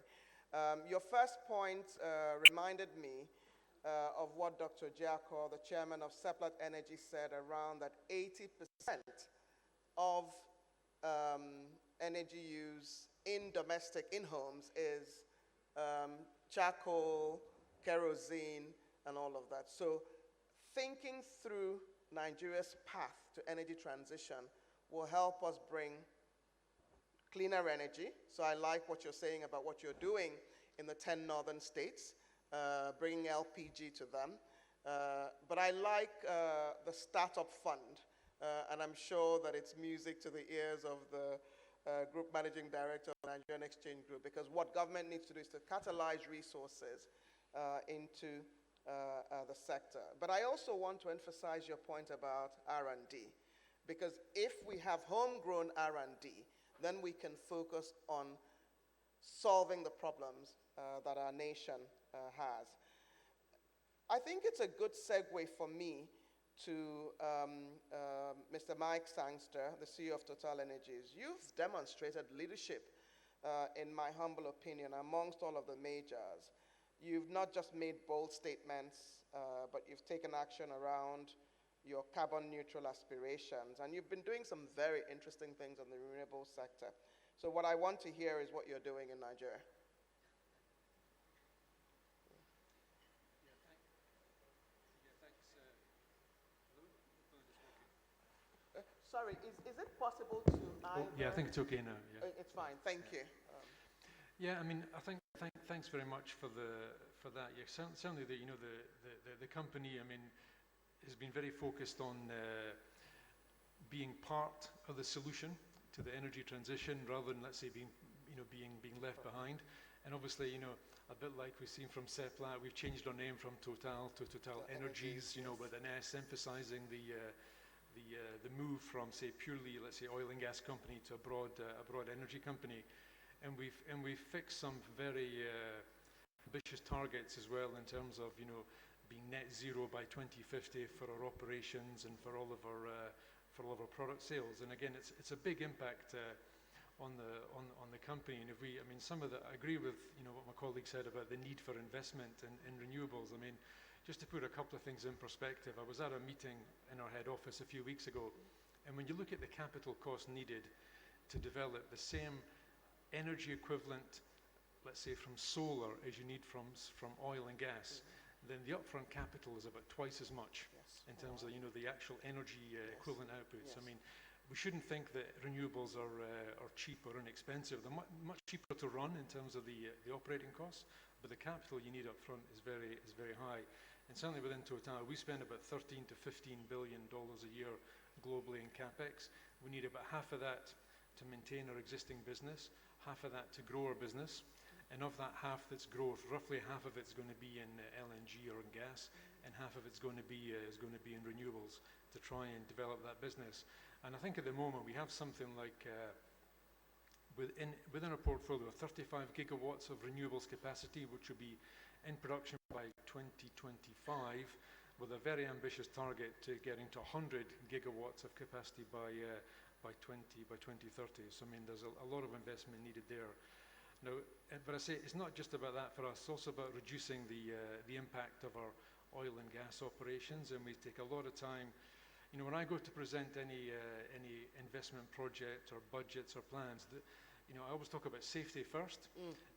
Your first point reminded me of what Dr. Giaco, the chairman of Seplat Energy, said around that 80% of energy use in homes is charcoal, kerosene, and all of that. So thinking through Nigeria's path to energy transition will help us bring cleaner energy. So I like what you're saying about what you're doing in the 10 northern states, bringing LPG to them. But I like the startup fund, and I'm sure that it's music to the ears of the Group Managing Director of the Nigerian Exchange Group, because what government needs to do is to catalyze resources into the sector. But I also want to emphasize your point about R&D, because if we have homegrown R&D, then we can focus on solving the problems that our nation has. I think it's a good segue for me to Mr. Mike Sangster, the CEO of Total Energies. You've demonstrated leadership, in my humble opinion, amongst all of the majors. You've not just made bold statements, but you've taken action around your carbon neutral aspirations, and you've been doing some very interesting things on the renewable sector. So what I want to hear is what you're doing in Nigeria. Sorry, is it possible to either... Yeah, I think it's okay now. Yeah. It's fine, thank you. Yeah, I mean, thanks very much for that. Yeah, certainly the company, I mean, has been very focused on being part of the solution to the energy transition, rather than, let's say, being left behind. And obviously, a bit like we've seen from Seplat, we've changed our name from Total to Total Energies, with an S, emphasizing the move from, say, purely, let's say, oil and gas company to a broad energy company. And we've fixed some very ambitious targets as well in terms of, being net zero by 2050 for our operations and for all of our product sales. And again, it's a big impact on the company. And I agree with what my colleague said about the need for investment in renewables. I mean, just to put a couple of things in perspective, I was at a meeting in our head office a few weeks ago, and when you look at the capital cost needed to develop the same energy equivalent, let's say from solar, as you need from oil and gas, then the upfront capital is about twice as much in terms of the actual energy equivalent outputs. I mean, we shouldn't think that renewables are cheap or inexpensive. They're much cheaper to run in terms of the operating costs, but the capital you need up front is very high. And certainly within Total, we spend about $13 to $15 billion a year globally in capex. We need about half of that to maintain our existing business, half of that to grow our business. And of that half that's growth, roughly half of it's going to be in LNG or in gas, and half of it's going to be in renewables to try and develop that business. And I think at the moment we have something like within our portfolio 35 gigawatts of renewables capacity, which will be in production by 2025, with a very ambitious target to getting to 100 gigawatts of capacity by 2030. So I mean, there's a lot of investment needed there. Now, but I say it's not just about that for us, it's also about reducing the impact of our oil and gas operations, and we take a lot of time. When I go to present any investment project or budgets or plans, I always talk about safety first,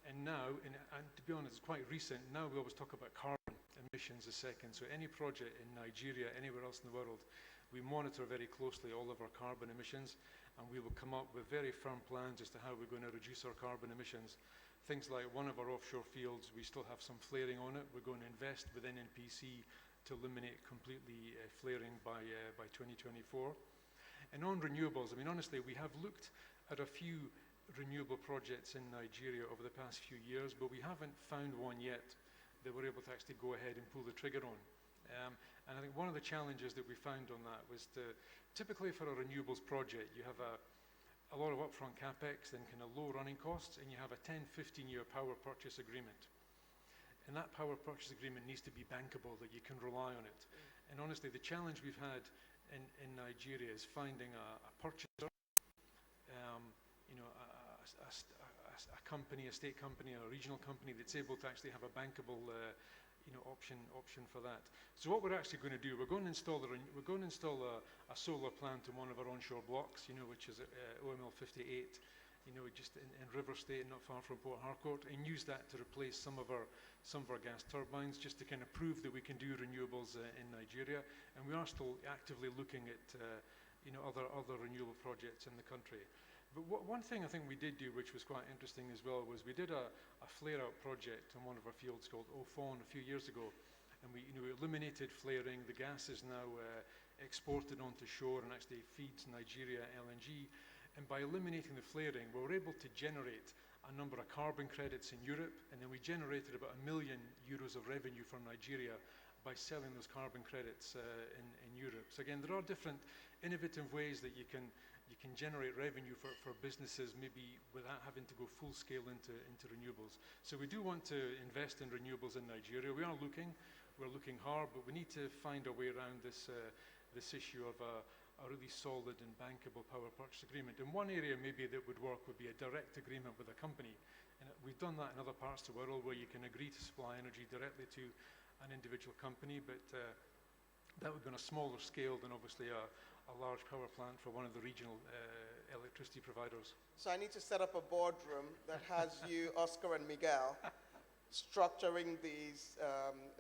and now, and to be honest, it's quite recent, now we always talk about carbon emissions a second. So any project in Nigeria, anywhere else in the world, we monitor very closely all of our carbon emissions, and we will come up with very firm plans as to how we're going to reduce our carbon emissions. Things like one of our offshore fields, we still have some flaring on it. We're going to invest within NPC to eliminate completely flaring by 2024. And on renewables, I mean, honestly, we have looked at a few renewable projects in Nigeria over the past few years, but we haven't found one yet that we're able to actually go ahead and pull the trigger on. And I think one of the challenges that we found on that was typically for a renewables project, you have a lot of upfront capex and kind of low running costs, and you have a 10-15 year power purchase agreement. And that power purchase agreement needs to be bankable, that you can rely on it. And honestly, the challenge we've had in Nigeria is finding a purchaser, a company, a state company, or a regional company that's able to actually have a bankable option for that. So what we're actually going to do, we're going to install a solar plant in one of our onshore blocks, which is OML 58, just in River State, not far from Port Harcourt, and use that to replace some of our gas turbines, just to kind of prove that we can do renewables in Nigeria. And we are still actively looking at other renewable projects in the country. But one thing I think we did do, which was quite interesting as well, was we did a flare-out project on one of our fields called Ofon a few years ago, and we eliminated flaring. The gas is now exported onto shore and actually feeds Nigeria LNG. And by eliminating the flaring, we were able to generate a number of carbon credits in Europe, and then we generated about €1 million of revenue from Nigeria by selling those carbon credits in Europe. So again, there are different innovative ways that you can generate revenue for businesses, maybe without having to go full scale into renewables. So we do want to invest in renewables in Nigeria. We're looking hard, but we need to find a way around this issue of a really solid and bankable power purchase agreement. And one area maybe that would work would be a direct agreement with a company. And we've done that in other parts of the world where you can agree to supply energy directly to an individual company, but that would be on a smaller scale than obviously a large power plant for one of the regional electricity providers. So I need to set up a boardroom that has you, Oscar and Miguel, structuring these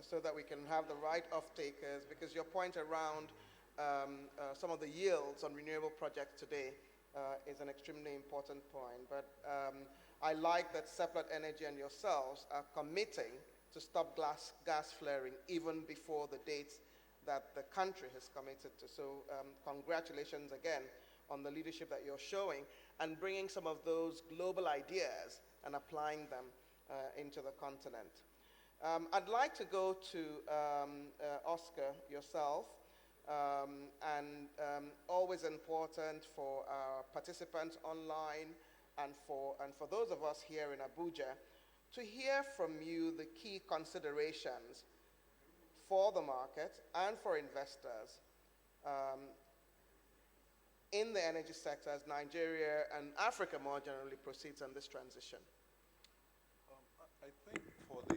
so that we can have the right off-takers, because your point around some of the yields on renewable projects today is an extremely important point. But I like that Seplat Energy and yourselves are committing to stop gas flaring even before the dates that the country has committed to. So congratulations again on the leadership that you're showing and bringing some of those global ideas and applying them into the continent. I'd like to go to Oscar, yourself, and always important for our participants online and for those of us here in Abuja to hear from you the key considerations for the market and for investors in the energy sector as Nigeria and Africa more generally proceeds on this transition. I think for the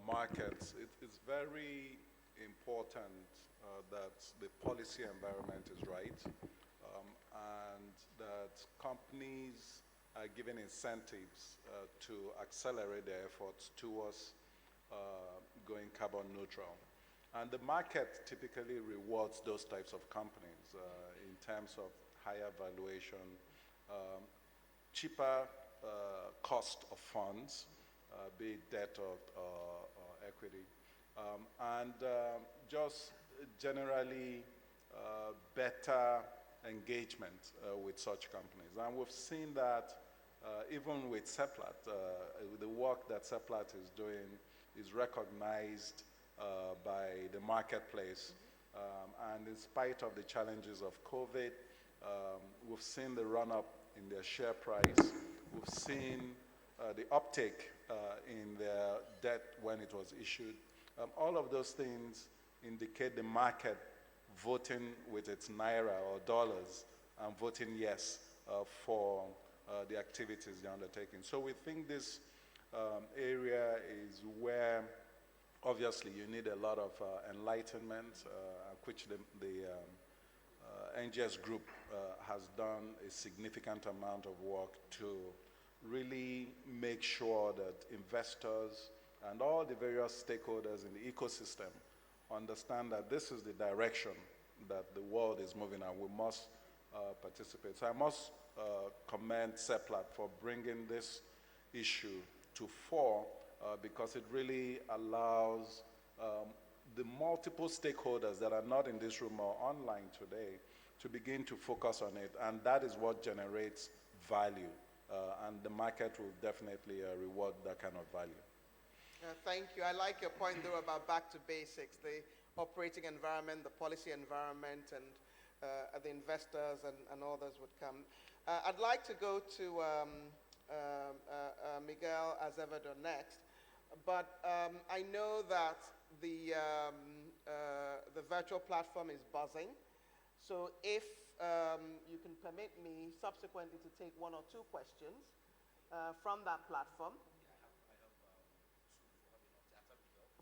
markets, it's very important that the policy environment is right, and that companies are given incentives to accelerate their efforts towards going carbon neutral. And the market typically rewards those types of companies in terms of higher valuation, cheaper cost of funds, be it debt or equity, and just generally better engagement with such companies. And we've seen that even with Seplat, the work that Seplat is doing is recognized by the marketplace. And in spite of the challenges of COVID, we've seen the run-up in their share price. We've seen the uptake in their debt when it was issued. All of those things indicate the market voting with its naira or dollars and voting yes for the activities they're undertaking. So we think this area is where obviously you need a lot of enlightenment, which the NGS group has done a significant amount of work to really make sure that investors and all the various stakeholders in the ecosystem understand that this is the direction that the world is moving and we must participate. So I must commend Seplat for bringing this issue to fore because it really allows the multiple stakeholders that are not in this room or online today to begin to focus on it, and that is what generates value, and the market will definitely reward that kind of value. Thank you. I like your point, though, about back to basics, the operating environment, the policy environment, and the investors and others would come. I'd like to go to Miguel Azevedo next, but I know that the virtual platform is buzzing. So if you can permit me subsequently to take one or two questions from that platform.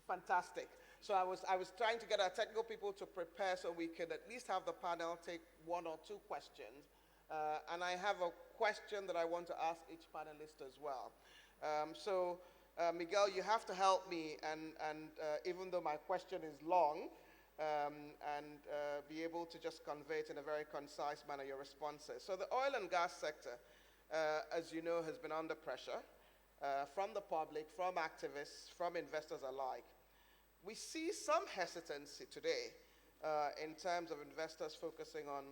Fantastic. So I was trying to get our technical people to prepare so we could at least have the panel take one or two questions. And I have a question that I want to ask each panelist as well. Miguel, you have to help me, and even though my question is long, and be able to just convey it in a very concise manner, your responses. So the oil and gas sector, as you know, has been under pressure from the public, from activists, from investors alike. We see some hesitancy today in terms of investors focusing on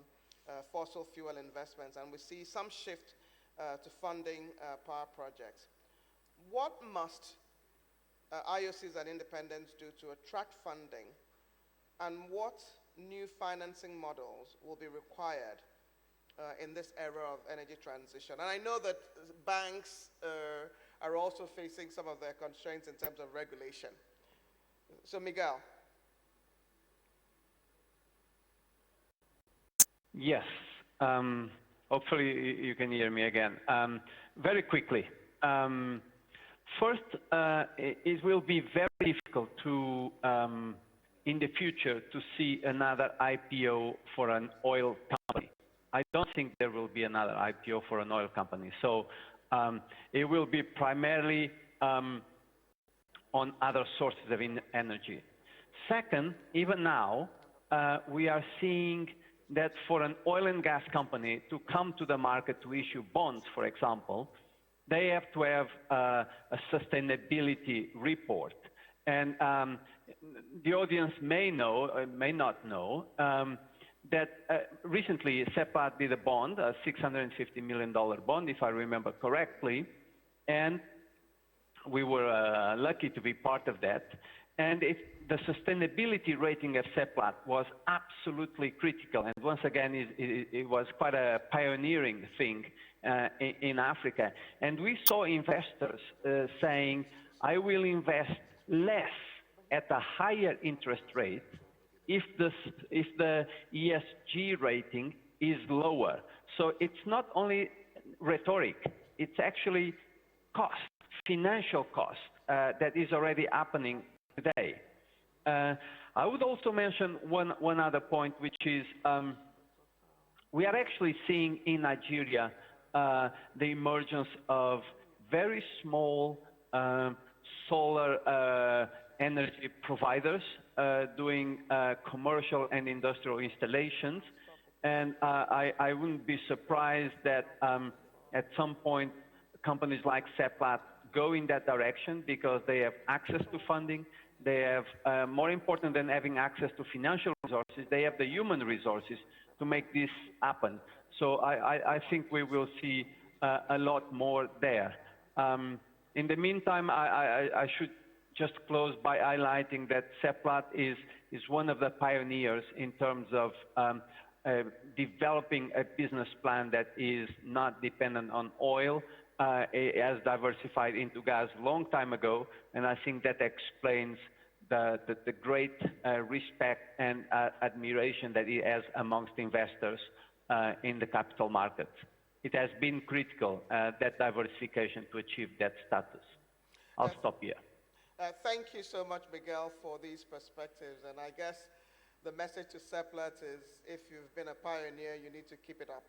fossil fuel investments, and we see some shift to funding power projects. What must IOCs and independents do to attract funding, and what new financing models will be required in this era of energy transition? And I know that banks are also facing some of their constraints in terms of regulation. So Miguel. Yes. Hopefully you can hear me again. Very quickly. First, it will be very difficult to, in the future, to see another IPO for an oil company. I don't think there will be another IPO for an oil company. So it will be primarily on other sources of energy. Second, even now, we are seeing that for an oil and gas company to come to the market to issue bonds, for example, they have to have a sustainability report. And the audience may know, or may not know, that recently Seplat did a bond, a $650 million bond, if I remember correctly, and we were lucky to be part of that. And the sustainability rating of Seplat was absolutely critical. And once again, it was quite a pioneering thing in Africa. And we saw investors saying, I will invest less at a higher interest rate if the ESG rating is lower. So it's not only rhetoric, it's actually cost, financial cost that is already happening today. I would also mention one other point, which is we are actually seeing in Nigeria the emergence of very small solar energy providers doing commercial and industrial installations. And I wouldn't be surprised that at some point companies like Seplat go in that direction because they have access to funding. They have, more important than having access to financial resources, they have the human resources to make this happen. So I think we will see a lot more there. In the meantime, I should just close by highlighting that Seplat is one of the pioneers in terms of developing a business plan that is not dependent on oil. It has diversified into gas a long time ago, and I think that explains the great respect and admiration that it has amongst investors in the capital markets. It has been critical, that diversification, to achieve that status. I'll stop here. Thank you so much, Miguel, for these perspectives. And I guess the message to Seplat is, if you've been a pioneer, you need to keep it up.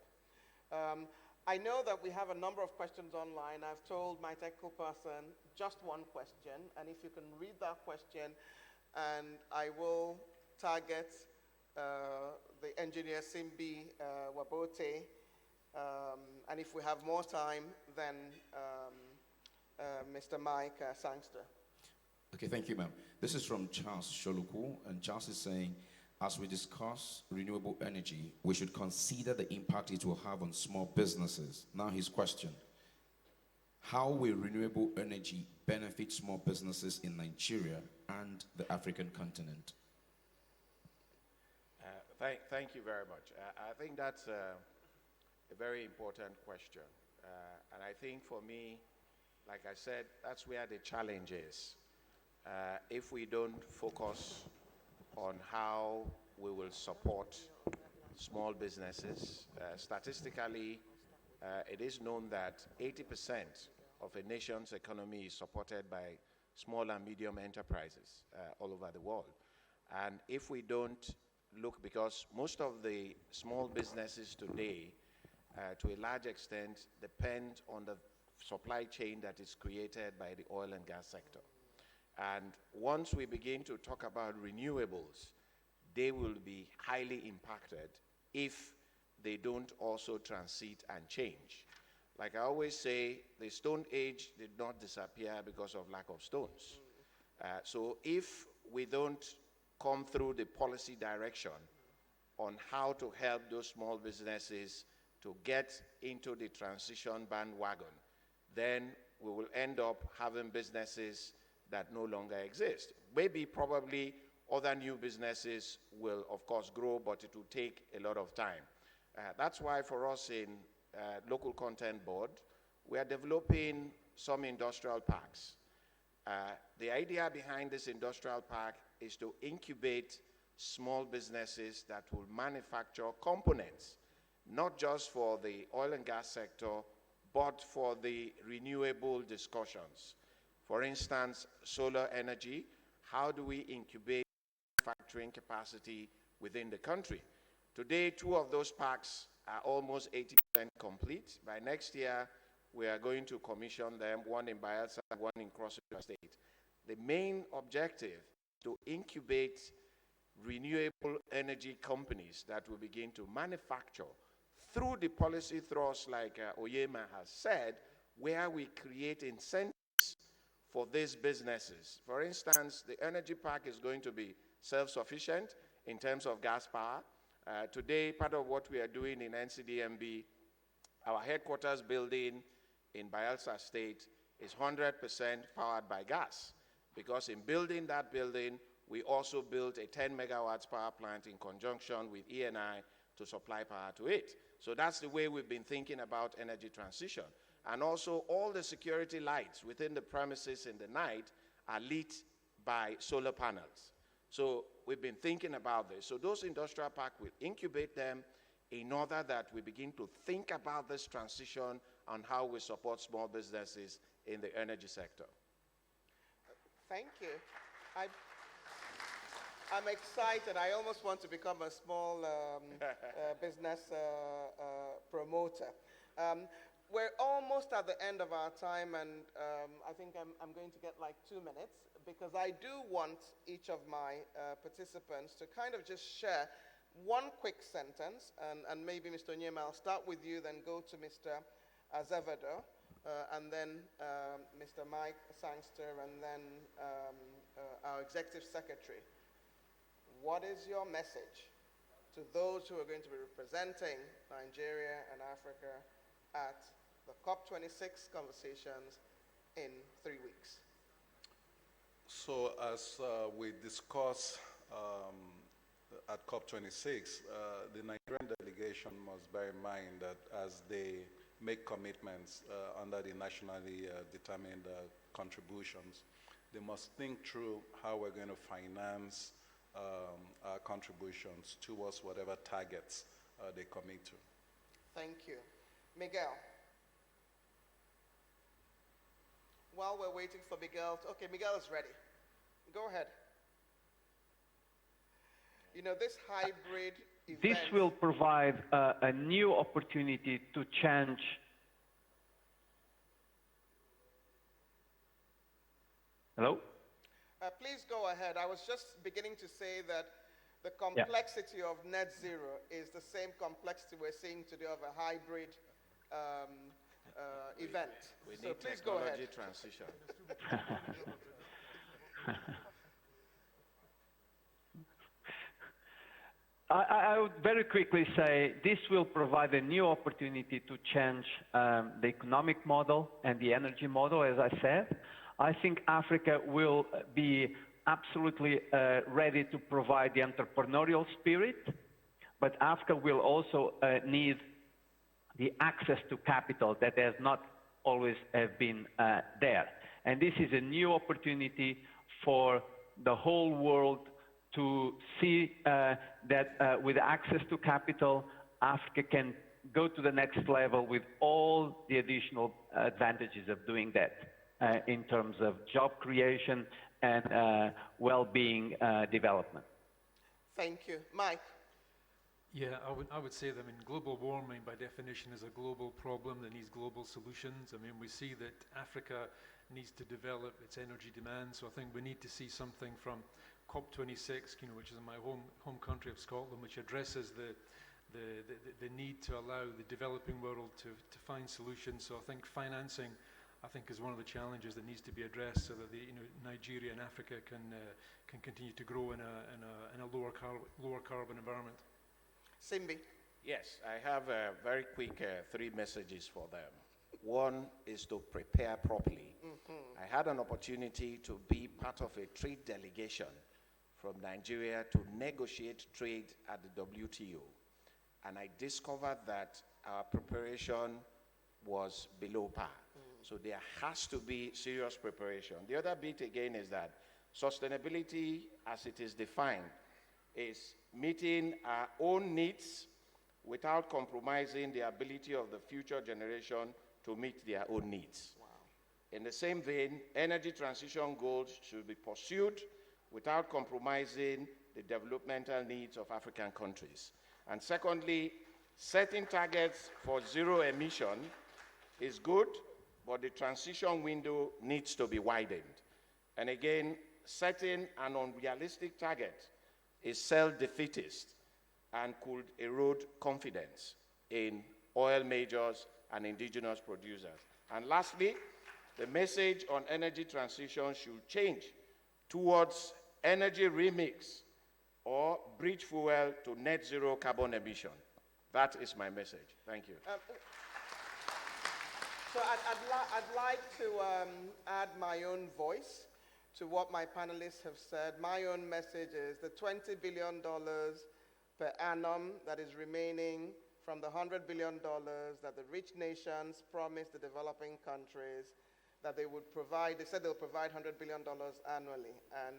I know that we have a number of questions online. I've told my technical person just one question, and if you can read that question, and I will target the engineer Simbi Wabote, and if we have more time, then Mr. Mike Sangster. Okay, thank you, ma'am. This is from Charles Sholuku, and Charles is saying, as we discuss renewable energy, we should consider the impact it will have on small businesses. Now his question: how will renewable energy benefit small businesses in Nigeria and the African continent? Thank you very much. I think that's a very important question. And I think for me, like I said, that's where the challenge is. If we don't focus on how we will support small businesses, statistically, it is known that 80% of a nation's economy is supported by small and medium enterprises all over the world. And if we don't look, because most of the small businesses today, to a large extent, depend on the supply chain that is created by the oil and gas sector. And once we begin to talk about renewables, they will be highly impacted if they don't also transit and change. Like I always say, the Stone Age did not disappear because of lack of stones. So if we don't come through the policy direction on how to help those small businesses to get into the transition bandwagon, then we will end up having businesses that no longer exist. Maybe, probably, other new businesses will, of course, grow, but it will take a lot of time. That's why for us in Local Content Board, we are developing some industrial parks. The idea behind this industrial park is to incubate small businesses that will manufacture components, not just for the oil and gas sector, but for the renewable discussions. For instance, solar energy, how do we incubate manufacturing capacity within the country? Today, 2 of those parks are almost 80% complete. By next year, we are going to commission them, one in Bayelsa, one in Cross River State. The main objective is to incubate renewable energy companies that will begin to manufacture through the policy thrust, like Oyema has said, where we create incentives for these businesses. For instance, the energy park is going to be self-sufficient in terms of gas power. Today, part of what we are doing in NCDMB, our headquarters building in Bayelsa State is 100% powered by gas. because in building that building, we also built a 10 megawatts power plant in conjunction with ENI to supply power to it. So that's the way we've been thinking about energy transition. And also all the security lights within the premises in the night are lit by solar panels. So we've been thinking about this. So those industrial parks will incubate them in order that we begin to think about this transition and how we support small businesses in the energy sector. Thank you. I'm excited. I almost want to become a small business promoter. We're almost at the end of our time, and I think I'm going to get like 2 minutes, because I do want each of my participants to kind of just share one quick sentence, and maybe Mr. Onyema, I'll start with you, then go to Mr. Azevedo, and then Mr. Mike Sangster, and then our Executive Secretary. What is your message to those who are going to be representing Nigeria and Africa at the COP26 conversations in 3 weeks? So as we discuss at COP26, the Nigerian delegation must bear in mind that as they make commitments under the nationally determined contributions, they must think through how we're going to finance our contributions towards whatever targets they commit to. Thank you. Miguel. While we're waiting for Miguel, okay, Miguel is ready. Go ahead. You know, this hybrid event... This will provide a new opportunity to change. Hello? Please go ahead. I was just beginning to say that the complexity of net zero is the same complexity we're seeing today of a hybrid event. We so need please go ahead. technology transition. I would very quickly say this will provide a new opportunity to change the economic model and the energy model, as I said. I think Africa will be absolutely ready to provide the entrepreneurial spirit, but Africa will also need the access to capital that has not always have been there. And this is a new opportunity for the whole world to see that with access to capital, Africa can go to the next level with all the additional advantages of doing that in terms of job creation and well-being development. Thank you. Mike? Yeah, I would say that, I mean, global warming by definition is a global problem that needs global solutions. I mean, we see that Africa needs to develop its energy demand, so I think we need to see something from COP26, you know, which is in my home country of Scotland, which addresses the need to allow the developing world to find solutions. So I think financing, I think, is one of the challenges that needs to be addressed, so that Nigeria and Africa can continue to grow in a lower carbon environment. Simbi. Yes, I have very quick 3 messages for them. One is to prepare properly. I had an opportunity to be part of a trade delegation from Nigeria to negotiate trade at the WTO. And I discovered that our preparation was below par. So there has to be serious preparation. The other bit again is that sustainability, as it is defined, is meeting our own needs without compromising the ability of the future generation to meet their own needs. Wow. In the same vein, energy transition goals should be pursued without compromising the developmental needs of African countries. And secondly, setting targets for zero emission is good, but the transition window needs to be widened. And again, setting an unrealistic target is self-defeatist and could erode confidence in oil majors and indigenous producers. And lastly, the message on energy transition should change towards energy remix or bridge fuel to net zero carbon emission. That is my message. Thank you. So I'd like to add my own voice to what my panelists have said, my own message is the $20 billion per annum that is remaining from the $100 billion that the rich nations promised the developing countries that they would provide. They said they'll provide $100 billion annually, and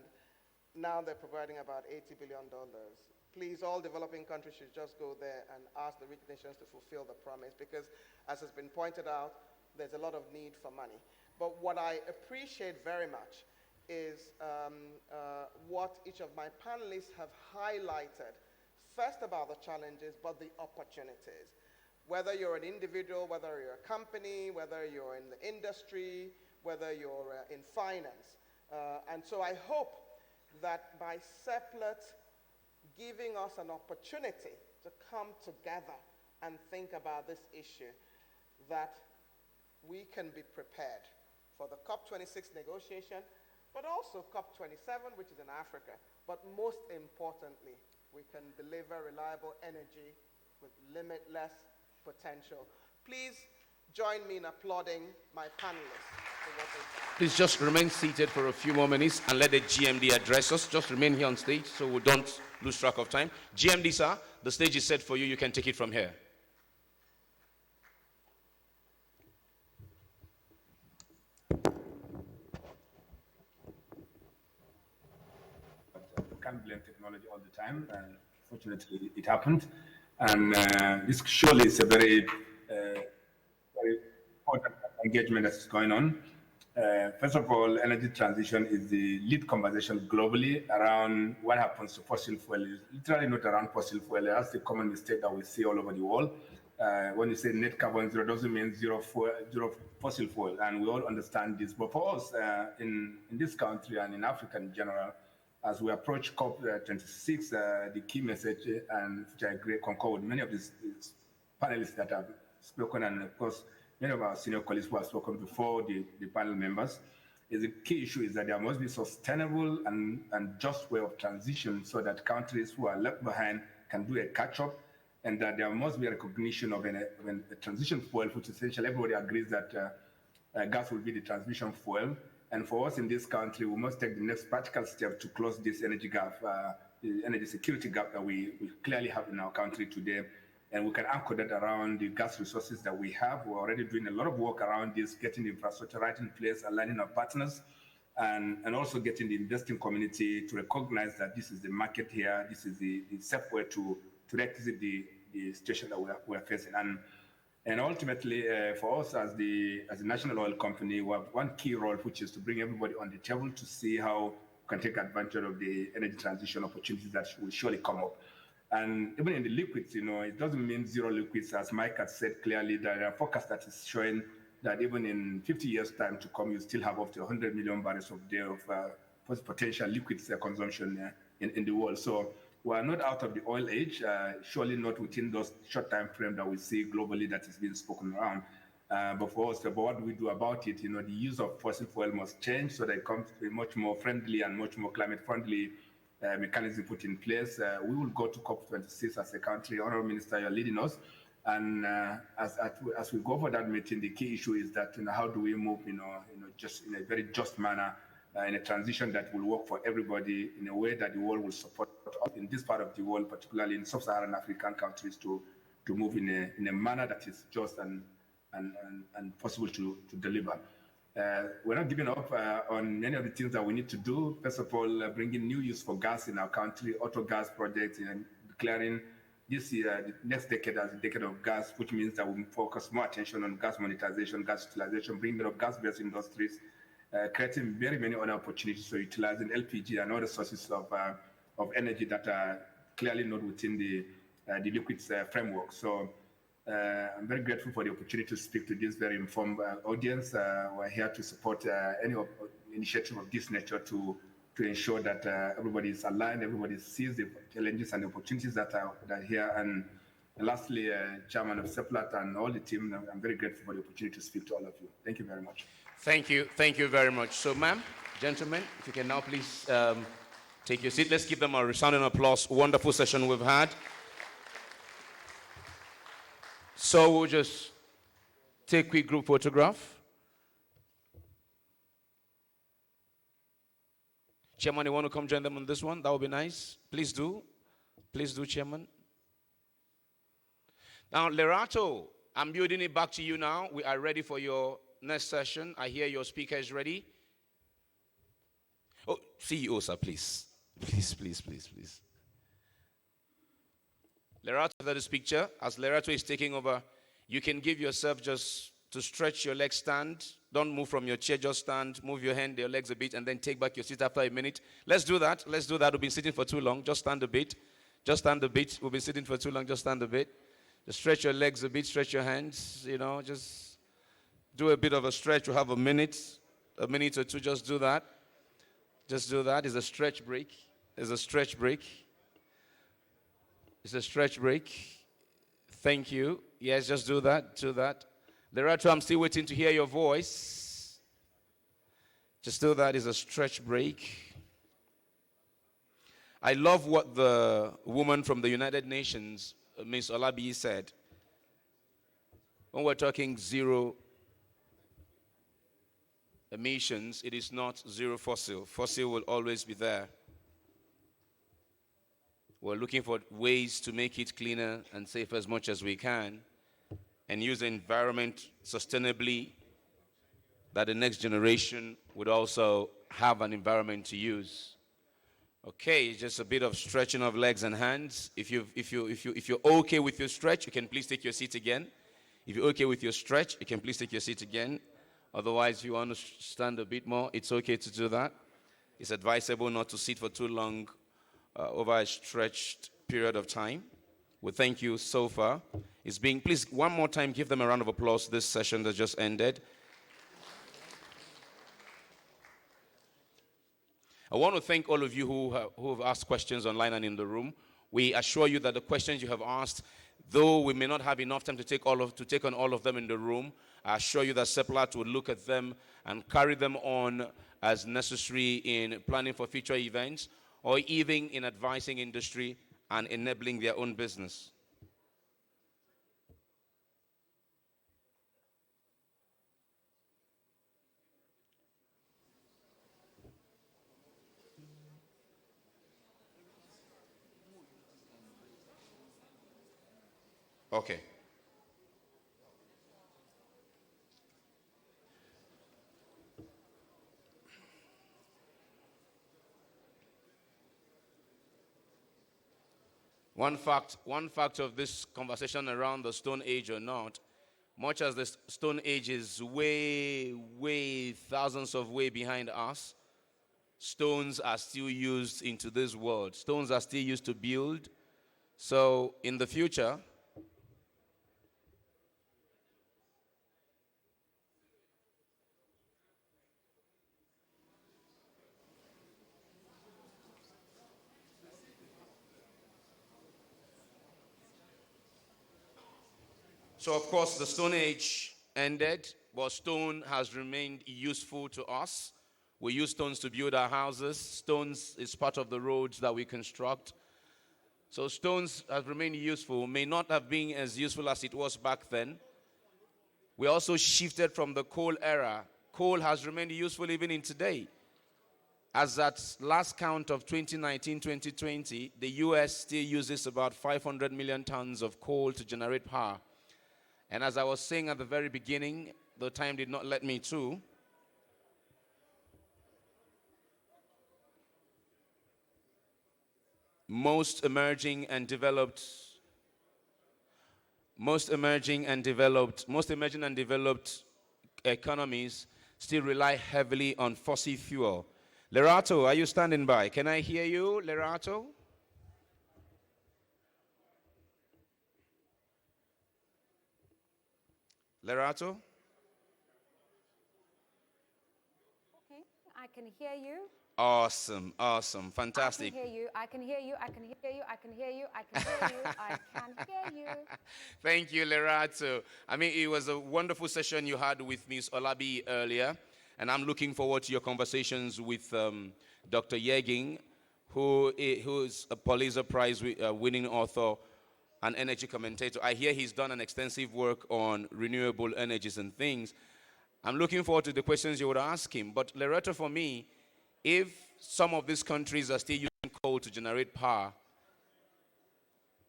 now they're providing about $80 billion. Please, all developing countries should just go there and ask the rich nations to fulfill the promise, because, as has been pointed out, there's a lot of need for money. But what I appreciate very much is what each of my panelists have highlighted, first about the challenges, but the opportunities. Whether you're an individual, whether you're a company, whether you're in the industry, whether you're in finance. And so I hope that by Seplat giving us an opportunity to come together and think about this issue, that we can be prepared for the COP26 negotiation, but also COP27, which is in Africa. But most importantly, we can deliver reliable energy with limitless potential. Please join me in applauding my panelists for what they've done. Please just remain seated for a few more minutes and let the GMD address us. Just remain here on stage so we don't lose track of time. GMD, sir, the stage is set for you. You can take it from here. Can't blame technology all the time, and fortunately it happened. And this surely is a very important engagement that's going on. First of all, energy transition is the lead conversation globally around what happens to fossil fuel. It's literally not around fossil fuel. That's the common mistake that we see all over the world. When you say net carbon zero, doesn't mean zero fossil fuel, and we all understand this. But for us in this country and in Africa in general, as we approach COP26, the key message, and which I agree, concur with many of these panelists that have spoken, and of course, many of our senior colleagues who have spoken before, the panel members, is the key issue is that there must be sustainable and just way of transition so that countries who are left behind can do a catch-up, and that there must be a recognition of a transition fuel, which essentially everybody agrees that gas will be the transition fuel. And for us in this country, we must take the next practical step to close this energy gap, the energy security gap that we clearly have in our country today. And we can anchor that around the gas resources that we have. We're already doing a lot of work around this, getting the infrastructure right in place, aligning our partners, and also getting the investing community to recognize that this is the market here, this is the safe way to exit the situation that we're facing. And ultimately, for us as a national oil company, we have one key role, which is to bring everybody on the table to see how we can take advantage of the energy transition opportunities that will surely come up. And even in the liquids, it doesn't mean zero liquids, as Mike had said clearly. There are forecasts that is showing that even in 50 years' time to come, you still have up to 100 million barrels a day of potential liquids consumption in the world. So we are not out of the oil age, surely not within those short time frame that we see globally that is being spoken around. But for us, what do we do about it? The use of fossil fuel must change so that it comes to a much more friendly and much more climate-friendly mechanism put in place. We will go to COP26 as a country. Honorable Minister, you're leading us. And as we go for that meeting, the key issue is that how do we move, just in a very just manner, in a transition that will work for everybody in a way that the world will support us in this part of the world, particularly in sub-Saharan African countries, to move in a manner that is just and possible to deliver. We're not giving up on many of the things that we need to do. First of all, bringing new use for gas in our country, auto gas projects, and declaring this year, the next decade as a decade of gas, which means that we focus more attention on gas monetization, gas utilization, bringing up gas-based industries, creating very many other opportunities for utilizing LPG and other sources of energy that are clearly not within the liquids framework. So I'm very grateful for the opportunity to speak to this very informed audience. We're here to support any initiative of this nature to ensure that everybody is aligned, everybody sees the challenges and the opportunities that are here. And lastly, Chairman of Seplat and all the team, I'm very grateful for the opportunity to speak to all of you. Thank you very much. Thank you very much. So, ma'am, gentlemen, if you can now please take your seat. Let's give them a resounding applause. Wonderful session we've had. So we'll just take a quick group photograph. Chairman, you want to come join them on this one? That would be nice. Please do. Please do, Chairman. Now, Lerato, I'm building it back to you now. We are ready for your next session. I hear your speaker is ready. Oh, CEO, sir, please. Please, please, please, please. Lerato, that is picture. As Lerato is taking over, you can give yourself just to stretch your legs, stand. Don't move from your chair, just stand. Move your hand, your legs a bit, and then take back your seat after a minute. Let's do that. Let's do that. We've been sitting for too long. Just stand a bit. Just stand a bit. We've been sitting for too long. Just stand a bit. Just stretch your legs a bit. Stretch your hands. You know, just do a bit of a stretch. We have a minute or two. Just do that. Just do that. It's a stretch break. It's a stretch break. It's a stretch break. Thank you. Yes, just do that. Do that. Lerato, I'm still waiting to hear your voice. Just do that. It's a stretch break. I love what the woman from the United Nations, Ms. Ogunbiyi, said. When we're talking zero emissions, it is not zero fossil. Fossil will always be there. We're looking for ways to make it cleaner and safe as much as we can and use the environment sustainably, that the next generation would also have an environment to use. Okay, just a bit of stretching of legs and hands. If you're okay with your stretch, you can please take your seat again. If you're okay with your stretch, you can please take your seat again. Otherwise, if you want to stand a bit more, it's okay to do that. It's advisable not to sit for too long over a stretched period of time. We thank you so far. Please, one more time, give them a round of applause, this session that just ended. I want to thank all of you who have asked questions online and in the room. We assure you that the questions you have asked, though we may not have enough time to take on all of them in the room, I assure you that Seplat will look at them and carry them on as necessary in planning for future events or even in advising industry and enabling their own business. Okay. One fact of this conversation around the Stone Age or not, much as the Stone Age is way, thousands of way behind us, stones are still used into this world. Stones are still used to build. So in the future, so of course the Stone Age ended, but stone has remained useful to us. We use stones to build our houses. Stones is part of the roads that we construct. So stones have remained useful, may not have been as useful as it was back then. We also shifted from the coal era. Coal has remained useful even in today. As at last count of 2019-2020, the US still uses about 500 million tons of coal to generate power. And as I was saying at the very beginning, the time did not let me to, most emerging and developed economies still rely heavily on fossil fuel. Lerato, are you standing by? Can I hear you, Lerato? Lerato? Okay, I can hear you. Awesome, fantastic. I can hear you, I can hear you, I can hear you, I can hear you, I can hear you, I can hear you. Thank you, Lerato. I mean, it was a wonderful session you had with Ms. Ogunbiyi earlier, and I'm looking forward to your conversations with Dr. Yegin, who is a Pulitzer Prize winning author and energy commentator. I hear he's done an extensive work on renewable energies and things. I'm looking forward to the questions you would ask him. But Lerato, for me, if some of these countries are still using coal to generate power.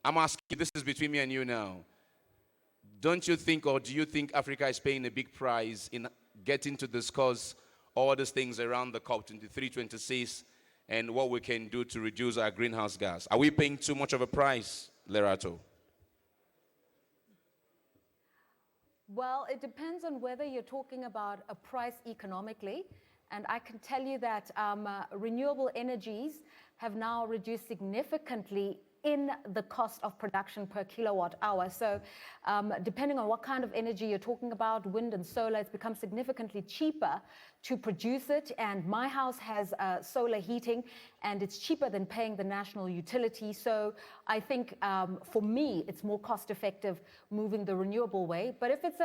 I'm asking you, this is between me and you now. Don't you think, or do you think Africa is paying a big price in getting to discuss all these things around the COP23, 26, and what we can do to reduce our greenhouse gas? Are we paying too much of a price, Lerato? Well, it depends on whether you're talking about a price economically. And I can tell you that renewable energies have now reduced significantly in the cost of production per kilowatt hour. So depending on what kind of energy you're talking about, wind and solar, it's become significantly cheaper to produce it. And my house has solar heating, and it's cheaper than paying the national utility. So I think for me, it's more cost effective moving the renewable way. But if it's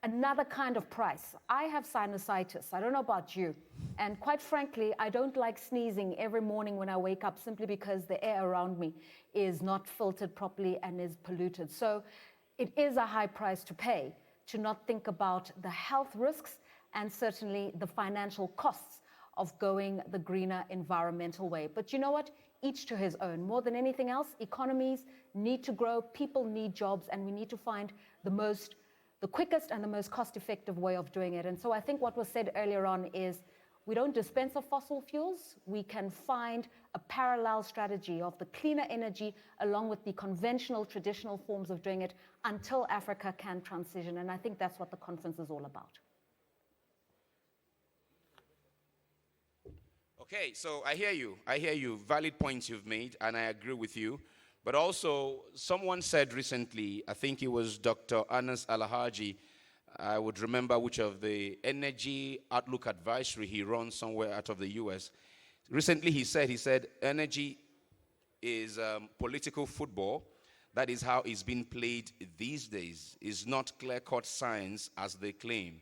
another kind of price, I have sinusitis. I don't know about you. And quite frankly, I don't like sneezing every morning when I wake up simply because the air around me is not filtered properly and is polluted. So it is a high price to pay to not think about the health risks and certainly the financial costs of going the greener environmental way. But you know what? Each to his own. More than anything else, economies need to grow, people need jobs, and we need to find the quickest and the most cost-effective way of doing it. And so I think what was said earlier on is we don't dispense of fossil fuels. We can find a parallel strategy of the cleaner energy along with the conventional, traditional forms of doing it until Africa can transition. And I think that's what the conference is all about. Okay, so I hear you. I hear you. Valid points you've made, and I agree with you. But also, someone said recently, I think it was Dr. Anas Alhaji, I would remember which of the Energy Outlook Advisory he runs somewhere out of the US. Recently he said, energy is political football. That is how it's being played these days. It's not clear-cut science as they claim.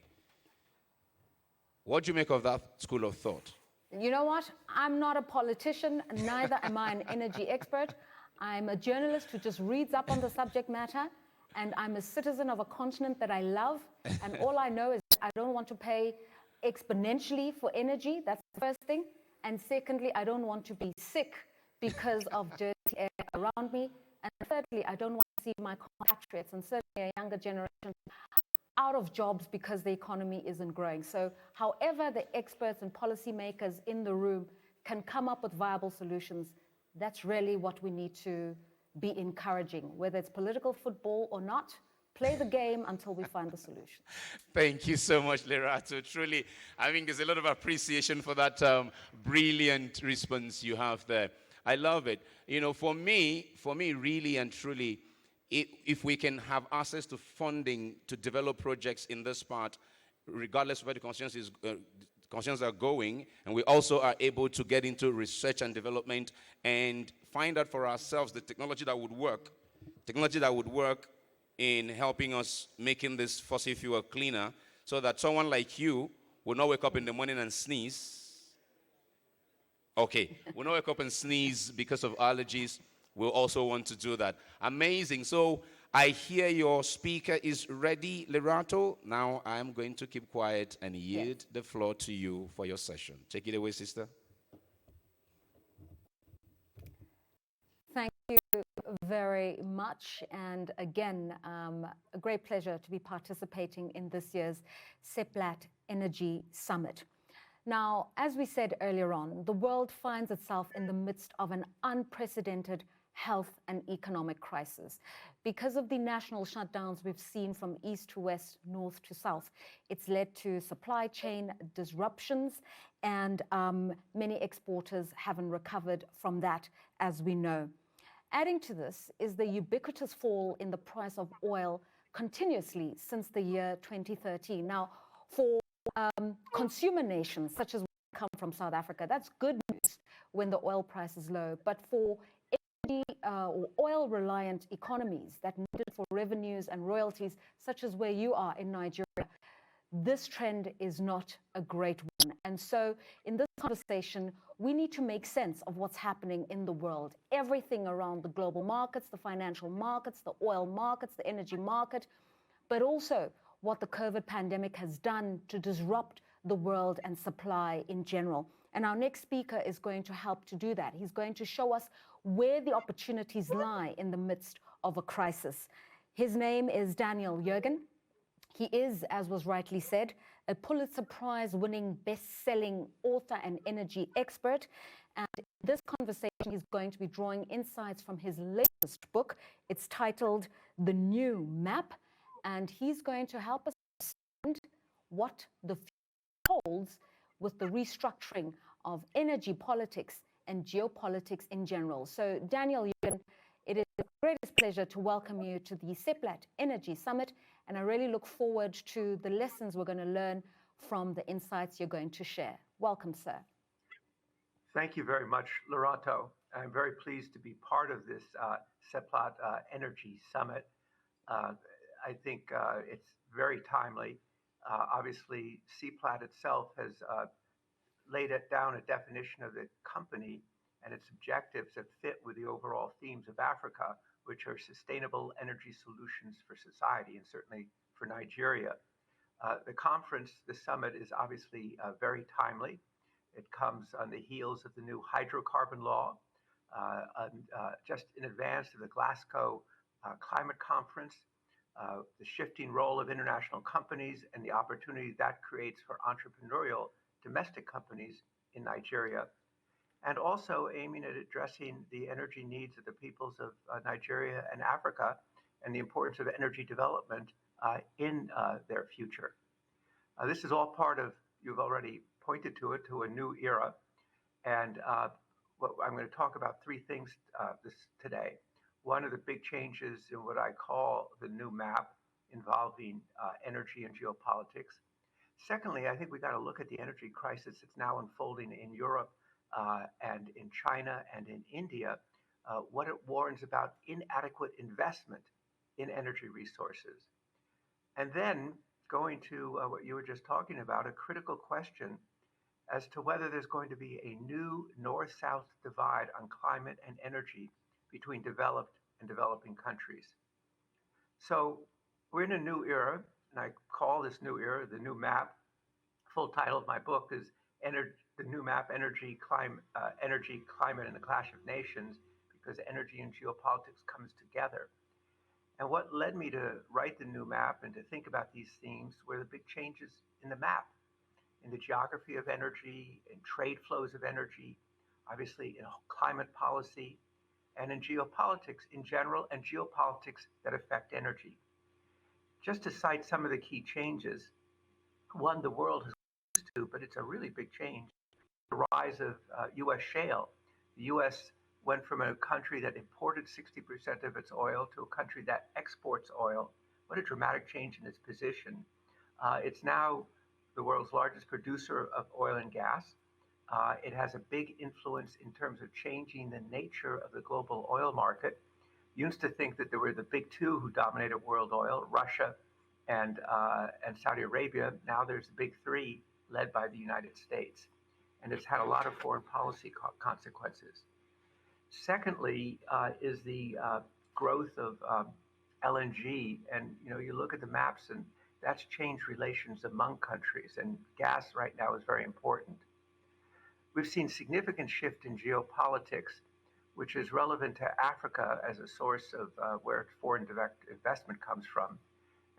What do you make of that school of thought? You know what? I'm not a politician, neither am I an energy expert. I'm a journalist who just reads up on the subject matter, and I'm a citizen of a continent that I love, and all I know is that I don't want to pay exponentially for energy. That's the first thing. And secondly, I don't want to be sick because of dirty air around me. And thirdly, I don't want to see my compatriots, and certainly a younger generation, out of jobs because the economy isn't growing. So however the experts and policymakers in the room can come up with viable solutions, that's really what we need to be encouraging. Whether it's political football or not, play the game until we find the solution. Thank you so much, Lerato. Truly, I think there's a lot of appreciation for that brilliant response you have there. I love it. You know, for me, really and truly, if we can have access to funding to develop projects in this part, regardless of where the concerns are going, and we also are able to get into research and development and find out for ourselves the technology that would work in helping us making this fossil fuel cleaner, so that someone like you will not wake up in the morning and sneeze. Okay, will not wake up and sneeze because of allergies. We'll also want to do that. Amazing. So I hear your speaker is ready, Lerato. Now I'm going to keep quiet and yield the floor to you for your session. Take it away, sister. Thank you very much. And again, a great pleasure to be participating in this year's Seplat Energy Summit. Now, as we said earlier on, the world finds itself in the midst of an unprecedented health and economic crisis. Because of the national shutdowns we've seen from east to west, north to south, it's led to supply chain disruptions, and many exporters haven't recovered from that, as we know. Adding to this is the ubiquitous fall in the price of oil continuously since the year 2013. Now, for consumer nations such as we come from South Africa, that's good news when the oil price is low. But for oil-reliant economies that need it for revenues and royalties, such as where you are in Nigeria, this trend is not a great one. And so in this conversation, we need to make sense of what's happening in the world. Everything around the global markets, the financial markets, the oil markets, the energy market, but also what the COVID pandemic has done to disrupt the world and supply in general. And our next speaker is going to help to do that. He's going to show us where the opportunities lie in the midst of a crisis. His name is Daniel Yergin. He is, as was rightly said, a Pulitzer Prize-winning, best-selling author and energy expert. And in this conversation, he's going to be drawing insights from his latest book. It's titled The New Map, and he's going to help us understand what the future holds with the restructuring of energy politics and geopolitics in general. So, Daniel, it is the greatest pleasure to welcome you to the Seplat Energy Summit, and I really look forward to the lessons we're going to learn from the insights you're going to share. Welcome, sir. Thank you very much, Lorato. I'm very pleased to be part of this Seplat Energy Summit. I think it's very timely. Obviously, Seplat itself has laid it down a definition of the company and its objectives that fit with the overall themes of Africa, which are sustainable energy solutions for society and certainly for Nigeria. The conference, the summit, is obviously very timely. It comes on the heels of the new hydrocarbon law, just in advance of the Glasgow Climate Conference, the shifting role of international companies and the opportunity that creates for entrepreneurial domestic companies in Nigeria, and also aiming at addressing the energy needs of the peoples of Nigeria and Africa and the importance of energy development in their future. This is all part of, you've already pointed to it, to a new era. And what I'm going to talk about three things today. One of the big changes in what I call the new map involving energy and geopolitics. Secondly, I think we got to look at the energy crisis that's now unfolding in Europe and in China and in India, what it warns about inadequate investment in energy resources. And then going to what you were just talking about, a critical question as to whether there's going to be a new north-south divide on climate and energy between developed and developing countries. So we're in a new era, and I call this new era the new map. Full title of my book is The New Map, Energy, Climate, and the Clash of Nations, because energy and geopolitics comes together. And what led me to write the new map and to think about these themes were the big changes in the map, in the geography of energy, in trade flows of energy, obviously in climate policy, and in geopolitics in general, and geopolitics that affect energy. Just to cite some of the key changes, one the world has used to, but it's a really big change, the rise of U.S. shale. The U.S. went from a country that imported 60% of its oil to a country that exports oil. What a dramatic change in its position. It's now the world's largest producer of oil and gas. It has a big influence in terms of changing the nature of the global oil market. You used to think that there were the big two who dominated world oil, Russia and Saudi Arabia. Now there's the big three led by the United States. And it's had a lot of foreign policy consequences. Secondly, is the growth of LNG. And you look at the maps and that's changed relations among countries. And gas right now is very important. We've seen significant shift in geopolitics, which is relevant to Africa as a source of where foreign direct investment comes from.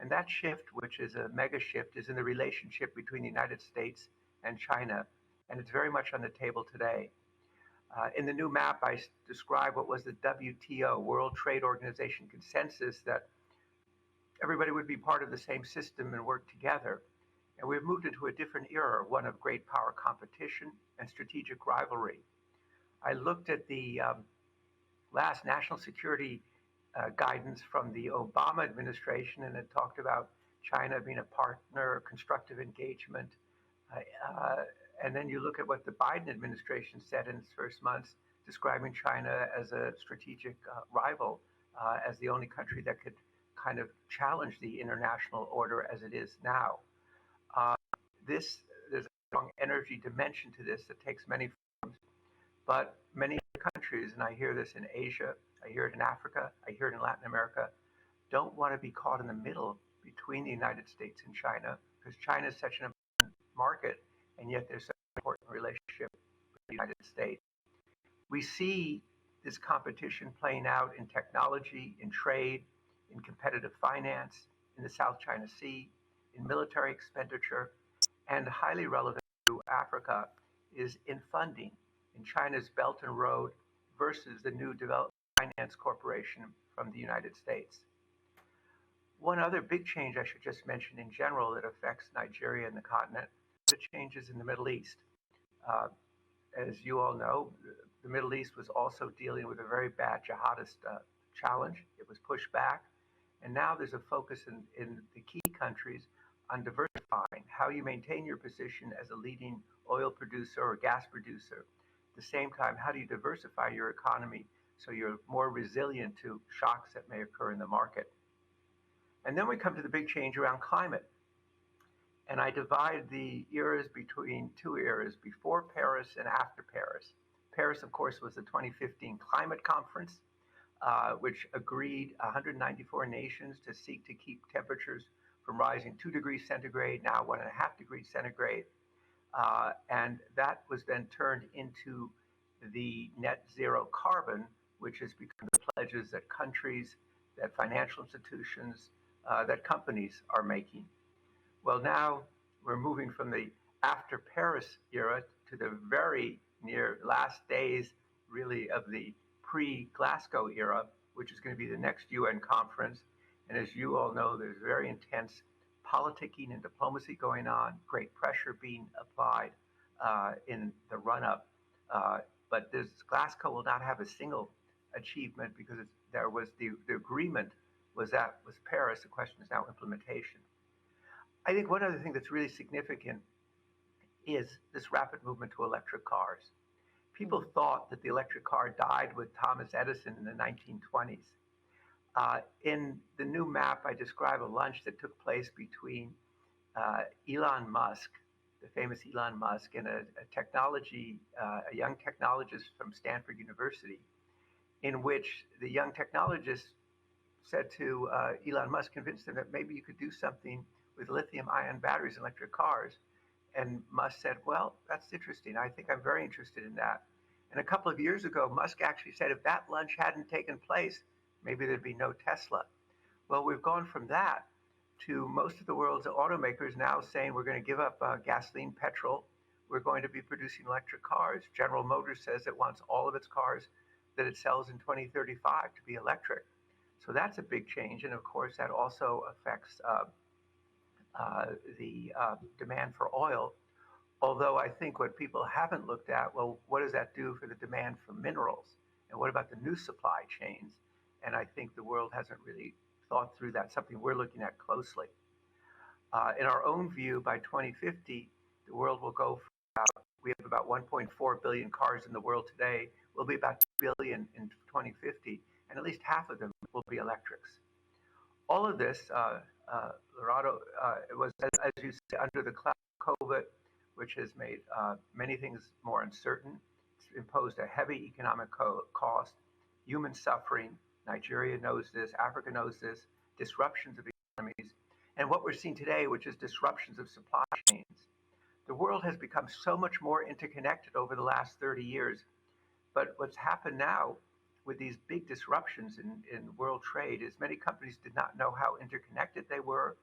And that shift, which is a mega shift, is in the relationship between the United States and China. And it's very much on the table today. In the new map, I describe what was the WTO, World Trade Organization consensus that everybody would be part of the same system and work together. And we've moved into a different era, one of great power competition and strategic rivalry. I looked at the last national security guidance from the Obama administration, and it talked about China being a partner, constructive engagement. And then you look at what the Biden administration said in its first months, describing China as a strategic rival, as the only country that could kind of challenge the international order as it is now. There's a strong energy dimension to this that takes many forms, but many countries, and I hear this in Asia, I hear it in Africa, I hear it in Latin America, don't want to be caught in the middle between the United States and China, because China is such an important market, and yet there's such important relationship with the United States. We see this competition playing out in technology, in trade, in competitive finance, in the South China Sea, in military expenditure, and highly relevant to Africa is in funding, in China's Belt and Road versus the new Development Finance Corporation from the United States. One other big change I should just mention in general that affects Nigeria and the continent, the changes in the Middle East. As you all know, the Middle East was also dealing with a very bad jihadist challenge. It was pushed back. And now there's a focus in the key countries on diversifying how you maintain your position as a leading oil producer or gas producer. At the same time, how do you diversify your economy so you're more resilient to shocks that may occur in the market? And then we come to the big change around climate. And I divide the eras between two eras, before Paris and after Paris. Paris, of course, was the 2015 climate conference, which agreed 194 nations to seek to keep temperatures from rising 2 degrees centigrade, now 1.5 degrees centigrade. And that was then turned into the net zero carbon, which has become the pledges that countries, that financial institutions, that companies are making. Well, now we're moving from the after Paris era to the very near last days, really, of the pre-Glasgow era, which is going to be the next UN conference. And as you all know, there's very intense politicking and diplomacy going on, great pressure being applied in the run-up. But this Glasgow will not have a single achievement because there was the agreement was Paris. The question is now implementation. I think one other thing that's really significant is this rapid movement to electric cars. People thought that the electric car died with Thomas Edison in the 1920s. In the new map, I describe a lunch that took place between Elon Musk, the famous Elon Musk, and a young technologist from Stanford University, in which the young technologist said to Elon Musk, convinced him that maybe you could do something with lithium-ion batteries in electric cars. And Musk said, well, that's interesting. I think I'm very interested in that. And a couple of years ago, Musk actually said if that lunch hadn't taken place, maybe there'd be no Tesla. Well, we've gone from that to most of the world's automakers now saying we're going to give up gasoline, petrol. We're going to be producing electric cars. General Motors says it wants all of its cars that it sells in 2035 to be electric. So that's a big change. And of course, that also affects the demand for oil. Although I think what people haven't looked at, well, what does that do for the demand for minerals? And what about the new supply chains? And I think the world hasn't really thought through that, something we're looking at closely. In our own view, by 2050, the world will go from we have about 1.4 billion cars in the world today. We'll be about 2 billion in 2050, and at least half of them will be electrics. All of this, Lorado, was, as you say, under the cloud of COVID, which has made many things more uncertain. It's imposed a heavy economic cost, human suffering. Nigeria knows this, Africa knows this, disruptions of economies, and what we're seeing today, which is disruptions of supply chains. The world has become so much more interconnected over the last 30 years, but what's happened now with these big disruptions in world trade is many companies did not know how interconnected they were.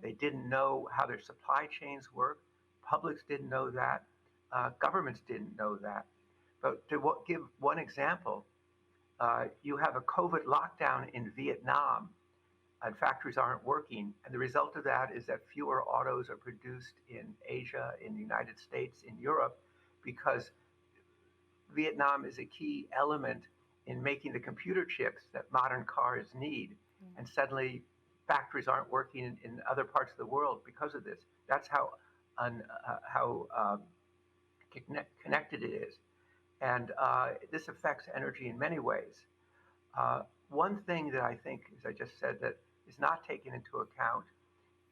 They didn't know how their supply chains work. Publics didn't know that. Governments didn't know that. But to give one example, you have a COVID lockdown in Vietnam and factories aren't working. And the result of that is that fewer autos are produced in Asia, in the United States, in Europe, because Vietnam is a key element in making the computer chips that modern cars need. And suddenly factories aren't working in other parts of the world because of this. That's how connected it is. And this affects energy in many ways. One thing that I think, as I just said, that is not taken into account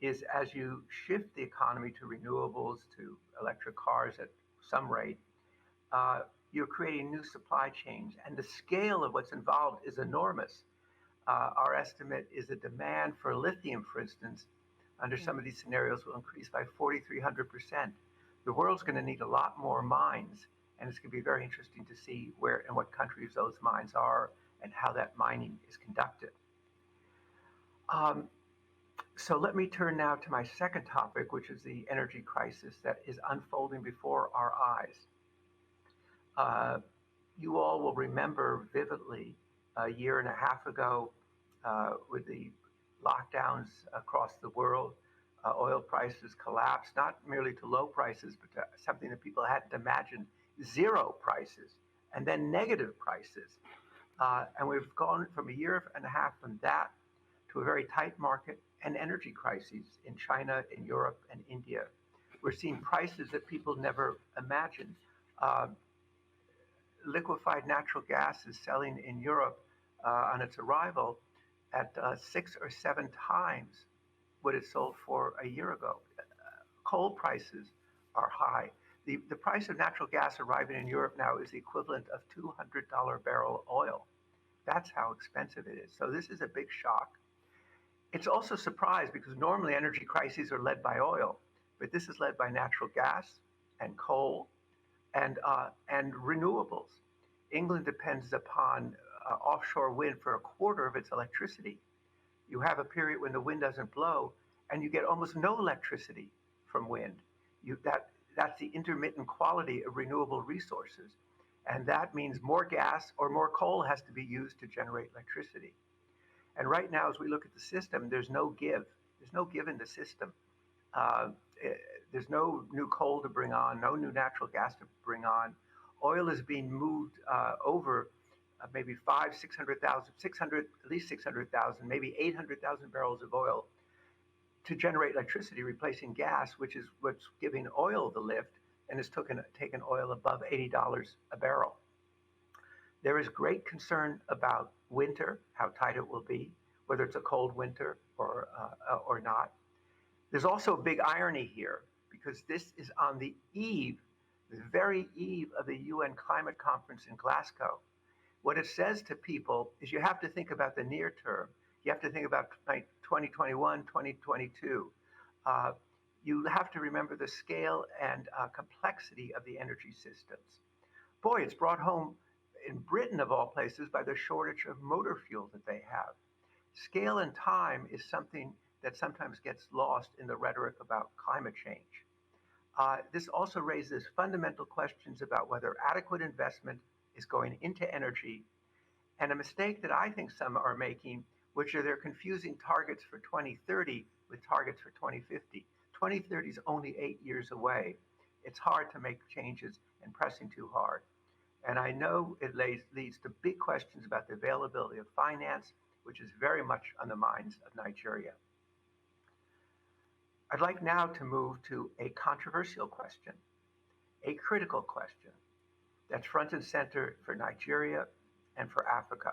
is as you shift the economy to renewables, to electric cars at some rate, you're creating new supply chains. And the scale of what's involved is enormous. Our estimate is the demand for lithium, for instance, under some of these scenarios will increase by 4,300%. The world's going to need a lot more mines, and it's going to be very interesting to see where and what countries those mines are and how that mining is conducted. So let me turn now to my second topic, which is the energy crisis that is unfolding before our eyes. You all will remember vividly a year and a half ago with the lockdowns across the world, oil prices collapsed, not merely to low prices, but to something that people hadn't imagined, zero prices, and then negative prices. And we've gone from a year and a half from that to a very tight market and energy crises in China, in Europe, and India. We're seeing prices that people never imagined. Liquefied natural gas is selling in Europe on its arrival at 6 or 7 times what it sold for a year ago. Coal prices are high. The price of natural gas arriving in Europe now is the equivalent of $200 barrel oil. That's how expensive it is. So this is a big shock. It's also a surprise because normally energy crises are led by oil, but this is led by natural gas and coal and renewables. England depends upon offshore wind for a quarter of its electricity. You have a period when the wind doesn't blow, and you get almost no electricity from wind. That's the intermittent quality of renewable resources, and that means more gas or more coal has to be used to generate electricity. And right now, as we look at the system, there's no give. There's no give in the system. There's no new coal to bring on, no new natural gas to bring on. Oil is being moved over maybe 600,000, at least 600,000, maybe 800,000 barrels of oil to generate electricity, replacing gas, which is what's giving oil the lift and has taken oil above $80 a barrel. There is great concern about winter, how tight it will be, whether it's a cold winter or not. There's also a big irony here because this is on the very eve of the UN climate conference in Glasgow. What it says to people is you have to think about the near term. You have to think about 2021, 2022. You have to remember the scale and complexity of the energy systems. Boy, it's brought home in Britain, of all places, by the shortage of motor fuel that they have. Scale and time is something that sometimes gets lost in the rhetoric about climate change. This also raises fundamental questions about whether adequate investment is going into energy, and a mistake that I think some are making, which are they're confusing targets for 2030 with targets for 2050. 2030 is only 8 years away. It's hard to make changes and pressing too hard. And I know it leads to big questions about the availability of finance, which is very much on the minds of Nigeria. I'd like now to move to a controversial question, a critical question that's front and center for Nigeria and for Africa.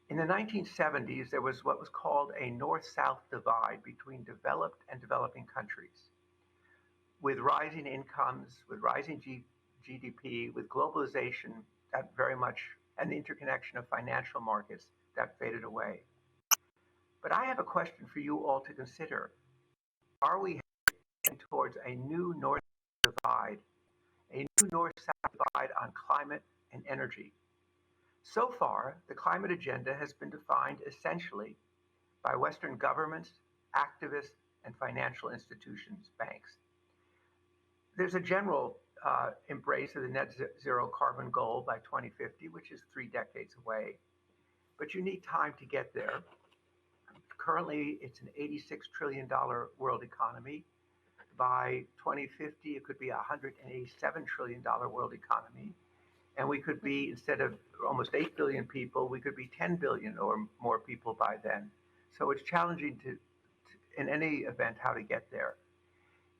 In the 1970s, there was what was called a North-South divide between developed and developing countries. With rising incomes, with rising GDP, with globalization, that very much, and the interconnection of financial markets, that faded away. But I have a question for you all to consider. Are we heading towards a new North-South divide, a new North-South divide on climate and energy? So far, the climate agenda has been defined essentially by Western governments, activists, and financial institutions, banks. There's a general embrace of the net zero carbon goal by 2050, which is 3 decades away. But you need time to get there. Currently, it's an $86 trillion world economy. By 2050, it could be a $187 trillion world economy. And we could be, instead of almost 8 billion people, we could be 10 billion or more people by then. So it's challenging to in any event, how to get there.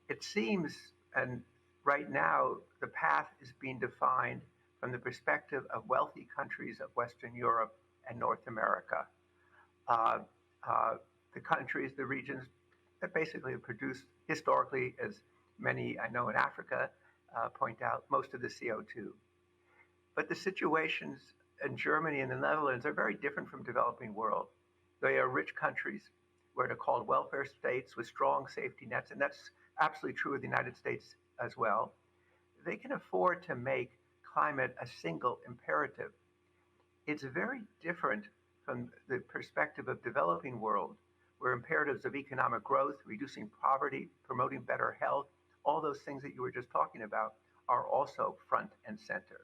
It seems, and right now, the path is being defined from the perspective of wealthy countries of Western Europe and North America. The countries, the regions that basically have produced historically, as many I know in Africa point out, most of the CO2. But the situations in Germany and the Netherlands are very different from developing world. They are rich countries where they're called welfare states with strong safety nets, and that's absolutely true of the United States as well, they can afford to make climate a single imperative. It's very different from the perspective of developing world, where imperatives of economic growth, reducing poverty, promoting better health, all those things that you were just talking about are also front and center.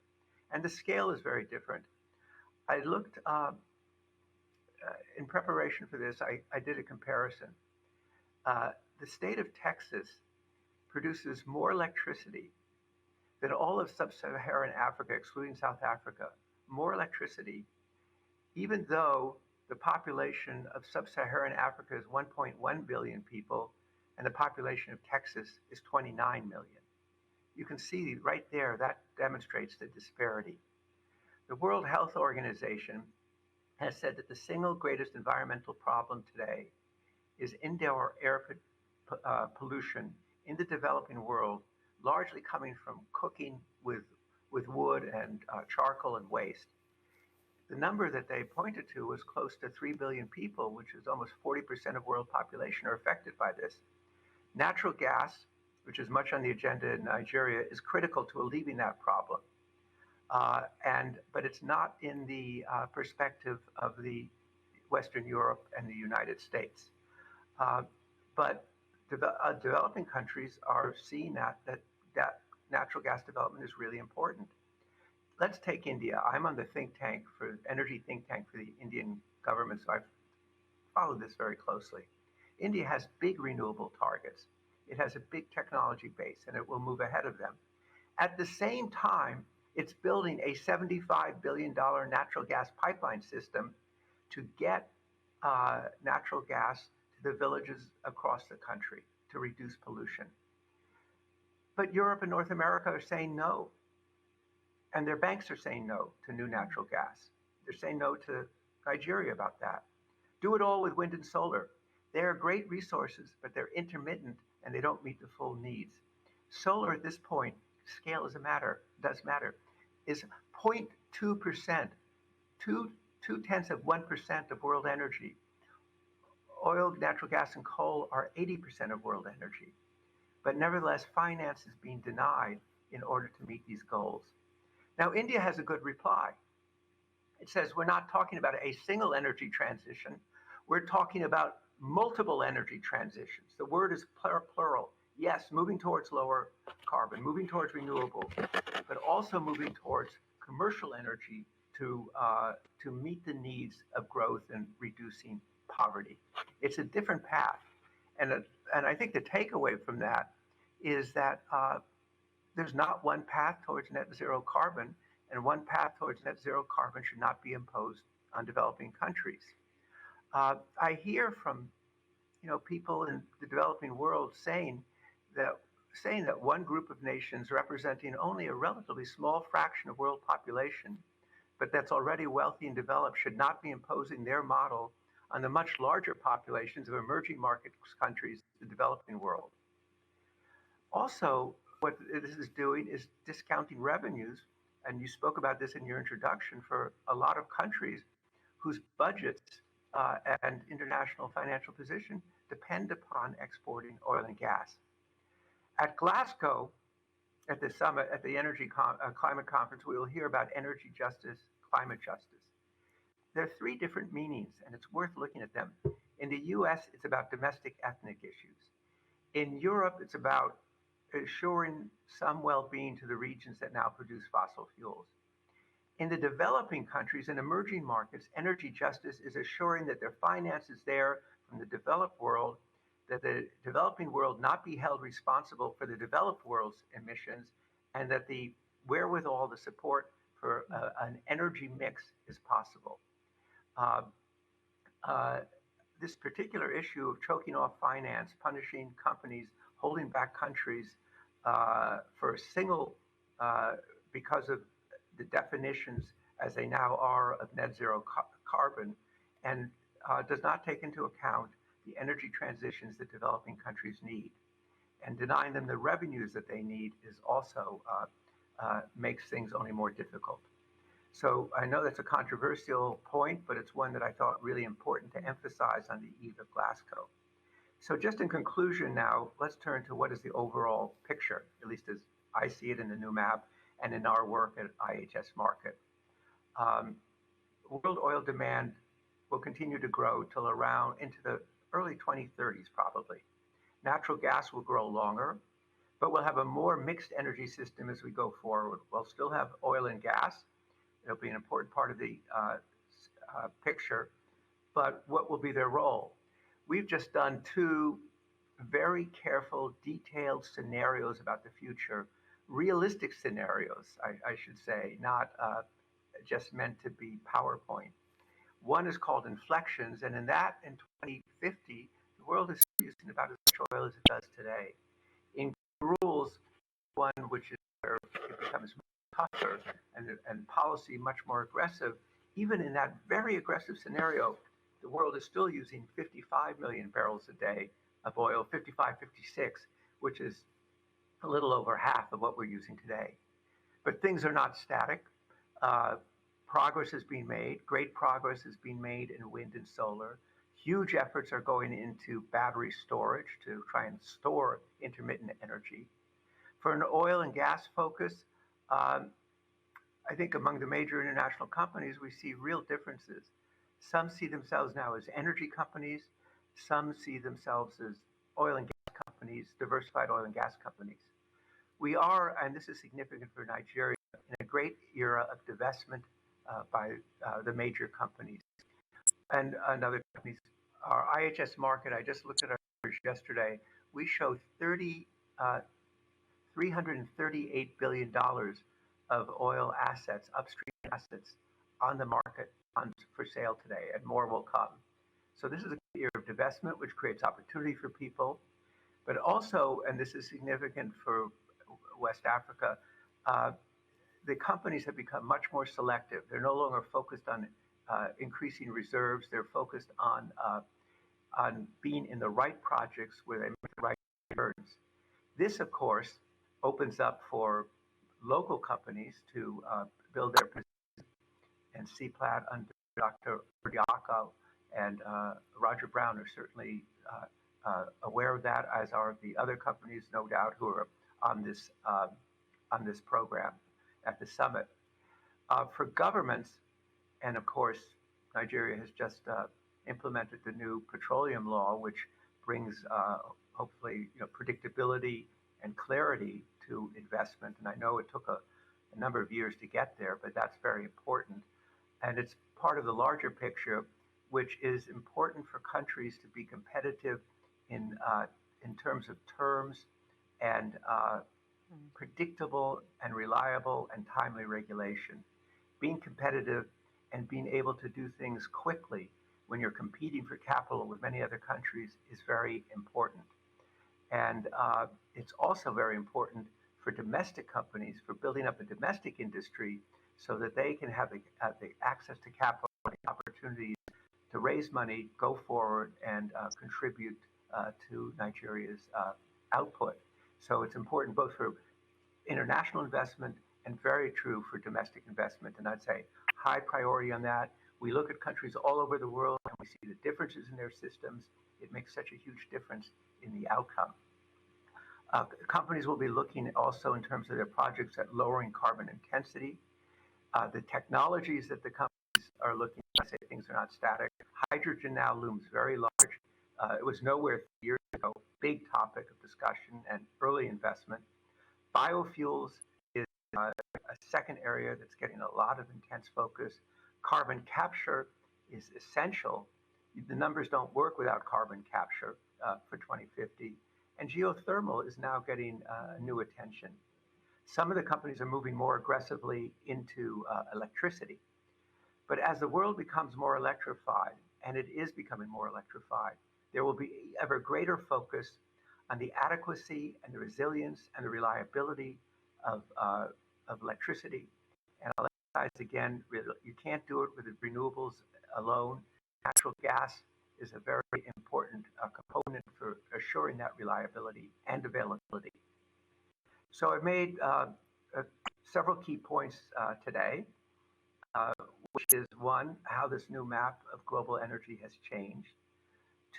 And the scale is very different. I looked, in preparation for this, I did a comparison. The state of Texas produces more electricity than all of sub-Saharan Africa, excluding South Africa, more electricity, even though the population of sub-Saharan Africa is 1.1 billion people, and the population of Texas is 29 million. You can see right there, that demonstrates the disparity. The World Health Organization has said that the single greatest environmental problem today is indoor air pollution in the developing world, largely coming from cooking with wood and charcoal and waste. The number that they pointed to was close to 3 billion people, which is almost 40% of world population are affected by this. Natural gas, which is much on the agenda in Nigeria, is critical to alleviating that problem. But it's not in the perspective of the Western Europe and the United States. But developing countries are seeing that natural gas development is really important. Let's take India. I'm on the energy think tank for the Indian government, so I've followed this very closely. India has big renewable targets. It has a big technology base, and it will move ahead of them. At the same time, it's building a $75 billion natural gas pipeline system to get natural gas to the villages across the country to reduce pollution. But Europe and North America are saying no. And their banks are saying no to new natural gas. They're saying no to Nigeria about that. Do it all with wind and solar. They are great resources, but they're intermittent and they don't meet the full needs. Solar at this point, scale does matter, is 0.2%, 0.2% of world energy. Oil, natural gas, and coal are 80% of world energy. But nevertheless, finance is being denied in order to meet these goals. Now, India has a good reply. It says, we're not talking about a single energy transition. We're talking about multiple energy transitions. The word is plural. Yes, moving towards lower carbon, moving towards renewable, but also moving towards commercial energy to meet the needs of growth and reducing poverty. It's a different path. And I think the takeaway from that is that there's not one path towards net zero carbon, and one path towards net zero carbon should not be imposed on developing countries. I hear from people in the developing world saying that one group of nations representing only a relatively small fraction of world population, but that's already wealthy and developed, should not be imposing their model on the much larger populations of emerging market countries, the developing world. Also, what this is doing is discounting revenues, and you spoke about this in your introduction, for a lot of countries whose budgets and international financial position depend upon exporting oil and gas. At Glasgow, at the summit, at the climate conference, we will hear about energy justice, climate justice. There are three different meanings, and it's worth looking at them. In the US, it's about domestic ethnic issues. In Europe, it's about assuring some well-being to the regions that now produce fossil fuels. In the developing countries and emerging markets, energy justice is assuring that their finance is there from the developed world, that the developing world not be held responsible for the developed world's emissions, and that the wherewithal, the support for an energy mix is possible. This particular issue of choking off finance, punishing companies, holding back countries for a single, because of the definitions as they now are of net zero carbon, and does not take into account the energy transitions that developing countries need. And denying them the revenues that they need is also makes things only more difficult. So I know that's a controversial point, but it's one that I thought really important to emphasize on the eve of Glasgow. So just in conclusion now, let's turn to what is the overall picture, at least as I see it in the new map and in our work at IHS Markit. World oil demand will continue to grow till around into the early 2030s probably. Natural gas will grow longer, but we'll have a more mixed energy system as we go forward. We'll still have oil and gas. It'll be an important part of the picture, but what will be their role? We've just done two very careful, detailed scenarios about the future, realistic scenarios, I should say, not just meant to be PowerPoint. One is called inflections, and in that, in 2050, the world is using about as much oil as it does today. In rules, one which is where it becomes tougher and policy much more aggressive, even in that very aggressive scenario, the world is still using 55 million barrels a day of oil, 55, 56, which is a little over half of what we're using today. But things are not static. Progress is being made. Great progress is being made in wind and solar. Huge efforts are going into battery storage to try and store intermittent energy. For an oil and gas focus, I think among the major international companies, we see real differences. Some see themselves now as energy companies. Some see themselves as oil and gas companies, diversified oil and gas companies. We are, and this is significant for Nigeria, in a great era of divestment by the major companies and other companies. Our IHS Markit, I just looked at our numbers yesterday, we showed $338 billion of oil assets, upstream assets, on the market for sale today, and more will come. So this is a year of divestment, which creates opportunity for people, but also, and this is significant for West Africa, the companies have become much more selective. They're no longer focused on increasing reserves. They're focused on being in the right projects where they make the right returns. This, of course, opens up for local companies to build their position. And Seplat under Dr. Diako and Roger Brown are certainly aware of that, as are the other companies, no doubt, who are on this program at the summit. For governments, and of course, Nigeria has just implemented the new petroleum law, which brings hopefully predictability and clarity to investment. And I know it took a number of years to get there, but that's very important. And it's part of the larger picture, which is important for countries to be competitive in terms of terms and predictable and reliable and timely regulation. Being competitive and being able to do things quickly when you're competing for capital with many other countries is very important. And it's also very important for domestic companies, for building up a domestic industry so that they can have the access to capital and opportunities to raise money, go forward, and contribute to Nigeria's output. So it's important both for international investment and very true for domestic investment. And I'd say high priority on that. We look at countries all over the world and we see the differences in their systems. It makes such a huge difference in the outcome. Companies will be looking also in terms of their projects at lowering carbon intensity. The technologies that the companies are looking at, I say things are not static. Hydrogen now looms very large. It was nowhere 3 years ago, big topic of discussion and early investment. Biofuels is a second area that's getting a lot of intense focus. Carbon capture is essential. The numbers don't work without carbon capture for 2050. And geothermal is now getting new attention. Some of the companies are moving more aggressively into electricity. But as the world becomes more electrified, and it is becoming more electrified, there will be ever greater focus on the adequacy and the resilience and the reliability of electricity. And I'll emphasize again, you can't do it with renewables alone. Natural gas is a very important component for assuring that reliability and availability. So I've made several key points today, which is one, how this new map of global energy has changed.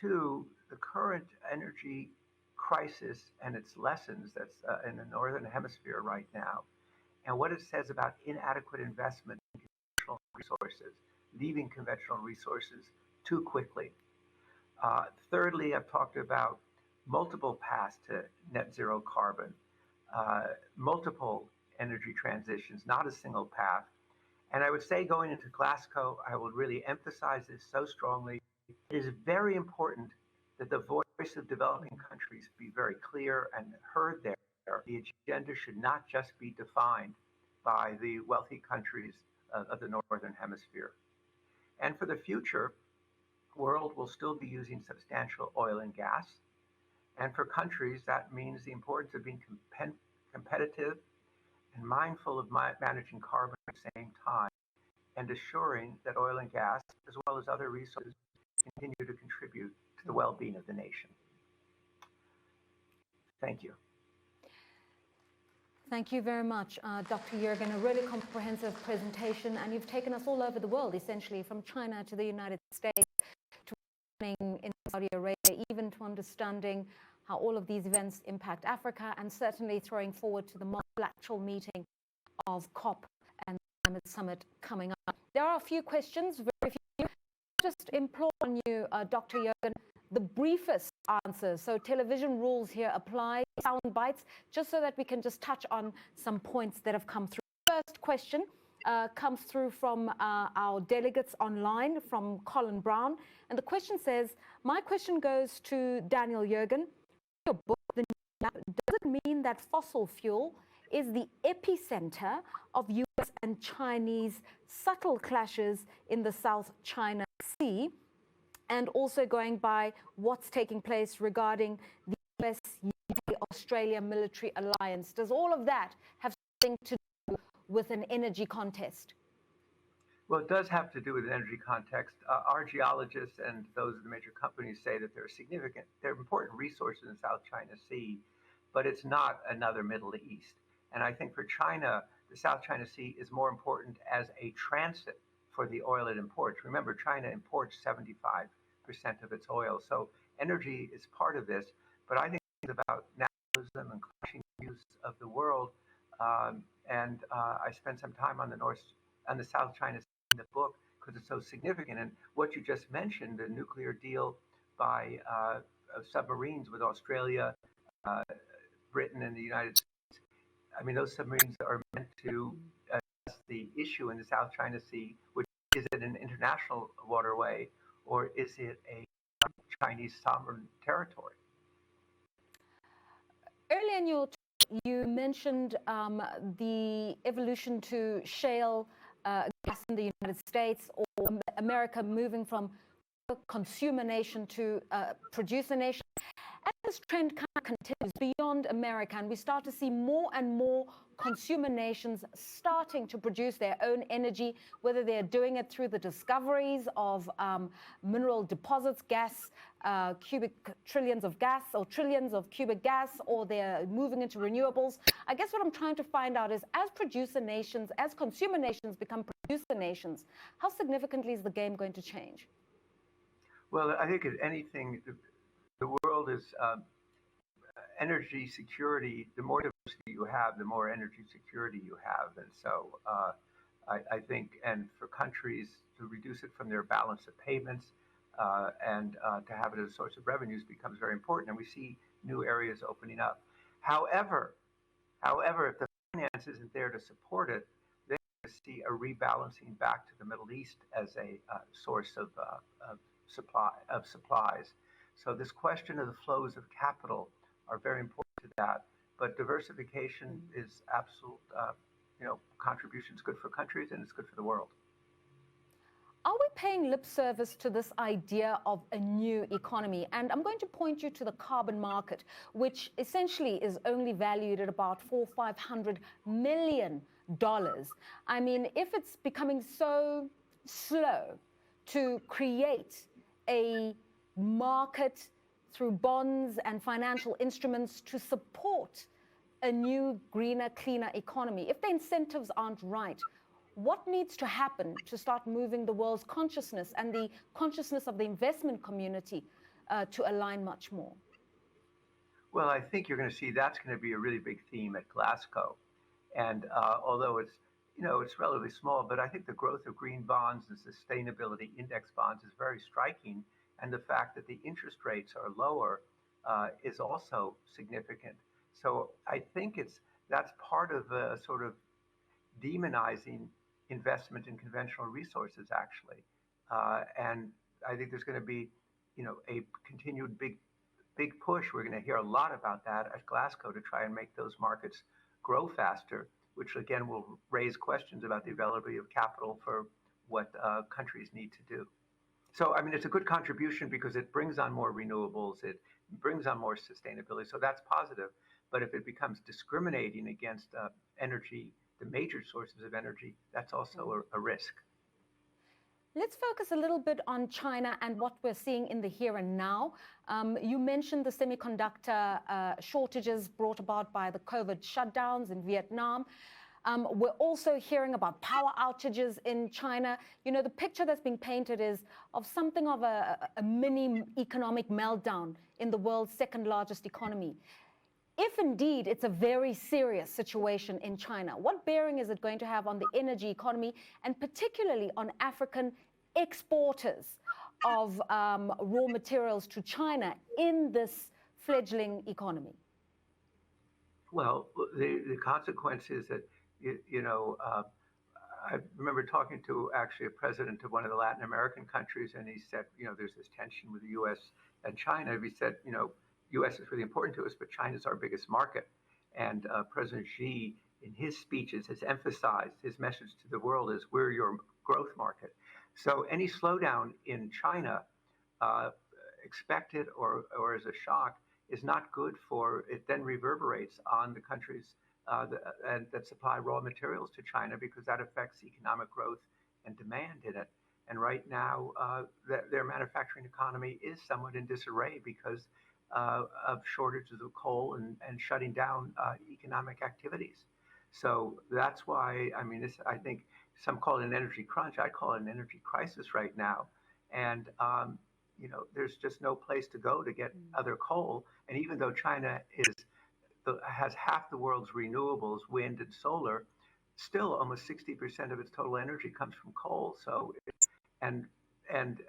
Two, the current energy crisis and its lessons that's in the Northern Hemisphere right now, and what it says about inadequate investment in conventional resources, leaving conventional resources too quickly. Thirdly, I've talked about multiple paths to net zero carbon, multiple energy transitions, not a single path. And I would say going into Glasgow, I will really emphasize this so strongly. It is very important that the voice of developing countries be very clear and heard there. The agenda should not just be defined by the wealthy countries of the Northern Hemisphere. And for the future, the world will still be using substantial oil and gas. And for countries, that means the importance of being competitive and mindful of managing carbon at the same time, and assuring that oil and gas, as well as other resources, continue to contribute to the well-being of the nation. Thank you. Thank you very much, Dr. Jürgen. A really comprehensive presentation, and you've taken us all over the world, essentially, from China to the United States, to in Saudi Arabia, even to understanding how all of these events impact Africa, and certainly throwing forward to the actual meeting of COP and the Climate Summit coming up. There are a few questions, very few. Just implore on you, Dr. Jürgen, the briefest answers. So television rules here apply, sound bites, just so that we can just touch on some points that have come through. First question comes through from our delegates online, from Colin Brown. And the question says, my question goes to Daniel Jürgen. Your book, does it mean that fossil fuel is the epicenter of US and Chinese subtle clashes in the South China Sea? And also going by what's taking place regarding the US-UK-Australia military alliance. Does all of that have something to do with an energy contest? Well, it does have to do with an energy context. Our geologists and those of the major companies say that they're important resources in the South China Sea, but it's not another Middle East. And I think for China, the South China Sea is more important as a transit for the oil it imports. Remember, China imports 75% of its oil. So energy is part of this, but I think it's about nationalism and clashing views of the world. And I spent some time on the South China Sea in the book because it's so significant. And what you just mentioned, the nuclear deal by submarines with Australia, Britain, and the United States. I mean, those submarines are meant to address the issue in the South China Sea, which is it an international waterway or is it a Chinese sovereign territory? Earlier in your talk, you mentioned the evolution to shale gas in the United States, or America moving from a consumer nation to a producer nation. As this trend kind of continues beyond America, and we start to see more and more consumer nations starting to produce their own energy, whether they're doing it through the discoveries of mineral deposits, gas, trillions of gas, or trillions of cubic gas, or they're moving into renewables. I guess what I'm trying to find out is, as producer nations, as consumer nations become producer nations, how significantly is the game going to change? Well, I think if anything, the world is energy security. The more diversity you have, the more energy security you have. And so I think, and for countries to reduce it from their balance of payments and to have it as a source of revenues becomes very important. And we see new areas opening up. However, if the finance isn't there to support it, then we see a rebalancing back to the Middle East as a source of supplies. So this question of the flows of capital are very important to that. But diversification is absolute, contribution is good for countries and it's good for the world. Are we paying lip service to this idea of a new economy? And I'm going to point you to the carbon market, which essentially is only valued at about $400-500 million. I mean, if it's becoming so slow to create a market through bonds and financial instruments to support a new, greener, cleaner economy, if the incentives aren't right, what needs to happen to start moving the world's consciousness and the consciousness of the investment community to align much more? Well, I think you're going to see that's going to be a really big theme at Glasgow. And although it's relatively small, but I think the growth of green bonds and sustainability index bonds is very striking. And the fact that the interest rates are lower is also significant. So I think that's part of a sort of demonizing investment in conventional resources, actually. And I think there's going to be, a continued big push. We're going to hear a lot about that at Glasgow to try and make those markets grow faster, which again will raise questions about the availability of capital for what countries need to do. So, I mean, it's a good contribution because it brings on more renewables, it brings on more sustainability. So that's positive. But if it becomes discriminating against energy, the major sources of energy, that's also a risk. Let's focus a little bit on China and what we're seeing in the here and now. You mentioned the semiconductor shortages brought about by the COVID shutdowns in Vietnam. We're also hearing about power outages in China. The picture that's being painted is of something of a mini economic meltdown in the world's second largest economy. If indeed it's a very serious situation in China, what bearing is it going to have on the energy economy and particularly on African exporters of raw materials to China in this fledgling economy? Well, the consequence is that, I remember talking to actually a president of one of the Latin American countries, and he said, there's this tension with the U.S. and China. He said, U.S. is really important to us, but China's our biggest market. And President Xi, in his speeches, has emphasized his message to the world is we're your growth market. So any slowdown in China, expected or as a shock, is not good for it. Then reverberates on the countries that supply raw materials to China because that affects economic growth and demand in it. And right now, their manufacturing economy is somewhat in disarray because of shortages of coal and shutting down economic activities. So that's why, I think some call it an energy crunch. I call it an energy crisis right now. And, there's just no place to go to get other coal. And even though China has half the world's renewables, wind and solar, still almost 60% of its total energy comes from coal. So, and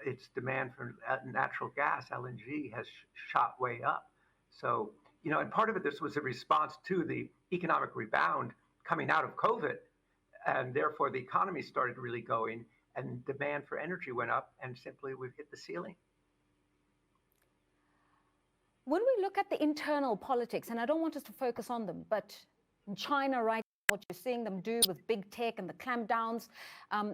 its demand for natural gas, LNG, has shot way up. So, and part of it, this was a response to the economic rebound coming out of COVID. And therefore, the economy started really going and demand for energy went up and simply we've hit the ceiling. When we look at the internal politics, and I don't want us to focus on them, but in China right now, what you're seeing them do with big tech and the clampdowns,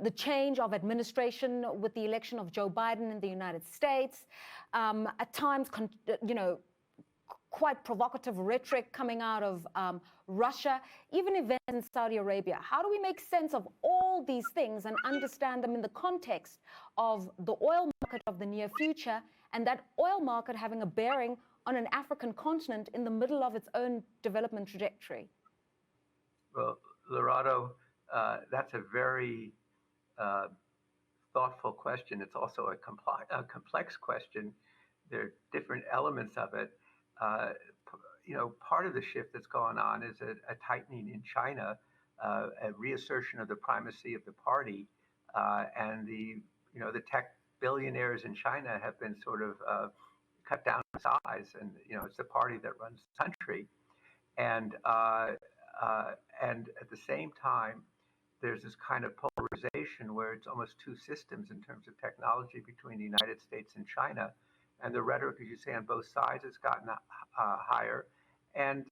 the change of administration with the election of Joe Biden in the United States, at times, quite provocative rhetoric coming out of Russia, even events in Saudi Arabia. How do we make sense of all these things and understand them in the context of the oil market of the near future and that oil market having a bearing on an African continent in the middle of its own development trajectory? Well, Lorato, that's a very thoughtful question. It's also a complex question. There are different elements of it. Part of the shift that's going on is a tightening in China, a reassertion of the primacy of the party, and the tech billionaires in China have been sort of cut down in size, and it's the party that runs the country, and at the same time, there's this kind of polarization where it's almost two systems in terms of technology between the United States and China. And the rhetoric, as you say, on both sides has gotten higher. And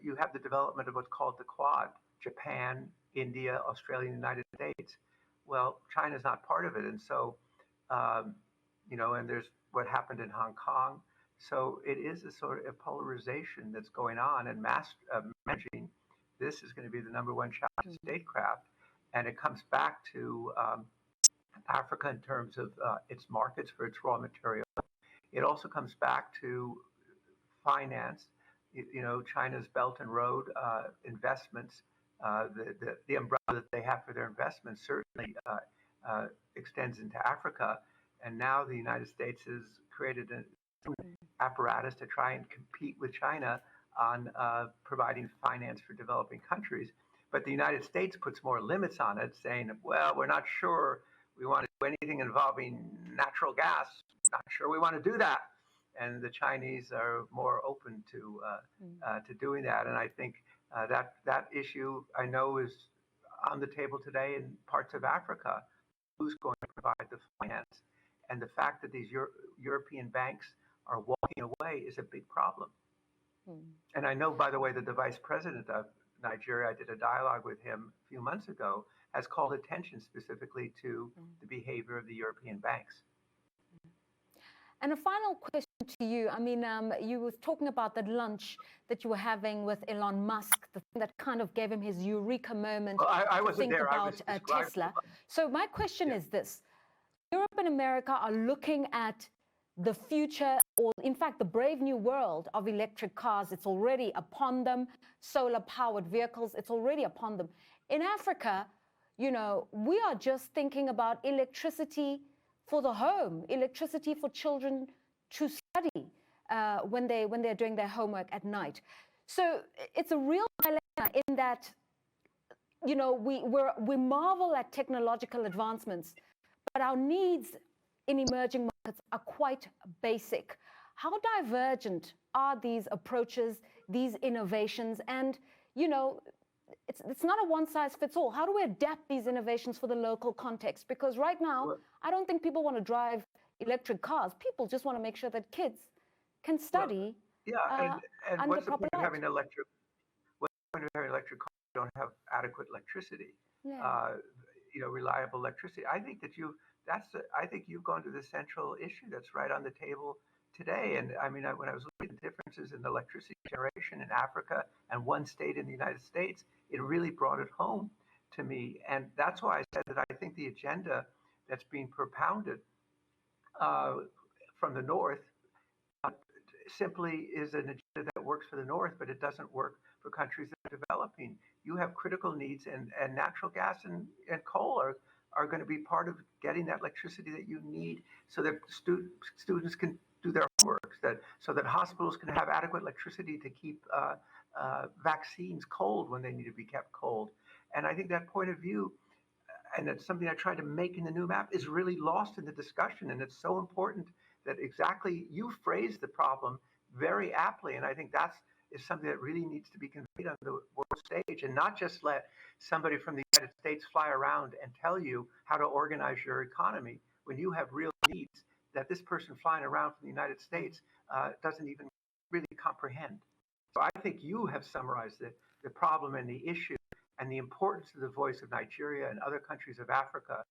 you have the development of what's called the Quad, Japan, India, Australia, and the United States. Well, China's not part of it. And so, and there's what happened in Hong Kong. So it is a sort of polarization that's going on, and managing this is going to be the number one challenge in statecraft. And it comes back to Africa in terms of its markets for its raw material. It also comes back to finance, China's Belt and Road investments, the umbrella that they have for their investments certainly extends into Africa. And now the United States has created apparatus to try and compete with China on providing finance for developing countries. But the United States puts more limits on it, saying, well, we're not sure we want to do anything involving natural gas. Not sure we want to do that. And the Chinese are more open to doing that. And I think that issue, I know, is on the table today in parts of Africa. Who's going to provide the finance? And the fact that these European banks are walking away is a big problem. And I know, by the way, that the vice president of Nigeria, I did a dialogue with him a few months ago, has called attention specifically to the behavior of the European banks. And a final question to you. I mean, you were talking about that lunch that you were having with Elon Musk, the thing that kind of gave him his eureka moment I to wasn't think there. about Tesla. So my question is this. Europe and America are looking at the future, or in fact, the brave new world of electric cars. It's already upon them. Solar-powered vehicles, it's already upon them. In Africa, you know, we are just thinking about electricity for the home, electricity for children to study when they're doing their homework at night. So it's a real dilemma in that, you know, we marvel at technological advancements, but our needs in emerging markets are quite basic. How divergent are these approaches, these innovations? And, you know, it's not a one-size-fits-all. How do we adapt these innovations for the local context? Because right now, I don't think people want to drive electric cars. People just want to make sure that kids can study. And under what's the proper point of light. having electric? What's the point of having electric cars if you don't have adequate electricity? Yeah. You know, reliable electricity. I think that I think you've gone to the central issue that's right on the table today. And I mean, when I was looking at the differences in electricity generation in Africa and one state in the United States, it really brought it home to me. And that's why I said that I think the agenda that's being propounded from the North simply is an agenda that works for the North, but it doesn't work for countries that are developing. You have critical needs, and natural gas and coal are going to be part of getting that electricity that you need so that students can do their homework, so that hospitals can have adequate electricity to keep vaccines cold when they need to be kept cold. And I think that point of view, and it's something I tried to make in the new map, is really lost in the discussion. And it's so important that exactly you phrased the problem very aptly. And I think is something that really needs to be conveyed on the world stage, and not just let somebody from the United States fly around and tell you how to organize your economy when you have real needs that this person flying around from the United States doesn't even really comprehend. So I think you have summarized the problem and the issue and the importance of the voice of Nigeria and other countries of Africa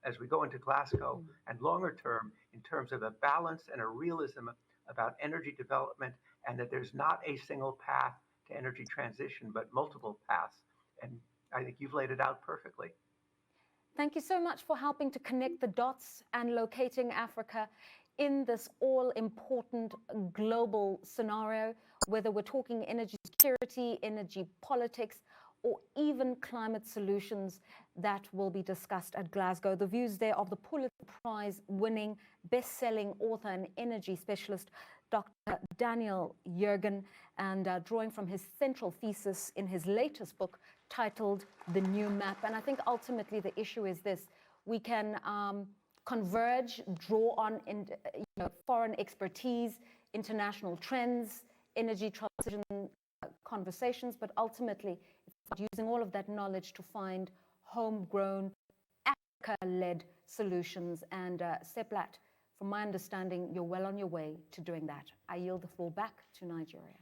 as we go into Glasgow and longer term in terms of a balance and a realism about energy development, and that there's not a single path to energy transition, but multiple paths. And I think you've laid it out perfectly. Thank you so much for helping to connect the dots and locating Africa in this all-important global scenario, whether we're talking energy security, energy politics, or even climate solutions that will be discussed at Glasgow. The views there of the Pulitzer Prize-winning, best-selling author and energy specialist, Dr. Daniel Yergin, and drawing from his central thesis in his latest book titled The New Map. And I think ultimately the issue is this: we can converge, draw on foreign expertise, international trends, energy transition conversations, but ultimately it's about using all of that knowledge to find homegrown, Africa-led solutions. And Seplat, from my understanding, you're well on your way to doing that. I yield the floor back to Nigeria.